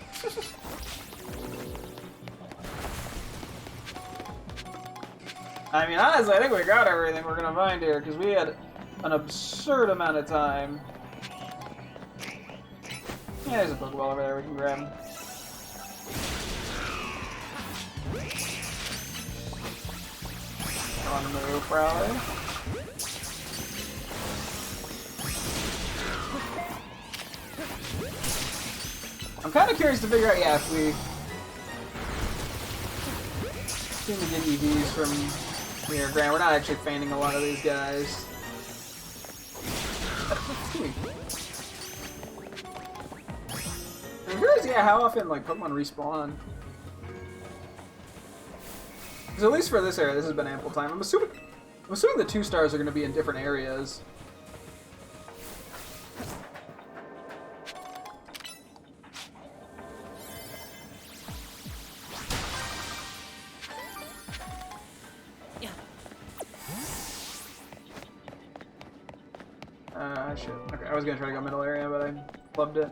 Speaker 1: I mean, honestly, I think we got everything we're gonna find here, because we had an absurd amount of time. Yeah, there's a Pokeball over there we can grab. On the move, probably. I'm kind of curious to figure out, yeah, if we seem to get EVs from here. Grant, we're not actually feigning a lot of these guys. I'm curious, yeah, how often like Pokemon respawn. Because at least for this area, this has been ample time. I'm assuming the 2-stars are going to be in different areas. Shit. Okay, I was going to try to go middle area, but I flubbed it.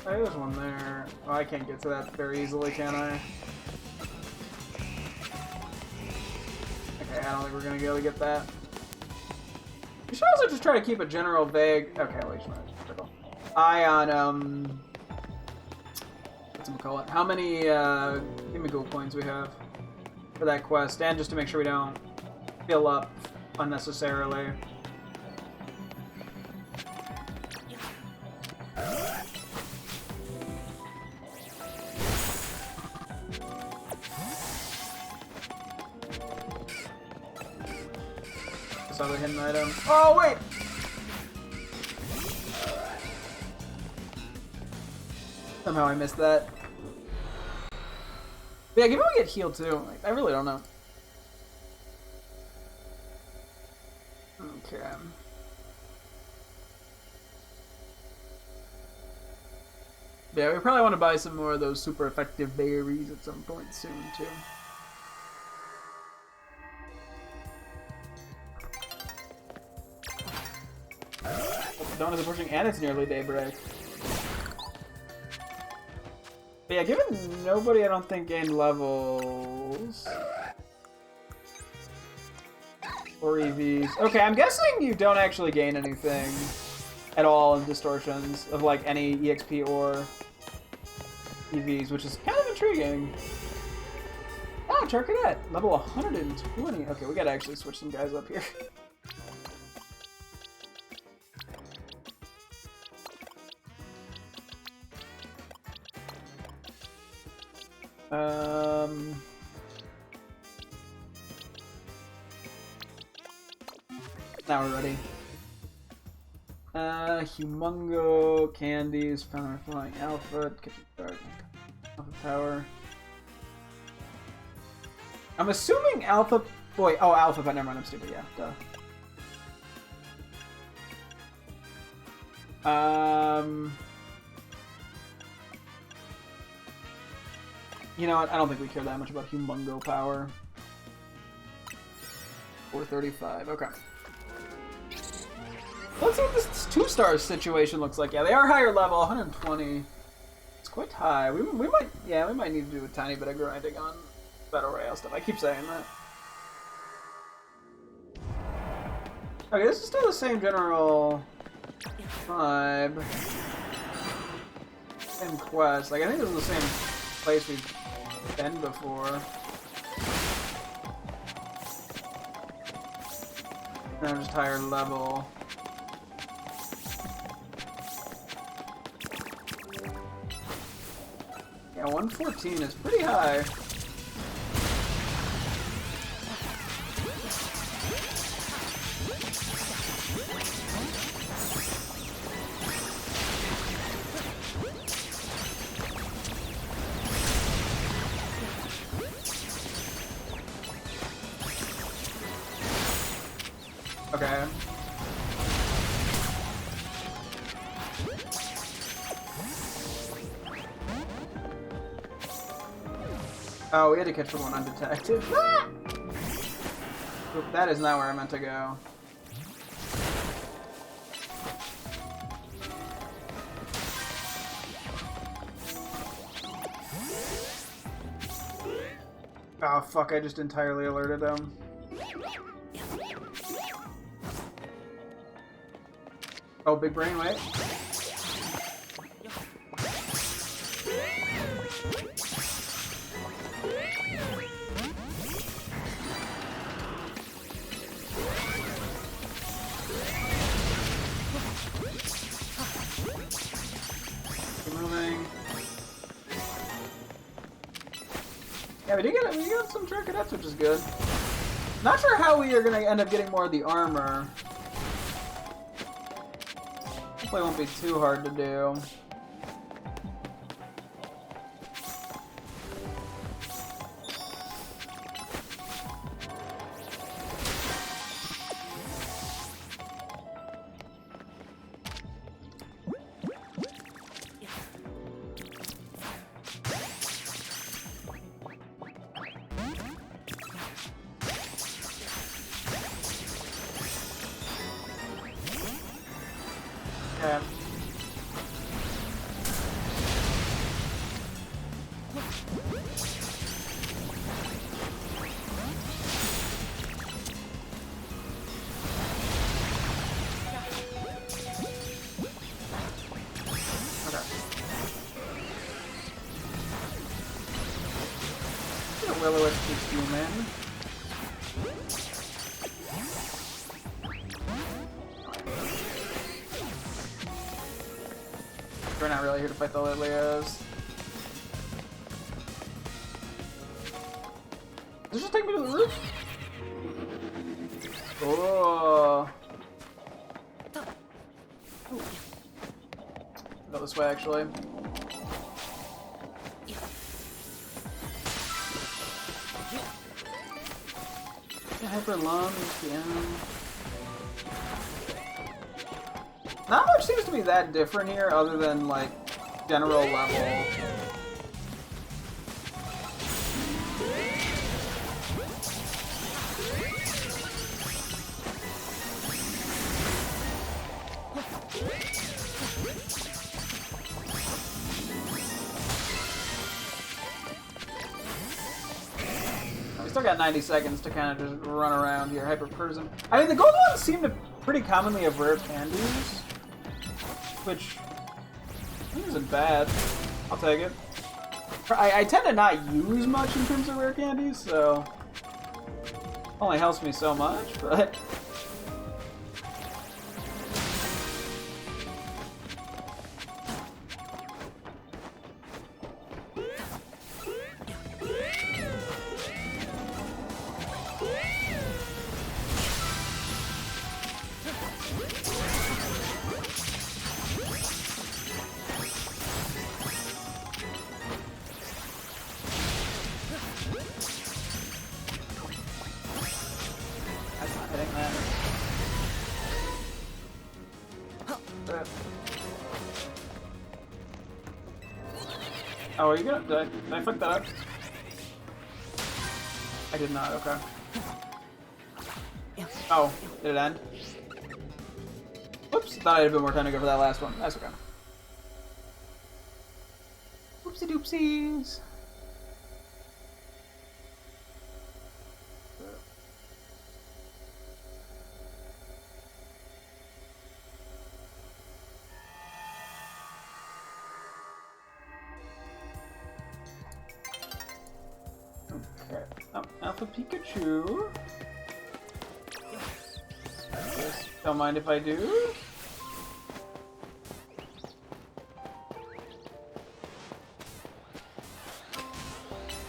Speaker 1: Oh, there's one there. Oh, I can't get to that very easily, can I? Okay, I don't think we're gonna be able to get that. We should also just try to keep a general vague... Okay, wait, eye on, whatchamacallit? How many, Immigo coins we have for that quest, and just to make sure we don't fill up unnecessarily. This other hidden item. Oh, wait! Somehow I missed that. But yeah, give me a get healed too. Like, I really don't know. Okay. Yeah, we probably want to buy some more of those super effective berries at some point soon too. Dawn is approaching and it's nearly daybreak. But yeah, given nobody I don't think gained levels or EVs. Okay, I'm guessing you don't actually gain anything at all in distortions of like any EXP or EVs, which is kind of intriguing. Oh, Charcadet, level 120. Okay, we gotta actually switch some guys up here. Now we're ready. Humongo, Candies, Fountain Flying Alpha, Kitchen Garden, Alpha Power. I'm assuming Alpha... Wait, oh, Alpha, but never mind, I'm stupid, yeah, duh. You know what, I don't think we care that much about Humongo Power. 435, okay. Let's see what this 2-star situation looks like. Yeah, they are higher level, 120. It's quite high. We might, yeah, we might need to do a tiny bit of grinding on Battle Royale stuff. I keep saying that. Okay, this is still the same general vibe. Same quest. Like, I think this is the same place we've been before. No, just higher level. Yeah, 114 is pretty high. Okay. Oh, we had to catch one undetected. Oop, that is not where I meant to go. Oh fuck, I just entirely alerted them. Oh, big brain, wait. Yeah, we got some Charcadets, which is good. Not sure how we are going to end up getting more of the armor. Hopefully it won't be too hard to do. Will-O-Wisp keeps human. We're not really here to fight the Lilias. Does this just take me to the roof? Oh. Go this way, actually. Hyper long, yeah. Not much seems to be that different here, other than like general level. Still got 90 seconds to kind of just run around here. Hyper-Person. I mean, the gold ones seem to pretty commonly have rare candies, which isn't bad. I'll take it. I tend to not use much in terms of rare candies, so only helps me so much, but oh, are you gonna? Did I fuck that up? I did not, okay. Oh, did it end? Whoops, thought I had a bit more time to go for that last one. That's okay. Whoopsie doopsies. Okay. Oh, Alpha Pikachu. Don't mind if I do.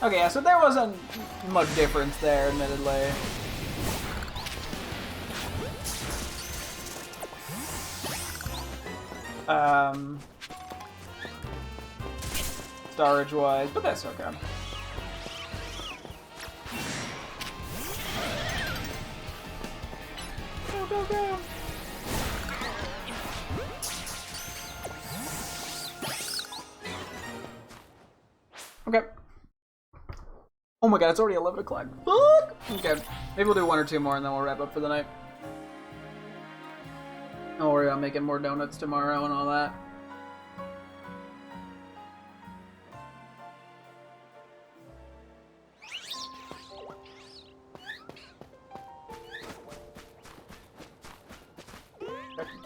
Speaker 1: Okay, yeah, so there wasn't much difference there, admittedly. Storage-wise, but that's okay. Go, go, go! Okay. Oh my god, it's already 11 o'clock. Fuck! Okay, maybe we'll do one or two more and then we'll wrap up for the night. Don't worry about making more donuts tomorrow and all that.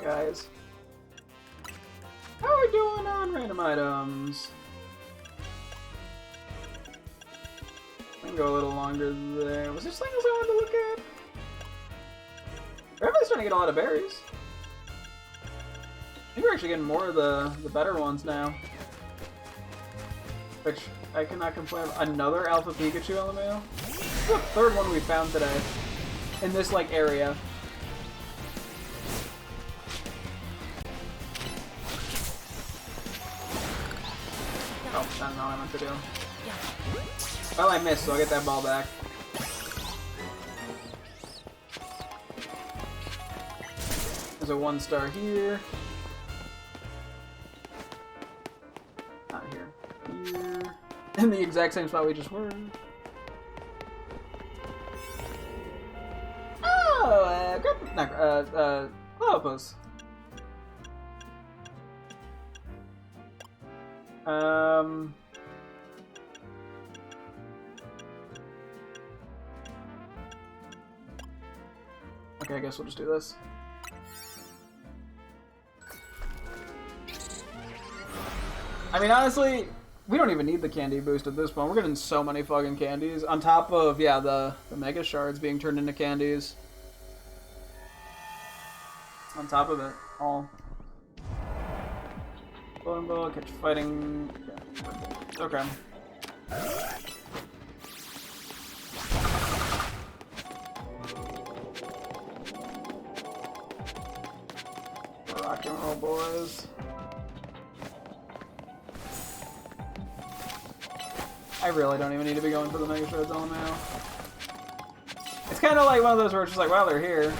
Speaker 1: Guys, how are we doing on random items? I can go a little longer there. Was there something else I wanted to look at? We're really starting to get a lot of berries. I think we're actually getting more of the better ones now. Which I cannot complain about. Another Alpha Pikachu on the mail? This is the third one we found today. In this, like, area. Oh, I don't know what I meant to do. Well, I missed, so I'll get that ball back. There's a 1-star here. Not here. Here. In the exact same spot we just were. Oh, Clobbopus. Okay, I guess we'll just do this. I mean, honestly, we don't even need the candy boost at this point. We're getting so many fucking candies. On top of, yeah, the Mega Shards being turned into candies. On top of it all. Bowling ball, catch fighting. Okay. Rock and roll, boys. I really don't even need to be going for the Mega Shards all now. It's kind of like one of those where it's just like, wow, they're here.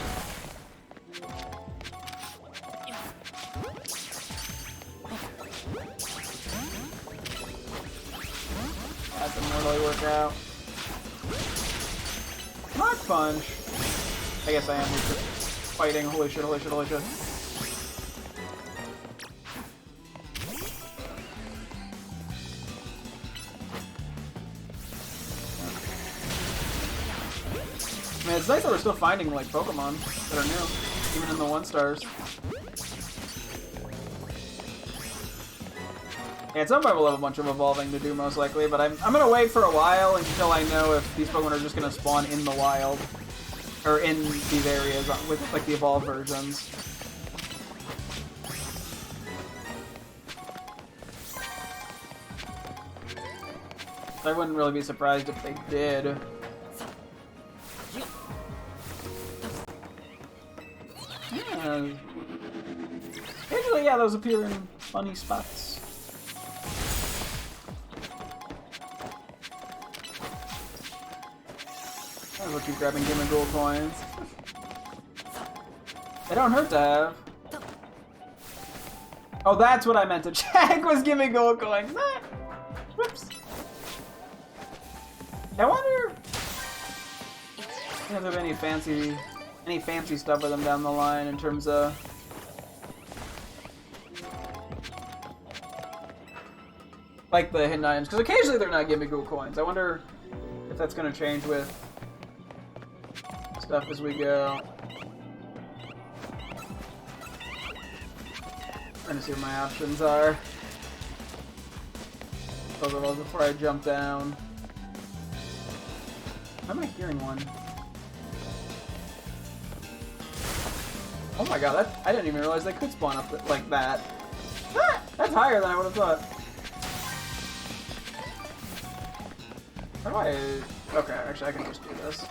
Speaker 1: That didn't really work out. Rock Punch. I guess I am just fighting. Holy shit, holy shit, holy shit. Man, it's nice that we're still finding, like, Pokemon that are new, even in the 1-stars. Yeah, at some point we'll have a bunch of evolving to do, most likely, but I'm gonna wait for a while until I know if these Pokemon are just gonna spawn in the wild, or in these areas with, like, the evolved versions. I wouldn't really be surprised if they did. Yeah. Usually, yeah, those appear in funny spots. I'll keep grabbing Gimme Gold coins. They don't hurt to have. Oh, that's what I meant to check, was Gimme Gold coins. Ah, whoops. I wonder if there's any fancy stuff with them down the line in terms of like the hidden items, because occasionally they're not Gimme Gold coins. I wonder if that's going to change with stuff as we go. Trying to see what my options are. Pokeballs before I jump down. Why am I hearing one? Oh my god, that, I didn't even realize they could spawn up like that. Ah, that's higher than I would have thought. How do I... Okay, actually I can just do this.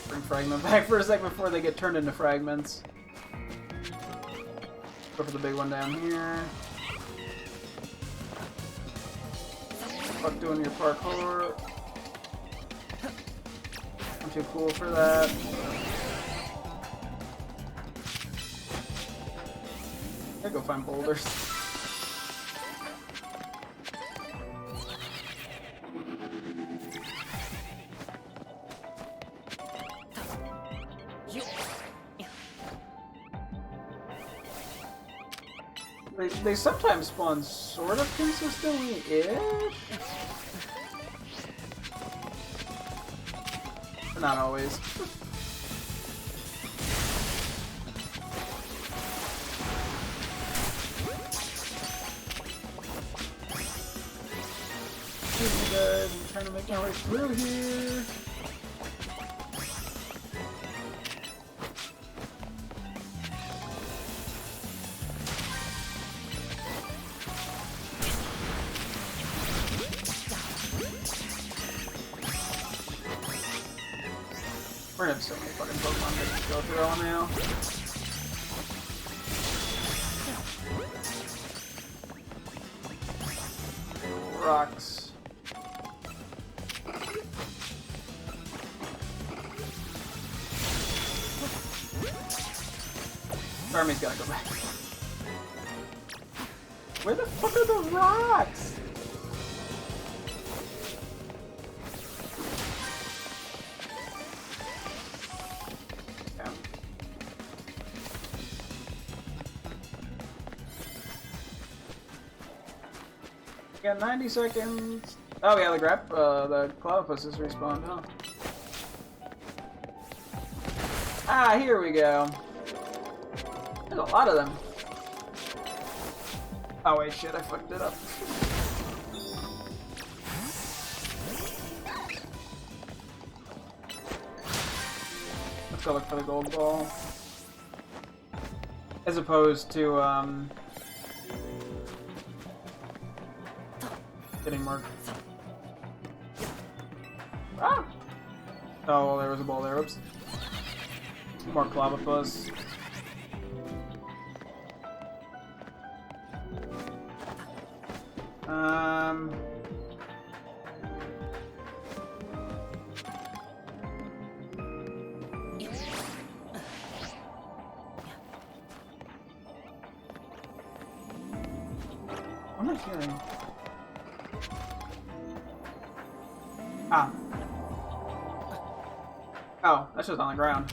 Speaker 1: Bring Fragment back for a sec before they get turned into fragments. Go for the big one down here. Fuck doing your parkour. I'm too cool for that. I go find boulders. They sometimes spawn sort of consistently-ish. But not always. Excuse me guys, I'm trying to make my way through here. We're gonna have so many fucking Pokemon to just go through all now. Rocks. Army's gotta go back. Where the fuck are the rocks? got 90 seconds. Oh yeah, the Cloudopus is respawned, huh? Ah, here we go. There's a lot of them. Oh wait, shit, I fucked it up. Let's go look for the gold ball. As opposed to, getting marked. Ah! Oh, well, there was a ball there. Oops. More Cloudopus. What am I hearing? Ah. Oh, that's just on the ground.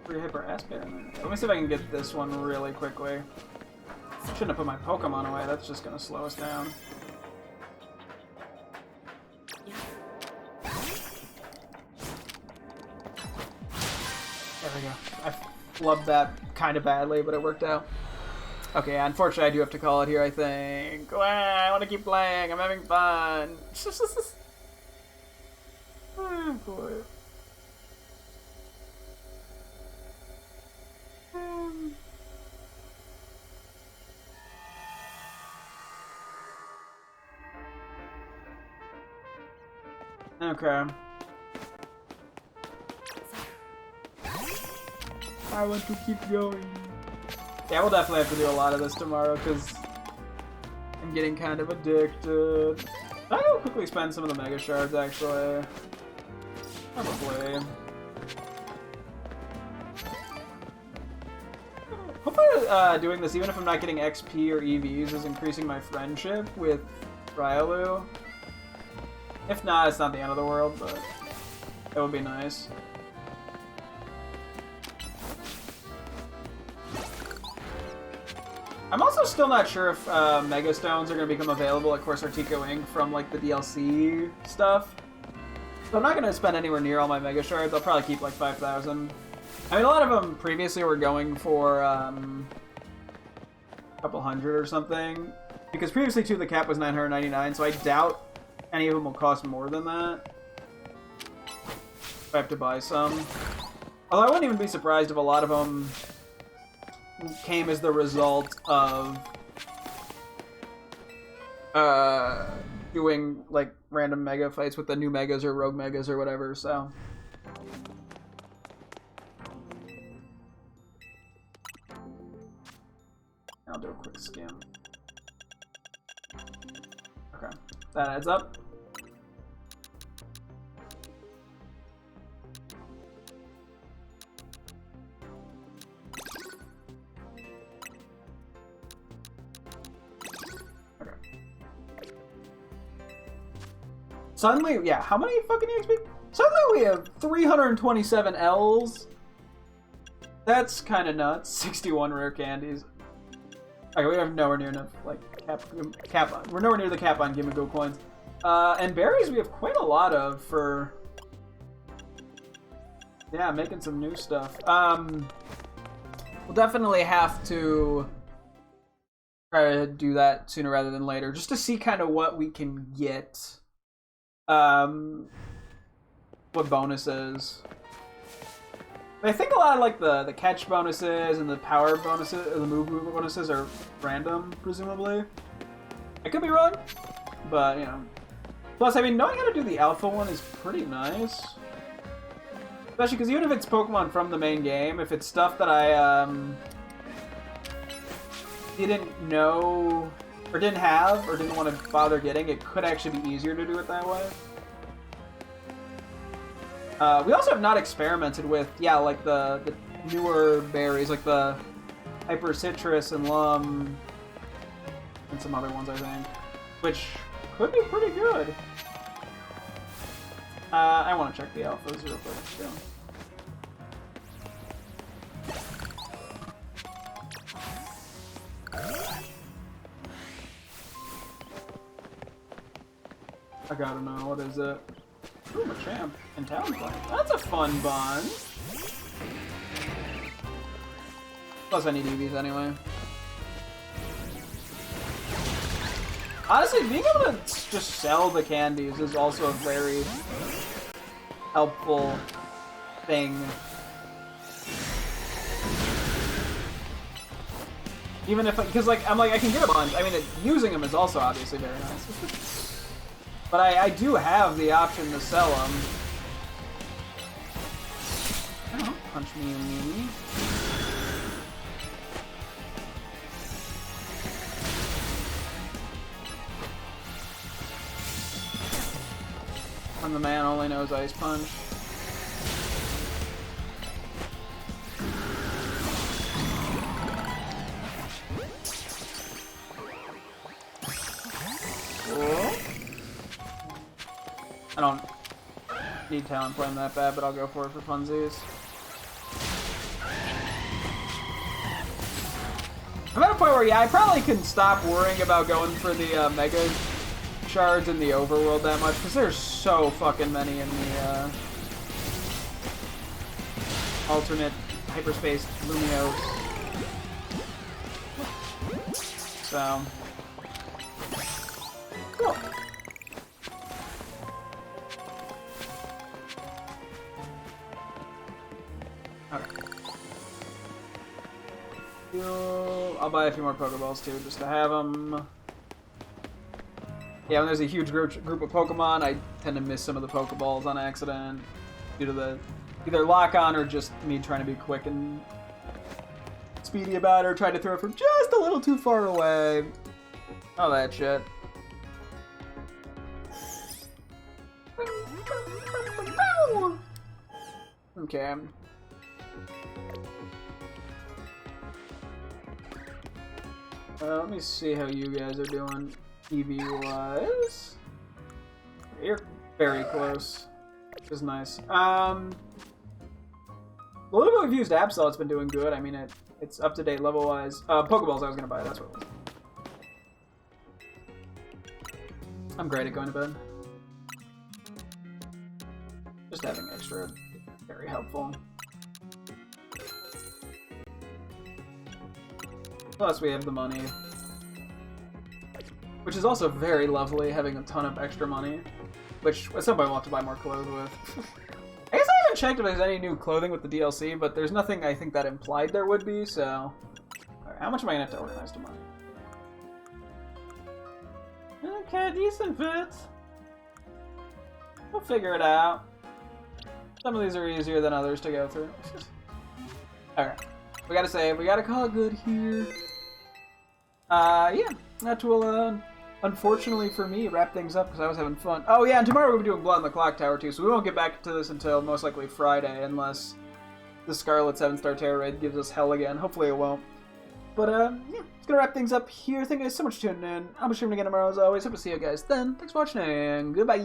Speaker 1: Free Hyper Aspect. Let me see if I can get this one really quickly. Shouldn't have put my Pokemon away, that's just gonna slow us down. There we go. I flubbed that kind of badly, but it worked out. Okay, unfortunately I do have to call it here, I think. I want to keep playing, I'm having fun. Oh boy. Okay. I want to keep going. Yeah, we'll definitely have to do a lot of this tomorrow because I'm getting kind of addicted. I will quickly spend some of the Mega Shards actually. Probably. Hopefully doing this, even if I'm not getting XP or EVs, is increasing my friendship with Ryalu. If not, it's not the end of the world, but it would be nice. I'm also still not sure if Mega Stones are going to become available at Course Artico Inc. from like the DLC stuff. So I'm not going to spend anywhere near all my Mega Shards. I'll probably keep like 5,000. I mean, a lot of them previously were going for a couple hundred or something. Because previously, too, the cap was 999, so I doubt any of them will cost more than that. If I have to buy some. Although I wouldn't even be surprised if a lot of them came as the result of doing like random mega fights with the new megas or rogue megas or whatever, so. I'll do a quick skim. Okay, that adds up. Suddenly, yeah, how many fucking EXP? Suddenly we have 327 Ls. That's kind of nuts. 61 rare candies. Okay, we have nowhere near enough, like, cap. We're nowhere near the cap on Gimme Go coins. And berries we have quite a lot of for... Yeah, making some new stuff. We'll definitely have to try to do that sooner rather than later, just to see kind of what we can get. What bonuses. I think a lot of like the catch bonuses and the power bonuses, or the move bonuses are random, presumably. I could be wrong, but you know. Plus, I mean, knowing how to do the alpha one is pretty nice. Especially because even if it's Pokemon from the main game, if it's stuff that I didn't know or didn't have or didn't want to bother getting, it could actually be easier to do it that way. We also have not experimented with, yeah, like the newer berries, like the Hyper Citrus and Lum, and some other ones, I think, which could be pretty good. I want to check the alphas real quick, too. I gotta know, what is it? Ooh, a champ in town playing. That's a fun bond. Plus I need EVs anyway. Honestly, being able to just sell the candies is also a very helpful thing. Even if, because like, I'm like, I can get a bunch. I mean, using them is also obviously very nice. But I do have the option to sell them. Oh, punch me and me. And the man only knows Ice Punch. I don't need talent flame that bad, but I'll go for it for funsies. I'm at a point where, yeah, I probably can stop worrying about going for the Mega Shards in the overworld that much, because there's so fucking many in the alternate hyperspace Lumios. So, cool. I'll buy a few more Pokeballs too, just to have them. Yeah, when there's a huge group of Pokemon, I tend to miss some of the Pokeballs on accident due to the either lock-on or just me trying to be quick and speedy about it, or trying to throw it from just a little too far away. All that shit. Okay. Let me see how you guys are doing EV-wise. You're very close, which is nice. The little bit we've used Absol, it's been doing good. I mean, it's up to date level-wise. Pokeballs I was gonna buy, that's what it was. I'm great at going to bed. Just having extra, very helpful. Plus, we have the money. Which is also very lovely, having a ton of extra money. Which, at some point, we'll have to buy more clothes with. I guess I haven't checked if there's any new clothing with the DLC, but there's nothing I think that implied there would be, so... Alright, how much am I gonna have to organize tomorrow? Okay, decent fit. We'll figure it out. Some of these are easier than others to go through. Alright. We gotta save. We gotta call it good here. Yeah. That will, unfortunately for me, wrap things up because I was having fun. Oh, yeah, and tomorrow we'll be doing Blood on the Clock Tower, too, so we won't get back to this until most likely Friday, unless the Scarlet 7-star Terror Raid gives us hell again. Hopefully it won't. But, yeah, it's gonna wrap things up here. Thank you guys so much for tuning in. I'll be streaming again tomorrow, as always. Hope to see you guys then. Thanks for watching, and goodbye!